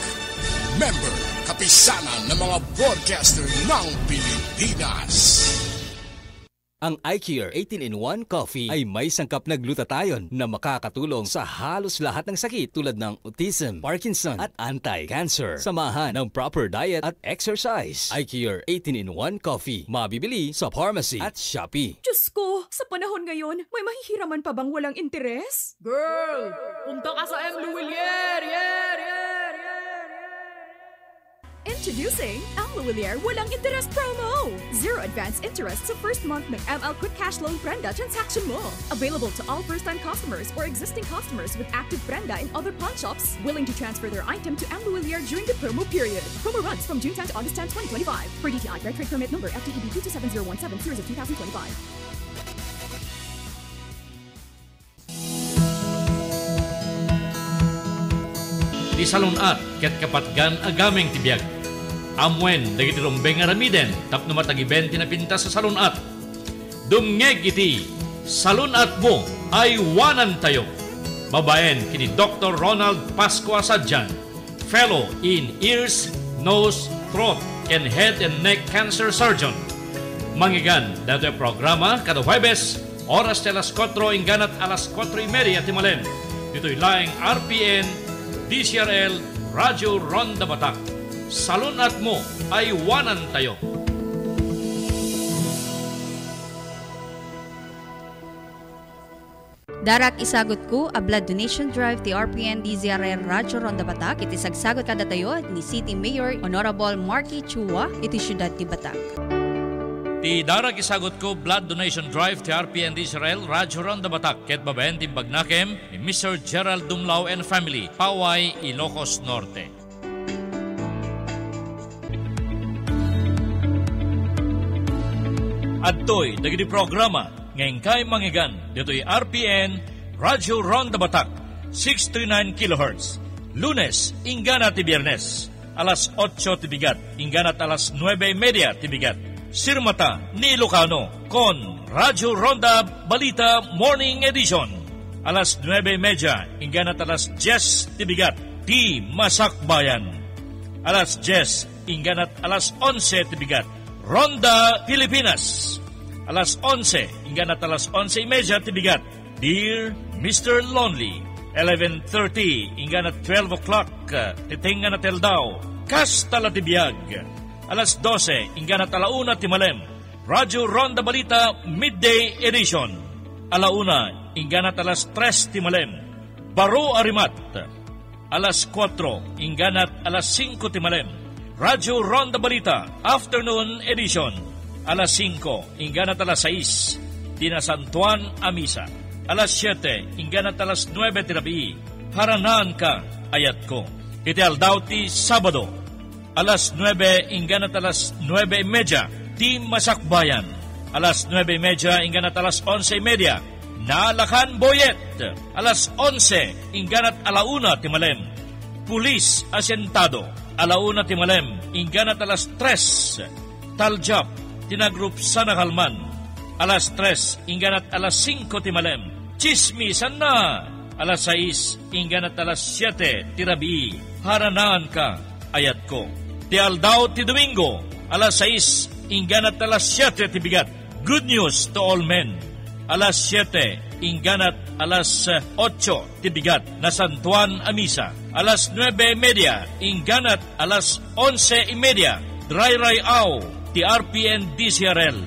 member kapisanan ng mga broadcaster ng Pilipinas. Ang iCure 18-in-1 Coffee ay may sangkap na glutathione na makakatulong sa halos lahat ng sakit tulad ng autism, Parkinson at anti-cancer. Samahan ng proper diet at exercise. iCure 18-in-1 Coffee. Mabibili sa pharmacy at Shopee. Diyos ko, sa panahon ngayon, may mahihiraman pa bang walang interes? Girl, punta ka sa M. Luwilier! Introducing M. Luwilier Walang Interest Promo! Zero advance interest sa first month ng ML Quick Cash Loan Prenda transaction mo. Available to all first-time customers or existing customers with active Prenda in other pawn shops willing to transfer their item to M. Luwilier during the promo period. Promo runs from June 10 to August 10, 2025. Per DTI, Red Trade Permit Number FTEB 22717 Series of 2025. Di salunat ket kapatgan agameng tibiyag. Amwen dagiti rumbeng aramiden tapno matagi 20 na pinta sa salunat. Dumngeg iti salunat mo ay wanan tayo. Babaen kini Dr. Ronald Pascua Sadjan, Fellow in Ears, Nose, Throat and Head and Neck Cancer Surgeon. Mangigan dato programa kada Huwebes oras de las 4 inganat alas 4:30 timalen. Dito'y laing RPN DCRL Radyo Ronda Batak. Salunat mo ay wanan tayo. Darak isagot ko a blood donation drive ti RPN DZRL Radyo Ronda Batak iti sagsagot kada tayo ni City Mayor Honorable Marky Chua iti syudad ti Batak. Ti darak isagot ko blood donation drive ti RPN DZRL Radyo Ronda Batak ket babaen tim bagnakem ni Mr. Gerald Dumlao and family, Paway, Ilocos Norte. Adtoy dagiti programa ngayong kay mangigan dito'y RPN Radyo Ronda Batak 639 kHz. Lunes ingana ti Biyernes alas 8 ti bigat ingana alas 9:30 ti bigat. Sirmata ni Ilocano kon Radyo Ronda Balita Morning Edition alas 9:30 ingana alas 10 ti bigat ti Masakbayan. Alas 10 ingana alas 11 ti bigat Ronda Pilipinas. Alas 11 ingana alas 11:30 ti bigat Dear Mr. Lonely. 11:30 ingana 12 o'clock titinga na teldaw Kastala ti biyag. Alas 12, ingana alauna ti malem, Radyo Ronda Balita Midday Edition. Alauna, ingana alas 3 ti malem, Baro Arimat. Alas 4, ingana alas 5 ti malem, Radyo Ronda Balita Afternoon Edition. alas 5, ingganat alas 6, tina Santuan a misa. Alas 7, ingganat alas 9 tirabi, haranan ka, ayat ko. Iti aldaw ti Sabado, alas 9, ingganat alas 9:30, ti Masakbayan. Alas 9:30, ingganat alas 11:30, Nalakan Boyet. Alas 11, ingganat alauna ti Malem, Pulis Asentado. Alauna ti Malem, ingganat alas 3, Taljap, tinagrup sa Nakalman. Alas 3, ingganat alas 5 ti Malem, Chismisan na. Alas 6, ingganat alas 7 ti Rabi, haranan ka, ayat ko. Ti aldaw ti Domingo, alas 6, ingganat alas 7 ti Bigat, Good News to All Men. Alas 7, ingganat alas 8 ti Bigat, na Santuan a misa. Alas 9:30, ingganat alas 11:30, Dry Aw, ti RPN DCRL.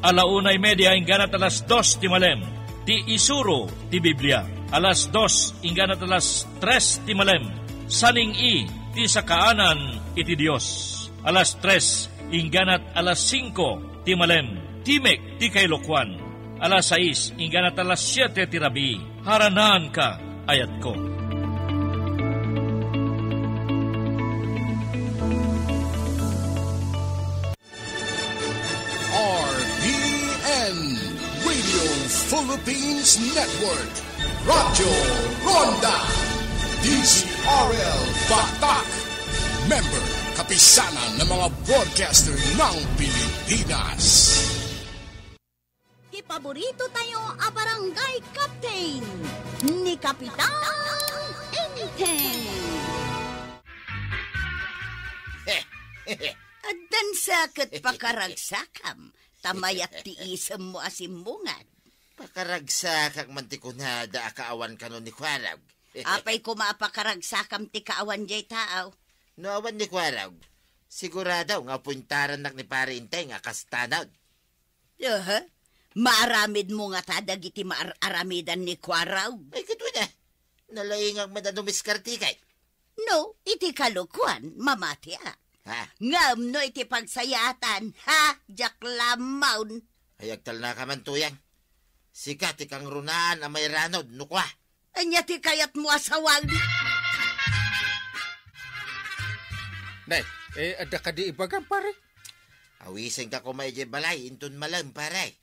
Alaunay media, ingganat alas 2 ti Malem, ti Isuro ti Biblia. Alas 2, ingganat alas 3 ti Malem, Saning-i ti sakaanan iti Dios. Alas 3, ingganat alas 5 ti Malem, Timek ti Kailokwan. Alas 6, ingganat alas 7 ti Rabi, haranan ka, ayat ko. RPN Radio Philippines Network, Radyo Ronda, DCRL Batak, member kapisanan ng mga broadcaster ng Pilipinas. Paborito tayo a barangay captain ni Kapitan Enteng. Adan sakit pakaragsakam, tamayat tiisam mo asimbungan. Pakaragsakak mantikunada akaawan kanon ni Kwarag. Apay ko maapakaragsakam ti kaawan jay taaw. No awan ni Kwarag, siguradaw nga puntaran nak ni Pare Inteng akastanod. Maaramid mo nga tadag iti maaramidan ni Kwaraw. Ay, kato na. Nalaingang madanumiskarte kay. No, iti kalukuan, mamatya. Ha? Ngam no iti pagsayatan, ha, jaklamaun. Hayagtal na kamantuyang. Sikat ikang runaan ang may ranod, nukwa. Anya ti kayat mo asawang. Nay, ada ka di ibagang pare? Awising ka ko may balay, intun malam pare.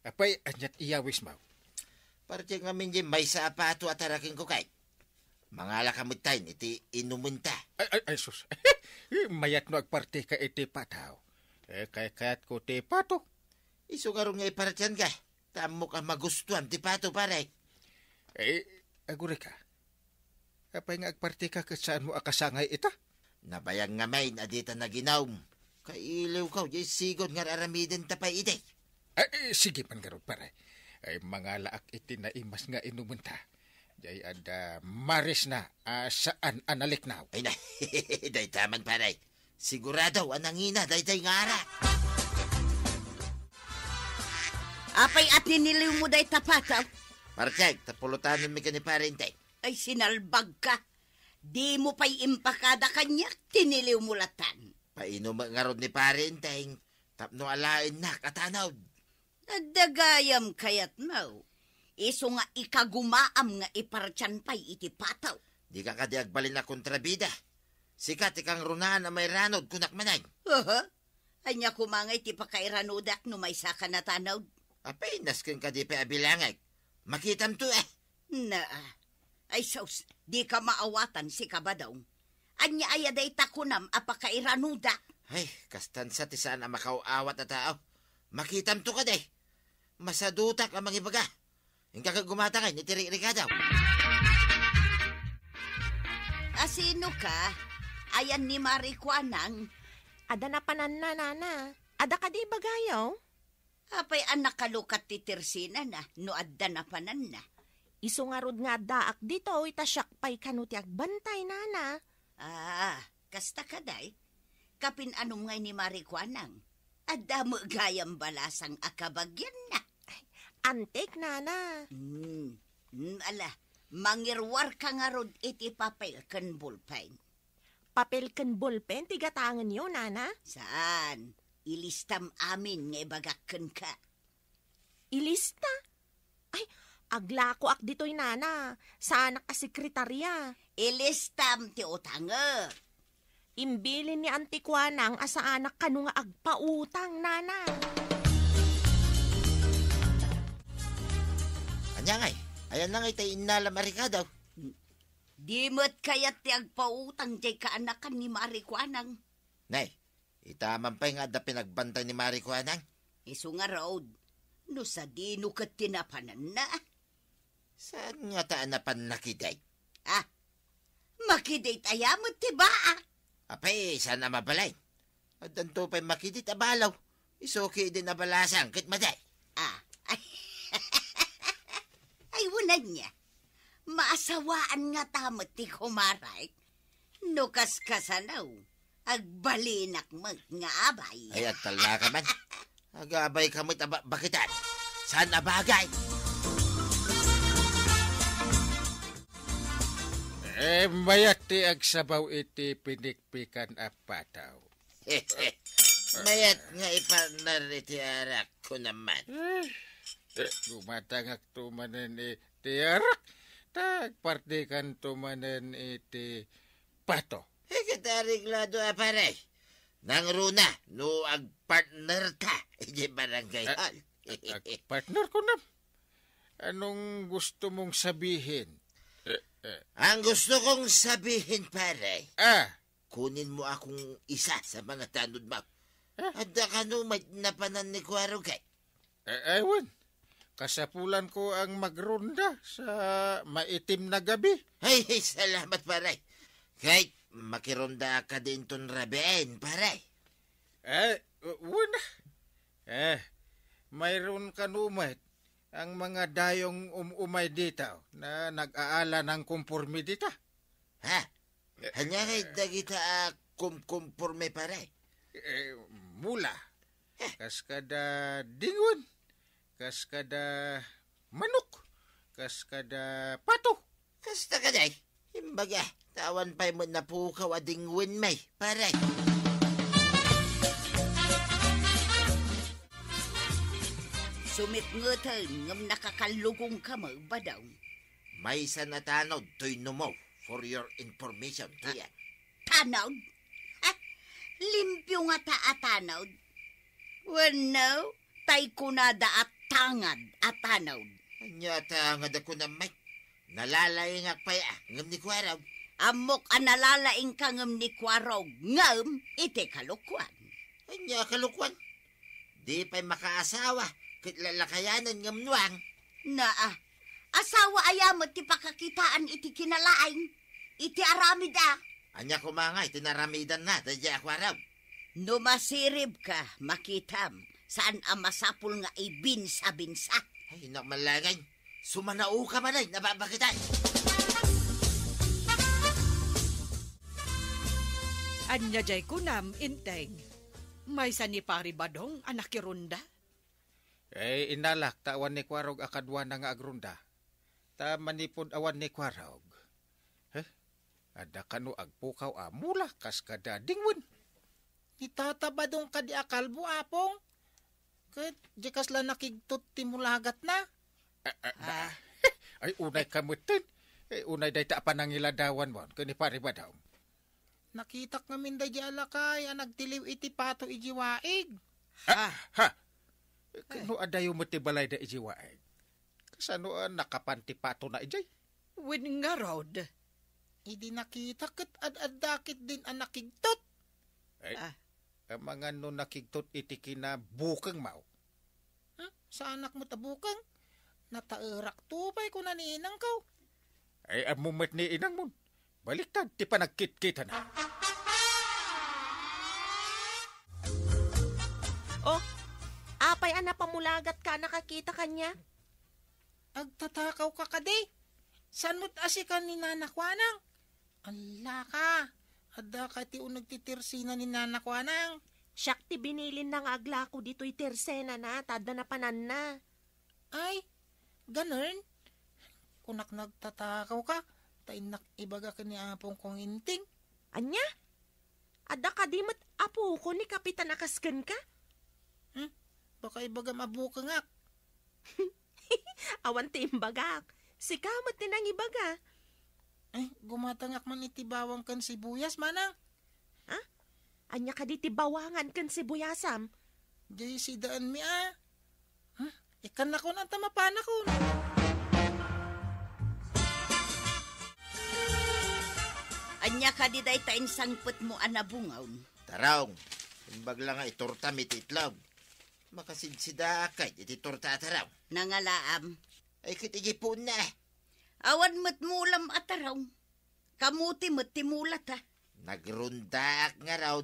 Apay, anyat iyawis mo. Parte nga minji may sa apato at haraking ko kay. Mangala kamutay, iti inumunta. Ay, sus. Mayat no agparte ka iti pataw. Kayat ko ti pato. Iso nga rin nga iparatyan ka. Tamo ka magustuhan ti pato pare. Aguri ka. Apay nga agparte ka saan mo akasangay ita? Nabayang nga may na dita na ginawm. Kailiw ka, jay sigod nga aramidin tapay ite. Sige man garod pare. Ay mga laak iti na imas nga inumunta. Jay ada maris na saan analik na. Ay na, day taman pare. Sigurado anangina day nga ara. Apay at niniliw mo day tapataw. Parchag, tapulutanon mi ka ni Pare Inteng. Ay sinalbag ka. Di mo pa'y impakada kanyak, tiniliw mo latan. Painom nga rod ni Pare Inteng. Tapno alain na katanaw. Nadagayam kayat mo. Iso nga ikagumaam nga ipartyan pa'y iti pataw. Di ka kadiagbalin na kontrabida. Sikat ikang runahan na may ranod kunak manay. Anya kumangay ti pakairanodak no may saka na tanaw. Apay, naskin ka di pa abilangay. Makitam to Ay saus, di ka maawatan si kabadaw. Anya ayaday takunam apakairanodak. Ay, kastan sa tisaan ang makauawat na tao. Makitam to ka day. Masadutak ang mga ibaga. Yung kakagumatangay, nitiri-iri ka daw. Asino ka? Ayan ni Marikwanang. Ada na panan na, nana. Ada ka di bagayaw? Apay anak kalukat ti Tersina na, no adda na panan na. Isungarod nga daak dito, itasyak pa'y kanutiag bantay, nana. Kasta ka day. Kapin anong ngay ni Marikwanang. Adda mo gayam balasang akabagyan na. Antik, nana. Ala, mangirwar ka nga rod iti papel kan bullpen. Papel kan bullpen, tigatangan yun, nana? Saan? ilistam amin nga ibagakken ka. Ilista? Ay, aglako ak dito'y nana. Sa anak ka sekretarya. Ilistam ti utanga. Imbilin ni Antikwanang asa anak kanu nga agpautang, nana. Anya ngay, ayan na ngay tayo inalam daw. Di mo't kaya't ti agpautang jay kaanakan ni Marikwanang. Nay, itaman pa nga da pinagbantay ni Marikwanang. Isu nga road, no sa dino kat tinapanan na. Saan nga taan na panakiday? Makiday tayamot ti ba? Apay, saan na mabalay? At danto pa'y makidit abalaw. Isuki din abalasang kit maday. Ay, wunan niya. Maasawaan nga tamot ti kumaray. No kaskasanaw, agbalinak nga abay. Ay, at tala ka man. Agabay ka mo't bakitan. Saan abagay? Mayat ti agsabaw iti pinikpikan apataw. Mayat nga ipartner iti arak ko naman. Gumatangak tumanen iti arak. Tagpartikan tumanen iti pato. Katariglado apare. Nang runa, no agpartner ka. Iti barangay hall. Agpartner ko na. Anong gusto mong sabihin? Ang gusto kong sabihin, pare, kunin mo akong isa sa mga tanod mo. At ka no may napanan ni Kuwaro kay. Ewan, kasapulan ko ang magronda sa maitim na gabi. Ay, salamat, pare. Kahit makironda ka din ton rabeen, pare. Wala. Mayroon ka numait ang mga dayong umay dito na nag-aala ng kumpormidita. Hanya kay dagita kumporme pare. Mula. Kaskada dingon. Kaskada manok. Kaskada pato. Kasta ka day. Imbaga, tawan pa'y mo na pukaw a dingwin may, pare. Sumit ngeten ngam nakakalugong ka mo ba daw? May isa na tanod to'y numo for your information, tiya. Tanod? Limpyo nga tanod? Well, tay kunada at tangad at tanod. Anya tangad ako na may. Nalalaing akpaya, ngam ni Kwaraw. Amok analalaing ka ngam ni Kwaraw, ngam ite kalukwan. Anya kalukwan? Di pa'y makaasawa. Kitlalakayanan ngam nuang. Asawa ayamot ti pakakitaan iti kinalaing. Iti aramida. Anya kumangay, tinaramidan na, tadya Kwaraw. No masirib ka, makitam, saan ang masapul nga ibinsa-binsa. Ay, nakmalagay. Sumanao ka man ay, nababakitan. Anya jay kunam, inteng. May sanipari badong anak kirunda? Inalak, tawan ni Kwarog akadwa na nga agrunda. Ta manipod awan ni Kwarog. Ada kanu agpukaw mula kaskada dingwin. Itatabadong ka di akalbo, apong. Kat, jikas lang nakigtot timulagat na. Ay, unay kamutin. Unay day ta panangiladawan mo. Kani pari ba daw? Nakitak ngamin day di alakay, nagtiliw iti pato ijiwaig. Kano adayo mo ti balay da ijiwaig? Kasano nakapanti pato na ijay? Win nga rod. Idi nakita kat ad-adakit din ang nakigtot. Ang mga no nakigtot iti kinabukang mau. Sa anak mo tabukang? Natairak tupay ko naninang kaw. Ay, amumat ni inang mo. Baliktad, ti pa nagkit-kita na. Oh, apay pamulagat ka nakakita kanya? Agtatakaw ka kadi. Sanot asikan ni nanakwanang. Ala ka. Ada ka ti nagtitirsina ni nanakwanang. Siyak ti binilin ng agla ko dito'y tirsena na, tada na panan na. Ay, ganun? Kunak nagtatakaw ka, tainak ibaga ka ni apong kong inting. Anya? Ada ka di mat apo ko ni Kapitan Akasken ka? baka ibaga mabukangak. Awan timbagak. Si kamot din ang ibaga. Ay, gumatangak man itibawang kan sibuyas, manang. Ha? Anya ka di tibawangan kan sibuyasam. Jay si daan mi ikan na ko na tamapan ako. Anya ka di day tain sangput mo anabungaw. Taraong, imbag lang nga itorta mititlaw. Makasidsidak kay ititorta ataraw. Nangalaam. Ay kitigipon na. Awan mo't mulam ataraw. Kamuti mo't timulat ha. Nagrundak nga raw.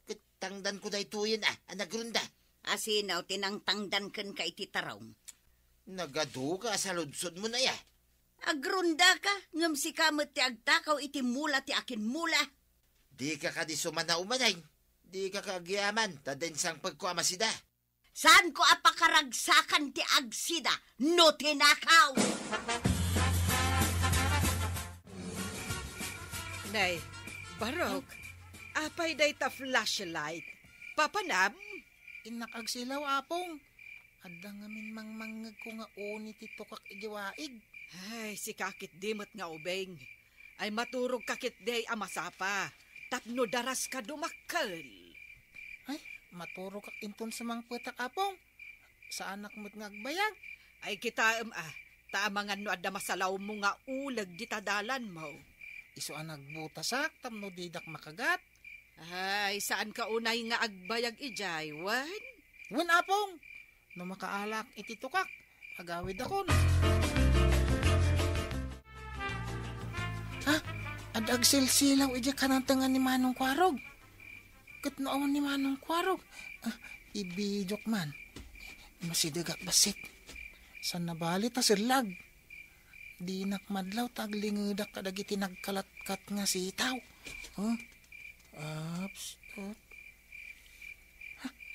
Kitangdan ko day tuyin nagrunda. Asinaw tinangtangdan kan ka ititaraw. Nagaduga sa ludsod mo na ya. Agrunda ka, ngam si kamot ti agtakaw iti mula ti akin mula. Di ka di sumana umanay. Di ka kagyaman, tadensang pagkuamasida. Saan ko apakaragsakan ti agsida, no tinakaw? Nay, Barok, apay day ta flashlight. Papanam? Inakagsilaw, apong. Adda ngamin mangmangag ko nga uni ti tukak igiwaig. Ay, si kakit dimot nga ubeng. Ay maturog kakit day amasapa. Tapno daras ka dumakkel. Ay, maturog kak impon sa mga putak, apong. Sa anak mo't ngagbayag. Ay kita taamangan no adda masalaw mo nga ulag di tadalan mo. Iso ang nagbutasak, tamno didak makagat. Ay, saan ka unay nga agbayag ijay, wan? Wan, apong. No makaalak iti tukak, agawid akon. Ha? Adag silsilaw ija kanantangan ni Manong Kwarog. Katnoawan ni Manong Kwarog. Ibijok man. Masidagak basit. San nabalit sirlag. Di nakmadlaw taglingudak kadagiti nagkalatkat nga sitaw.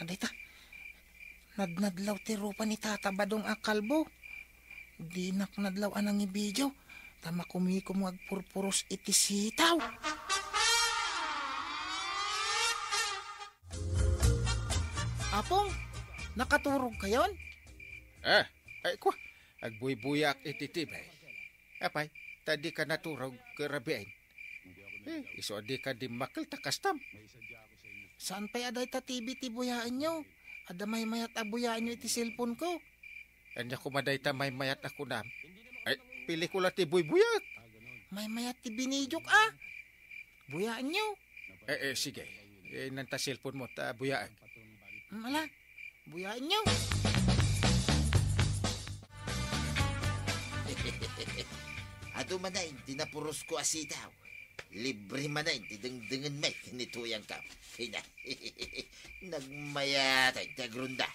Aday ta. Nadnadlaw ti rupa ni Tata Badong akalbo. Di naknadlaw anang ibidyo. Tama kumikom agpurpuros iti sitaw. Apong, nakaturog kayon? Ay ko, agbuy-buyak iti tibay. Apay, tadi ka naturog karabiain. Iso di ka di makil takastam. Saan pa aday ta TV ti buyaan nyo? Ada may mayat abuyaan nyo iti cellphone ko. Anya kumaday ta may mayat ako nam. Ay, pelikula ti buy-buyak. May mayat ti binidok buyaan nyo. Sige. Nanta cellphone mo ta buyaan. Mala, buyaan nyo. Ato manayin, tinapuros ko asitaw. Libre manayin, tidengdengen may kinituyang ka. Hina, nagmayatay, tagrunda.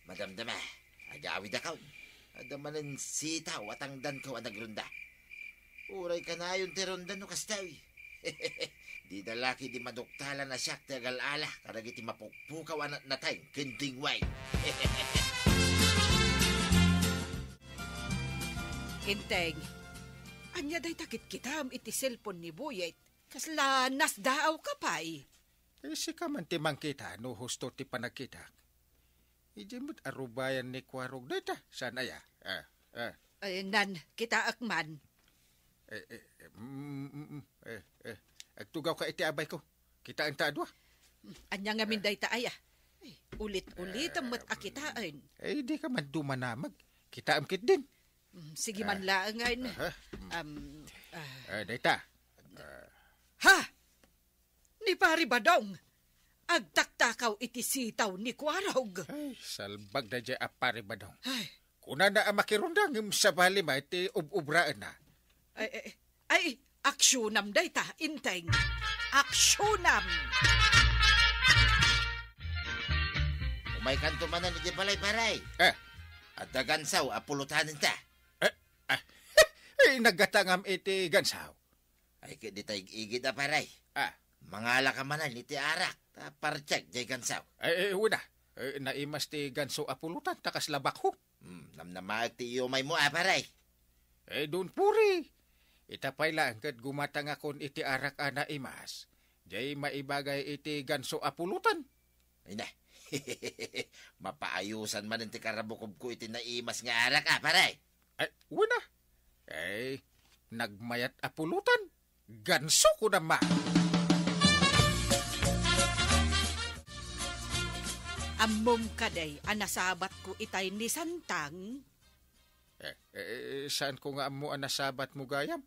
Madamdama, agawid akaw. Adamanan sitaw at ang dan ko nagrunda. Uray ka na yung tironda no kastawi. Di dalaki di maduktala na siyak tagal-ala karag iti mapukpukaw na tayo kinting way. Inteng, anya day takit kitam iti cellphone ni Buyet. Kasla nasdaaw ka pa'y. Si ka man timang kita, no husto ti panagkita. Ijimot arubayan ni Kwarog data. Saan aya? Nan, kita akman. Agtugaw ka iti abay ko. Kita ang tadwa. Anya nga min day taaya. Ulit-ulit ang matakitaan. Di ka man dumanamag. Kita amkit din. Sige man laangan. Data. Ha? Ni Pari Badong. Agtaktakaw iti sitaw ni Kwarog. Ay, salbag na dya Pari Badong. Kuna na makirundang sa bali ma iti ubraan na. Ay, aksyonam day ta, inteng. Aksyonam! Umay kanto manan iti balay-baray. At dagansaw, apulutanin ta. Nagatangam iti gansaw. Ay, kaya di tayo igid na paray. Mangala ka manan iti arak. Parcheck, jay gansaw. Una. Naimas ti ganso apulutan, takas labak ho. Namnamaag ti iyomay mo, paray. Doon puri. Itapay lang kat gumatang akon iti arak ana imas. Jay maibagay iti ganso apulutan. Ay na. Mapaayusan man ti karabukob ko iti naimas nga arak paray. Ay, wala. Ay, nagmayat apulutan. Ganso ko naman. Ammom kaday, anasabat ko itay ni Santang. Saan ko nga mo anasabat mo gayam?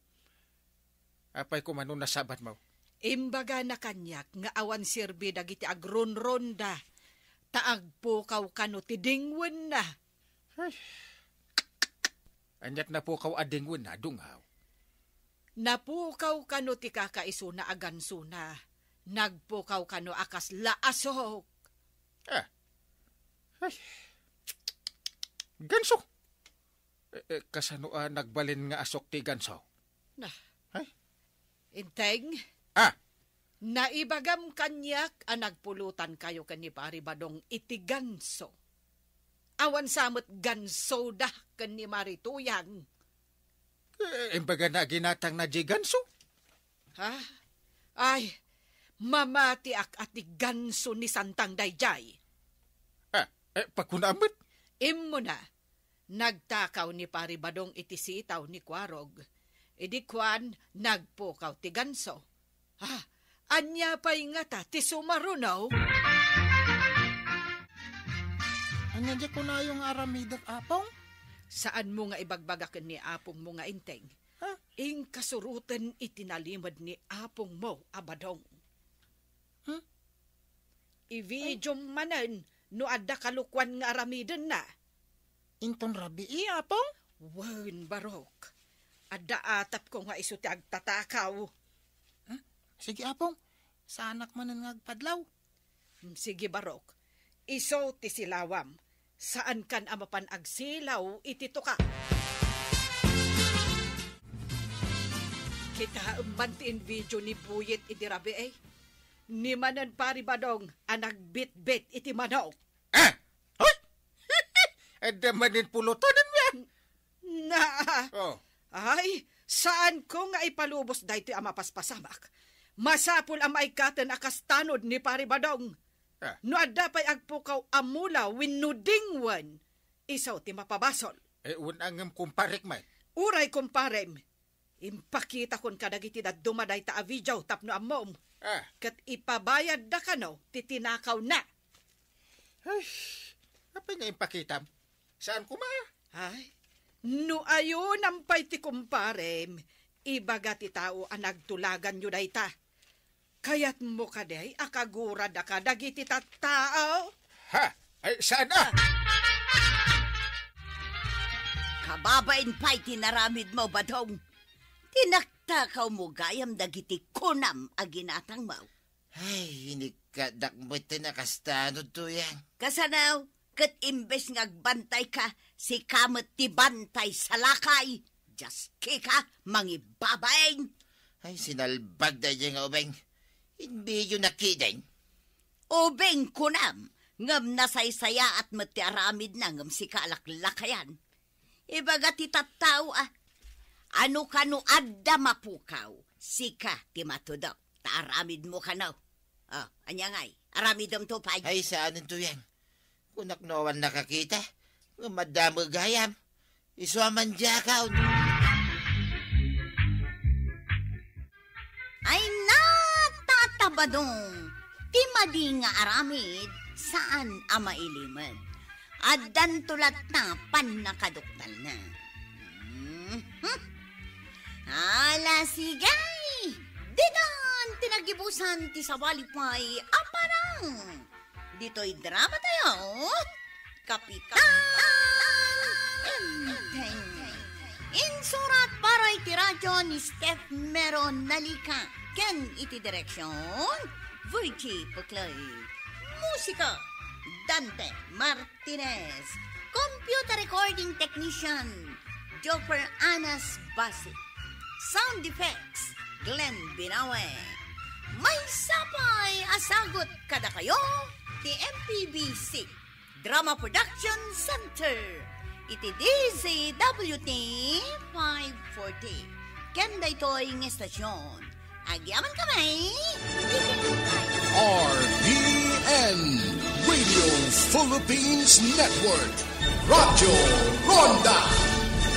Apay ko man nasabat mo? Imbaga na kanyak nga awan sirbi dagiti agronronda. Taagpukaw kano ti dingwen na. Ay. Anyat na pukaw adingwen na, dungaw. Napukaw kano ti kakaiso na agansuna. Nagpukaw kano akas laasok. Ay. Ganso. Kasano nagbalin nga asok ti ganso? Nah. Ay. Inteng. Naibagam kanyak nagpulutan kayo kani Pari Badong iti ganso. Awan samot ganso dah kani Marituyang. Imbaga na ginatang na di ganso? Ha? Ay, mamati ati ganso ni Santang Dayjay. Pakunamit? Immo na, nagtakaw ni Pari Badong iti sitaw ni Kwarog. Idi kwan, nagpukaw ti ganso. Anya pa'y nga ta, ti sumarunaw. Anya di ko na yung aramidak apong? Saan mo nga ibagbagakan ni apong mo nga inteng? Ing kasurutan itinalimad ni apong mo, Abadong. I-video manan, no adda kalukwan nga aramidan na. Inton rabi apong? Wan, Barok. Adda atap ko nga iso ti agtatakaw. Sige apong, sa anak manan nga agpadlaw. Sige Barok, iso ti silawam. Saan kan amapan agsilaw itito ka? Kita umbantiin video ni Buyit iti rabi Ni manan Pari Badong nagbit-bit iti manok. Ada manin pulutonan yan. Ay, saan ko nga ipalubos dahito ang mapaspasamak? Masapul ang maikatan akastanod ni Pari Badong. No adda pa'y agpukaw amula winudingwan. Isaw ti mapabasol. Unangam kumparek man. Uray kumparem. Impakita kon kadagiti na dumaday ta avidyaw tapno amom. Kat ipabayad da ka no, titinakaw na. Ay, apa nga impakitam? Saan kuma? Ay, no ayon ang pa'y ti kumparem. Ibaga ti tao ang nagtulagan nyo day ta. Kayat mo kaday, akagura da ka dagiti tattao. Ay, saan na? Kababain pa'y tinaramid mo, Badong. Tinaktakaw mo gayam dagiti kunam aginatang mo. Ay, inikkadak mo tinakastanod to yan. Kasanaw, kat imbes ngagbantay ka, si kamot ti bantay sa lakay. Just kika, mangibabain. Ay, sinalbag da dyan nga ubeng. Hindi yun nakideng. Ubeng kunam, ngam nasaysaya at matiaramid na ngam si kalaklakayan. Ibaga ti tattao ano kano adda mapukaw, sika ti matudok, taaramid mo kanaw. Anya ngay, aramidom to pay. Ay, saan to yan? Kunak nawan nakakita, madamo gayam, isuaman jakaw. Ay natatabadong, ti madi nga aramid, saan ama iliman? Addan tulat na panakaduktal na. Ala sigay! Didan tinagibusan ti sawalipay aparang. Dito'y drama tayo. Kapitan! Insurat para iti radyo ni Steph Meron Nalika. Ken iti direksyon, Virgie Puclay. Musika, Dante Martinez. Computer recording technician, Joper Anas Basi. Sound effects, Glenn Binawe. May sapay asagot kada kayo, ti MPBC Drama Production Center. Iti DZWT 540. Kenda ito'y ng estasyon. Agyaman kami. RPN Radio Philippines Network, Radyo Ronda,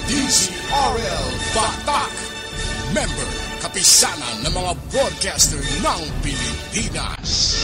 DZRL Batak, member kapisanan ng mga broadcaster ng Pilipinas.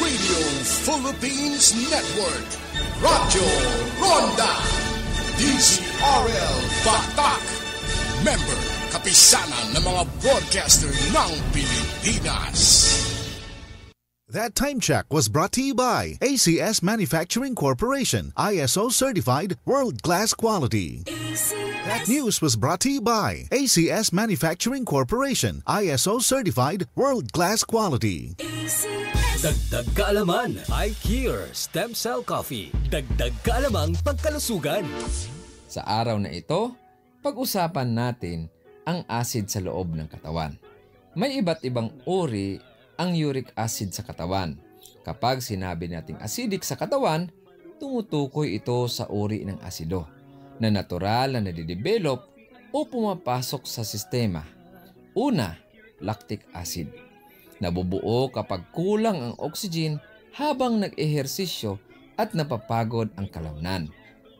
Radio Philippines Network, Radyo Ronda, DZRL Batak, member kapisanan ng mga broadcaster ng Pilipinas. That time check was brought to you by ACS Manufacturing Corporation, ISO certified world-class quality. That news was brought to you by ACS Manufacturing Corporation, ISO certified world-class quality. Dagdag kaalaman, iCure Stem Cell Coffee. Dagdag kaalamang pagkalusugan. Sa araw na ito, pag-usapan natin ang acid sa loob ng katawan. May iba't ibang uri ang uric acid sa katawan. Kapag sinabi nating acidic sa katawan, tumutukoy ito sa uri ng asido na natural na nadidevelop o pumapasok sa sistema. Una, lactic acid. Nabubuo kapag kulang ang oxygen habang nag-ehersisyo at napapagod ang kalamnan.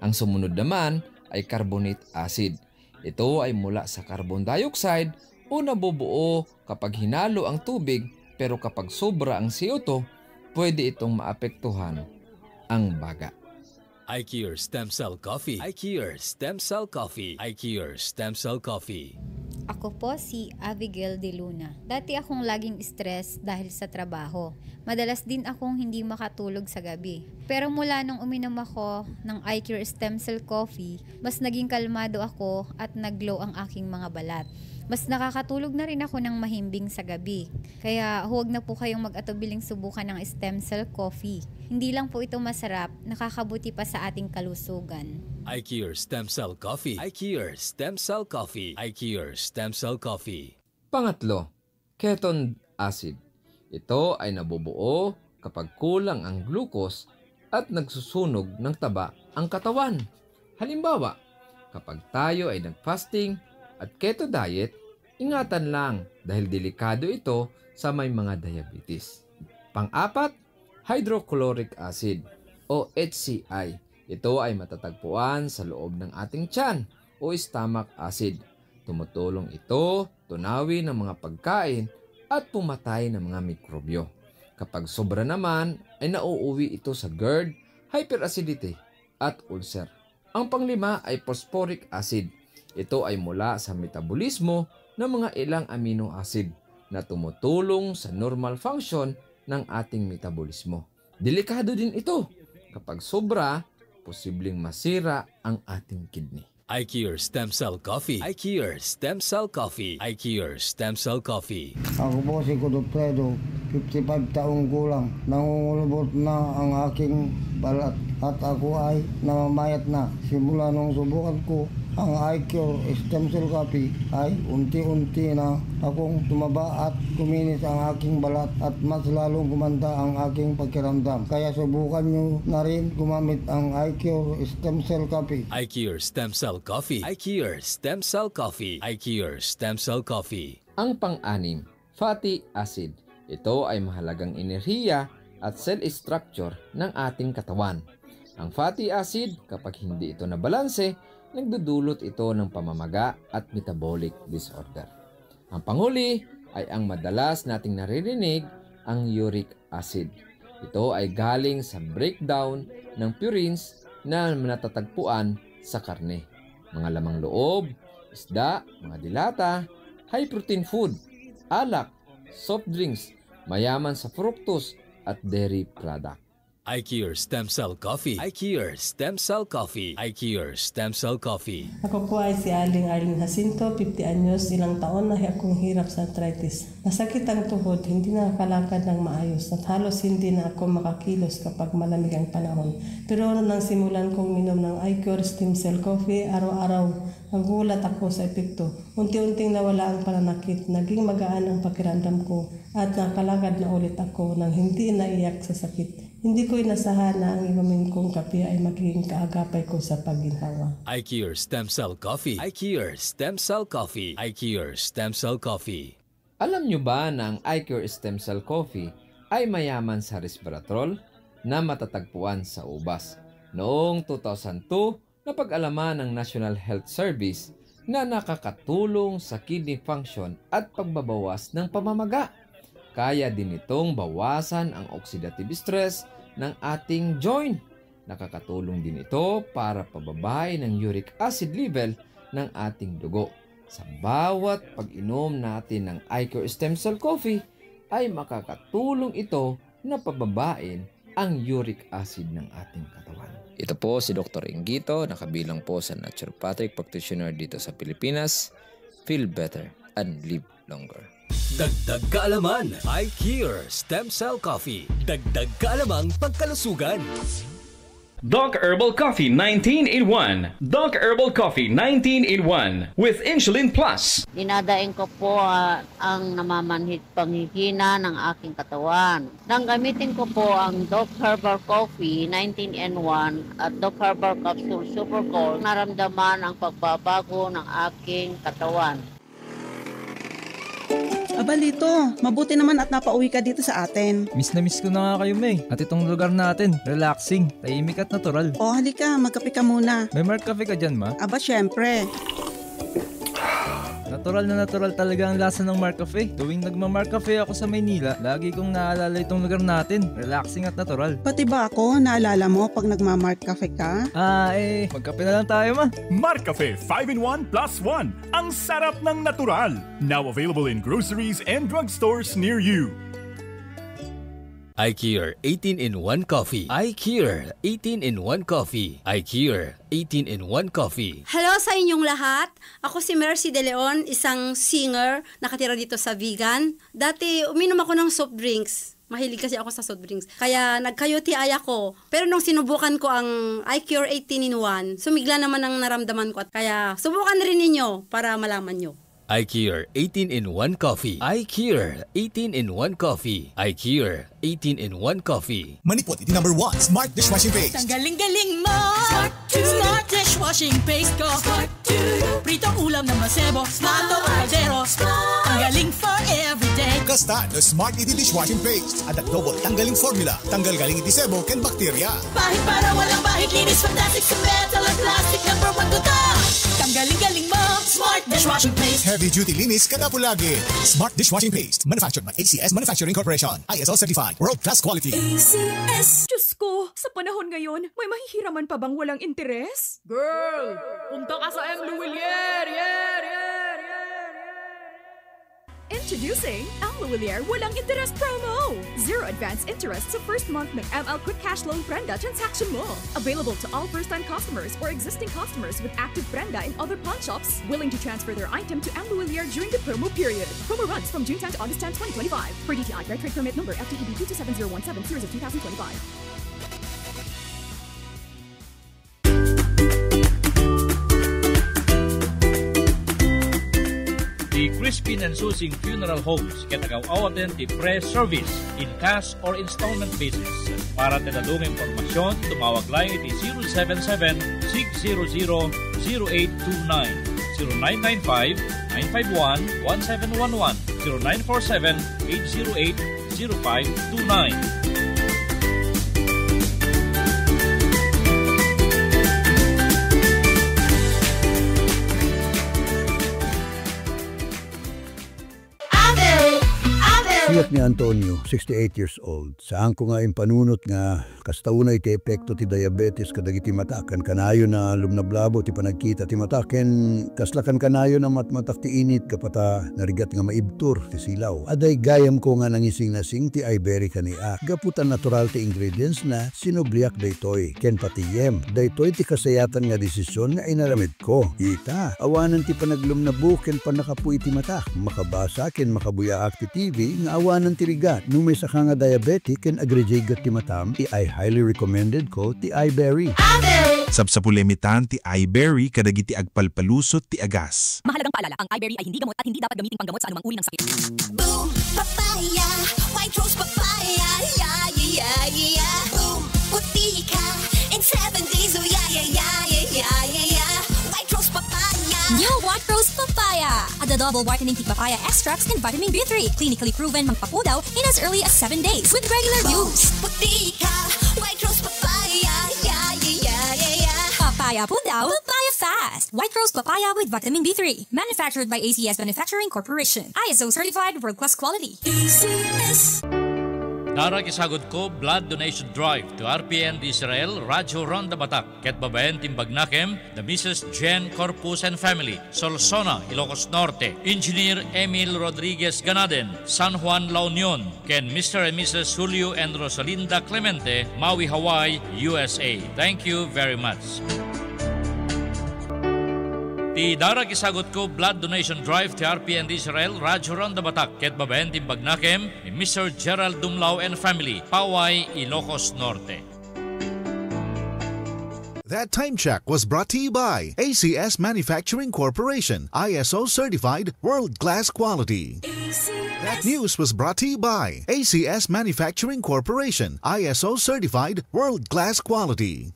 Ang sumunod naman ay carbonate acid. Ito ay mula sa carbon dioxide o nabubuo kapag hinalo ang tubig, pero kapag sobra ang CO2, pwede itong maapektuhan ang baga. ICure Stem Cell Coffee. ICure Stem Cell Coffee. ICure Stem Cell Coffee. Ako po si Abigail De Luna. Dati akong laging stress dahil sa trabaho. Madalas din akong hindi makatulog sa gabi. Pero mula nung uminom ako ng iCure Stem Cell Coffee, mas naging kalmado ako at nag-glow ang aking mga balat. Mas nakakatulog na rin ako ng mahimbing sa gabi. Kaya huwag na po kayong mag-atubiling subukan ng Stem Cell Coffee. Hindi lang po ito masarap, nakakabuti pa sa ating kalusugan. ICure Stem Cell Coffee. ICure Stem Cell Coffee. ICure Stem Cell Coffee. Pangatlo, ketone acid. Ito ay nabubuo kapag kulang ang glucose at nagsusunog ng taba ang katawan. Halimbawa, kapag tayo ay nag-fasting at keto diet, ingatan lang dahil delikado ito sa may mga diabetes. Pang-apat, hydrochloric acid o HCl. Ito ay matatagpuan sa loob ng ating tiyan o stomach acid. Tumutulong ito tunawin ang mga pagkain at pumatay ng mga mikrobyo. Kapag sobra naman ay nauuwi ito sa GERD, hyperacidity at ulcer. Ang panglima ay phosphoric acid. Ito ay mula sa metabolismo ng mga ilang amino acid na tumutulong sa normal function ng ating metabolismo. Delikado din ito. Kapag sobra, posibleng masira ang ating kidney. ICure Stem Cell Coffee. ICure Stem Cell Coffee. ICure Stem Cell Coffee. Ako po si Godofredo, 55 taong gulang. Nangungulubot na ang aking balat at ako ay namamayat na. Simula nung subukan ko ang iCure Stem Cell Coffee ay unti-unti na akong tumaba at kuminis ang aking balat at mas lalong gumanda ang aking pagkiramdam. Kaya subukan nyo na rin gumamit ang iCure Stem Cell Coffee. ICure Stem Cell Coffee. ICure Stem Cell Coffee. ICure Stem Cell Coffee. Ang pang-anim, fatty acid. Ito ay mahalagang enerhiya at cell structure ng ating katawan. Ang fatty acid, kapag hindi ito nabalanse, nagdudulot ito ng pamamaga at metabolic disorder. Ang panghuli ay ang madalas nating naririnig, ang uric acid. Ito ay galing sa breakdown ng purines na natatagpuan sa karne, mga lamang loob, isda, mga dilata, high protein food, alak, soft drinks, mayaman sa fructose at dairy product. ICure Stem Cell Coffee. ICure Stem Cell Coffee. ICure Stem Cell Coffee. Ako po ay si Aling Arlene Jacinto, 50 anyos, ilang taon na akong hirap sa arthritis. Nasakit ang tuhod, hindi na nakakalakad ng maayos at halos hindi na ako makakilos kapag malamig ang panahon. Pero nang simulan kong minom ng ICure Stem Cell Coffee, araw-araw nagulat ako sa epekto. Unti-unting nawala ang pananakit, naging magaan ang pakiramdam ko at nakalakad na ulit ako nang hindi naiyak sa sakit. Hindi ko inasahan na ang inumin kong kape ay magiging kaagapay ko sa pagginhawa. ICure Stem Cell Coffee. ICure Stem Cell Coffee. ICure Stem Cell Coffee. Alam nyo ba na ang iCure Stem Cell Coffee ay mayaman sa resveratrol na matatagpuan sa ubas? Noong 2002, napag-alaman ng National Health Service na nakakatulong sa kidney function at pagbabawas ng pamamaga. Kaya din itong bawasan ang oxidative stress ng ating joint. Nakakatulong din ito para pababain ng uric acid level ng ating dugo. Sa bawat pag-inom natin ng iCure Stem Cell Coffee ay makakatulong ito na pababain ang uric acid ng ating katawan. Ito po si Dr. Ingito, nakabilang po sa naturopathic practitioner dito sa Pilipinas. Feel better and live longer. Dagdag kaalaman, ICure Stem Cell Coffee. Dagdag kaalamang pagkalusugan. Doc Herbal Coffee 19-in-1. Doc Herbal Coffee 19-in-1 with Insulin Plus. Dinadaing ko po ang namamanhid panghihina ng aking katawan. Nang gamitin ko po ang Doc Herbal Coffee 19-in-1 at Doc Herbal Capsule Super Gold, naramdaman ang pagbabago ng aking katawan. Aba Lito, mabuti naman at napauwi ka dito sa atin. Miss na miss ko na nga kayo, May. At itong lugar natin, relaxing, tahimik at natural. O halika, magkape ka muna. May Mark Cafe ka dyan, ma? Aba syempre. Natural talaga ang lasa ng Mark Cafe. Tuwing nagma-Mark Cafe ako sa Maynila, lagi kong naalala itong lugar natin. Relaxing at natural. Pati ba ako, naalala mo pag nagma-Mark Cafe ka? Magkape na lang tayo, ma. Mark Cafe 5-in-1 plus 1. Ang sarap ng natural. Now available in groceries and drugstores near you. iCure 18-in-1 Coffee. iCure 18-in-1 Coffee. iCure 18-in-1 Coffee. Hello sa inyong lahat. Ako si Mercy De Leon, isang singer, nakatira dito sa Vegan. Dati uminom ako ng soft drinks. Mahilig kasi ako sa soft drinks. Kaya nagka-UTI ako. Pero nung sinubukan ko ang iCure 18-in-1, sumigla naman ang naramdaman ko. Kaya subukan rin ninyo para malaman nyo. iCure 18-in-1 Coffee. iCure 18-in-1 Coffee. iCure 18-in-1 Coffee. Manipot, iti number 1, Smart Dishwashing Paste. Ang galing-galing mo! Smart Dishwashing Paste ko! Pritong ulam na masebo, Smart o kaldero. Ang galing for everyday. Kasta the Smart Iti Dishwashing Paste. At double tanggaling formula. Tanggal galing iti sebo ken bakterya. Bahid para walang bahid, linis, fantastic sa metal at plastic. Number 1 to top! Ang galing-galing mo! Smart Dishwashing Paste. Heavy duty linis kada pulagi. Smart Dishwashing Paste. Manufactured by ACS Manufacturing Corporation. ISO certified. World class quality. ACS. Diyos ko, sa panahon ngayon, may mahihiraman pa bang walang interes? Girl, punta ka sa M. Luwilier. Introducing Ang Luwilier Walang Interest Promo! Zero advance interest sa first month ng ML Quick Cash Loan Prenda transaction mo. Available to all first-time customers or existing customers with active Prenda in other pawn shops willing to transfer their item to Ang Luwilier during the promo period. Promo runs from June 10 to August 10, 2025. For DTI, Red Trade Permit number FTEB 227017, series of 2025. The Crispin and Susing Funeral Homes kinagawawaten ti pre-service in cash or installment basis. Para tinadong impormasyon, tumawag lang iti 077-600-0829, 0995-951-1711, 0947-808-0529. Siyak ni Antonio, 68 years old. Saan ko nga impanunot nga kastauna iti epekto ti diabetes kadagiti matakan kanayo na lumnablabo ti panagkita ti mataken kaslakan kanayo na matmatak ti init kapata narigat nga maibtur ti silaw. Aday gayam ko nga nangising-nasing ti Iberica ni A. Gaputan natural ti ingredients na sinobliak daytoy. Ken pati yem. Daytoy ti kasayatan nga desisyon nga inaramid ko. Ita, awanan ti panaglumnabo ken panakapuy ti matak. Makabasa ken makabuyaak ti TV nga awanan ti rigat. Nung may saka nga diabetic ken agrejagat ti matam, I highly recommended ko ti iBerry. Sabsapulemitan ti iBerry kadagiti agpalpalusot ti agas. Mahalagang paalala, ang iBerry ay hindi gamot at hindi dapat gamiting panggamot sa anumang uri ng sakit. Boom, papaya, white rose papaya, yeah, yeah, yeah. Boom, puti ka, in 7 days, oh yeah, yeah, yeah, yeah, yeah, yeah. White rose papaya. New White Rose Papaya. The double whitening papaya extracts and vitamin B3. Clinically proven magpapudaw in as early as 7 days with regular use. Puti ka, white rose papaya, yeah, yeah, yeah, yeah. Papaya pudaw, papaya fast. White Rose Papaya with vitamin B3. Manufactured by ACS Manufacturing Corporation. ISO certified world-class quality. ACS. Naragisagod ko blood donation drive to RPN di Israel, Radyo Ronda Batak, ket babaen timbagnakem, the Mrs. Jen Corpus and family, Solsona, Ilocos Norte, Engineer Emil Rodriguez Ganaden, San Juan, La Union, ken Mr. and Mrs. Julio and Rosalinda Clemente, Maui, Hawaii, USA. Thank you very much. Ti darag isagot ko blood donation drive ti RPN di Israel, Radyo Ronda Batak, ket babaen timbagnakem ni Mr. Gerald Dumlao and family, Paway, Ilocos Norte. That time check was brought to you by ACS Manufacturing Corporation, ISO certified world-class quality. That news was brought to you by ACS Manufacturing Corporation, ISO certified world-class quality.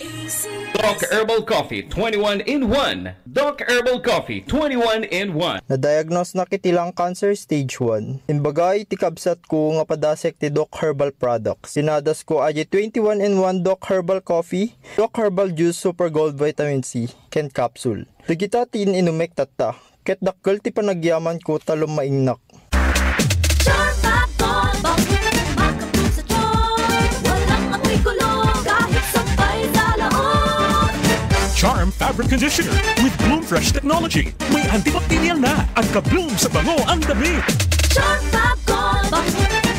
Doc Herbal Coffee 21 in 1. Doc Herbal Coffee 21 in 1. Na-diagnose na kitilang cancer stage 1. Imbagay, tikabsat ko nga padasek ti Doc Herbal Products. Sinadas ko ay 21 in 1 Doc Herbal Coffee, Doc Herbal Juice Super Gold Vitamin C, Ken Capsule. Digita tin inumek tata. Ket dakkel ti panagyaman ko talong maingnak. Charm Fabric Conditioner with Bloom Fresh Technology. May antibacterial na at ka-bloom sa bango ang damit. Charm Fab Gold,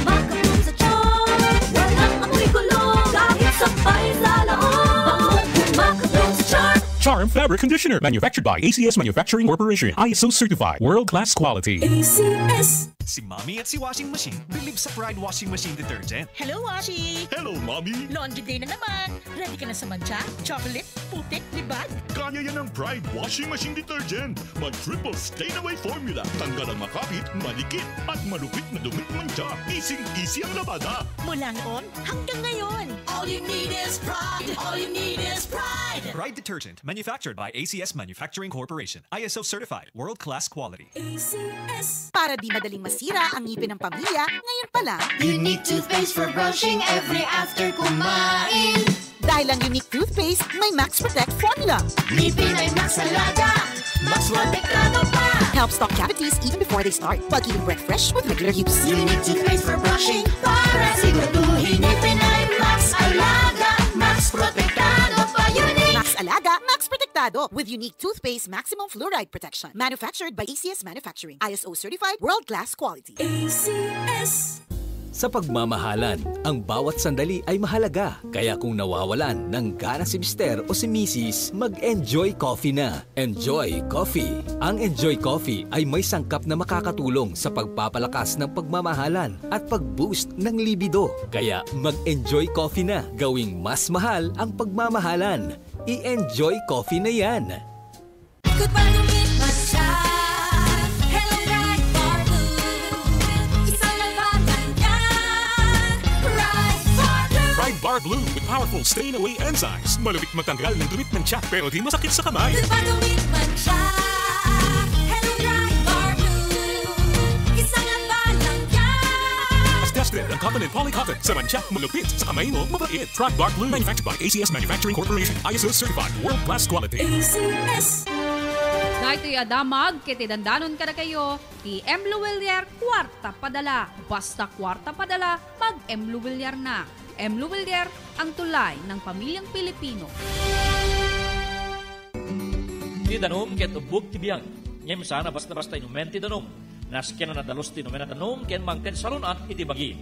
makabloom sa charm. Walang amoy kulong kahit sabay sa laon. Makabloom sa charm. Charm Fabric Conditioner, manufactured by ACS Manufacturing Corporation. ISO certified, world-class quality. ACS. Si Mommy at si Washing Machine believe sa Pride Washing Machine Detergent. Hello, Washi! Hello, Mommy! Laundry day na naman. Ready ka na sa mancha, chocolate, putik, libag? Kaya yan ang Pride Washing Machine Detergent. Mag-triple stain-away formula. Tanggal ang makapit, malikit, at malupit na dumit mancha. Easy ang labada. Mula noon hanggang ngayon. All you need is pride. All you need is pride. Pride Detergent, manufactured by ACS Manufacturing Corporation. ISO certified, world-class quality. ACS. Para di madaling masira ang ngipin ng pamilya, ngayon pa lang. Unique toothpaste for brushing every after kumain. Dahil ang unique toothpaste, may Max Protect formula. Ngipin ay Max Alaga. Max Protektado pa. Helps stop cavities even before they start, while keeping breath fresh with regular use. Unique toothpaste for brushing para siguraduhin ngipin ay Max Alaga. Max Protektado pa. Unique. Max Alaga, Max Protektado with unique toothpaste maximum fluoride protection. Manufactured by ACS Manufacturing. ISO certified, world-class quality. ACS. Sa pagmamahalan, ang bawat sandali ay mahalaga. Kaya kung nawawalan ng gana si Mister o si Mrs., mag-Enjoy Coffee na. Enjoy Coffee. Ang Enjoy Coffee ay may sangkap na makakatulong sa pagpapalakas ng pagmamahalan at pag-boost ng libido. Kaya mag-Enjoy Coffee na. Gawing mas mahal ang pagmamahalan. I-Enjoy Coffee na yan. Good pa lumit matcha. Hello, Right Bar Blue. Isang labanan yan. Right Bar Blue. Pride Bar Blue with powerful stain-away enzymes. Malupit matanggal ng dumit ng tiyak pero di masakit sa kamay. Good pa lumit matcha. Hello, Right Bar Blue. Isang labanan yan. As tested ang cotton and polycotton sa mantiyak, malupit sa kamay mo, mabait. Pride Bar Blue, manufactured by ACS Manufacturing Corporation. ISO certified, world-class quality. ACS. Dahil adamag, kiti dandanon ka na kayo, ti M. Luwilier, kwarta padala. Basta kwarta padala, mag M. Luwilier na. M. Luwilier, ang tulay ng pamilyang Pilipino. Ti danom ket ubog ti biyang. Ngem sana basta-basta inumen ti danom. Nasken na nadalos ti inumen na danom ken mangken salunat iti bagi.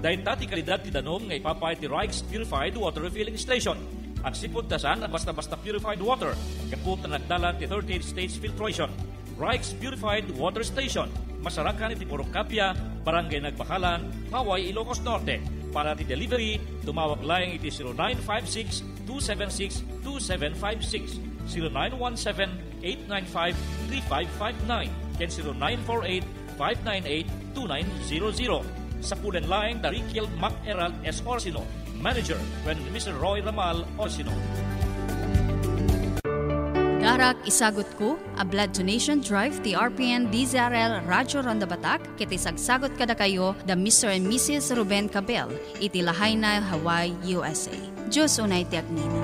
Dahil tati kalidad ti danom ngay papay ti Rikes Purified Water Refilling Station. At sipod tasan basta-basta purified water. Kaput na nagdalan ti 38 states filtration. Rikes Purified Water Station. Masarakan iti Porokapia, Barangay Nagpakalan, Hawaii, Ilocos Norte. Para ti delivery, tumawag lang iti 0956-276-2756, 0917-895-3559, ken 0948-598-2900. Sa pulen lang, Darikil Mac Herald S. Orsino, Manager, when Mr. Roy Ramal Orsino. Darak isagot ko, a blood donation drive ti RPN DZRL Radyo Ronda Batak, kiti sagsagot kada kayo da Mr. and Mrs. Ruben Cabel, iti Lahaina, Hawaii, USA. Diyos unay ti agnina.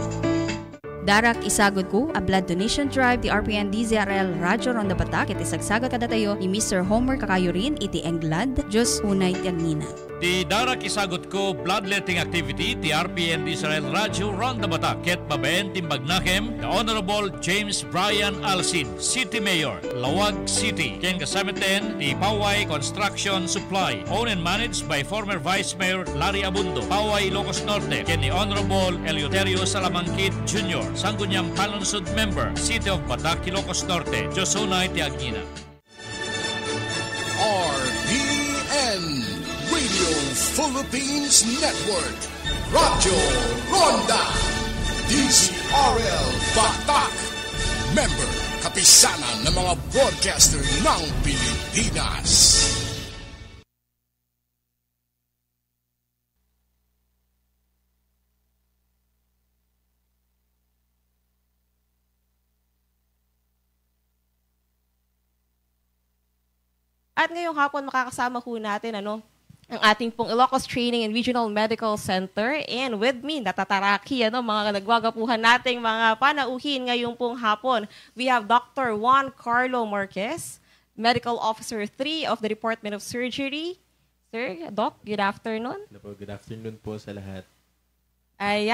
Darak isagot ko, a blood donation drive ti RPN DZRL Radyo Ronda Batak, iti sagsagot kada tayo ni Mr. Homer Kakayurin, iti Englad, Diyos unay ti agnina. Di darak isagot ko bloodletting activity ti RPN Israel Radio Ronda Batak ket baben timbagnakem the Honorable James Brian Alcin, City Mayor, Lawag City. Ken kasamiten ti Paway Construction Supply, owned and managed by former Vice Mayor Larry Abundo, Paway, Ilocos Norte. Ken ni Honorable Eleuterio Salamangkit Jr., Sangguniang Palunsod Member, City of Batak, Ilocos Norte. Diyos unay ti agnina. RPN Radio Philippines Network, Radyo Ronda, DZRL Batak, member kapisanan ng mga broadcaster ng Pilipinas. At ngayong hapon makakasama ho natin ang ating pong Ilocos Training and Regional Medical Center. And with me, natataraki, mga nagwagapuhan nating mga panauhin ngayong pong hapon. We have Dr. Juan Carlo Marquez, Medical Officer 3 of the Department of Surgery. Sir, Doc, good afternoon. Good afternoon po sa lahat. Ayan.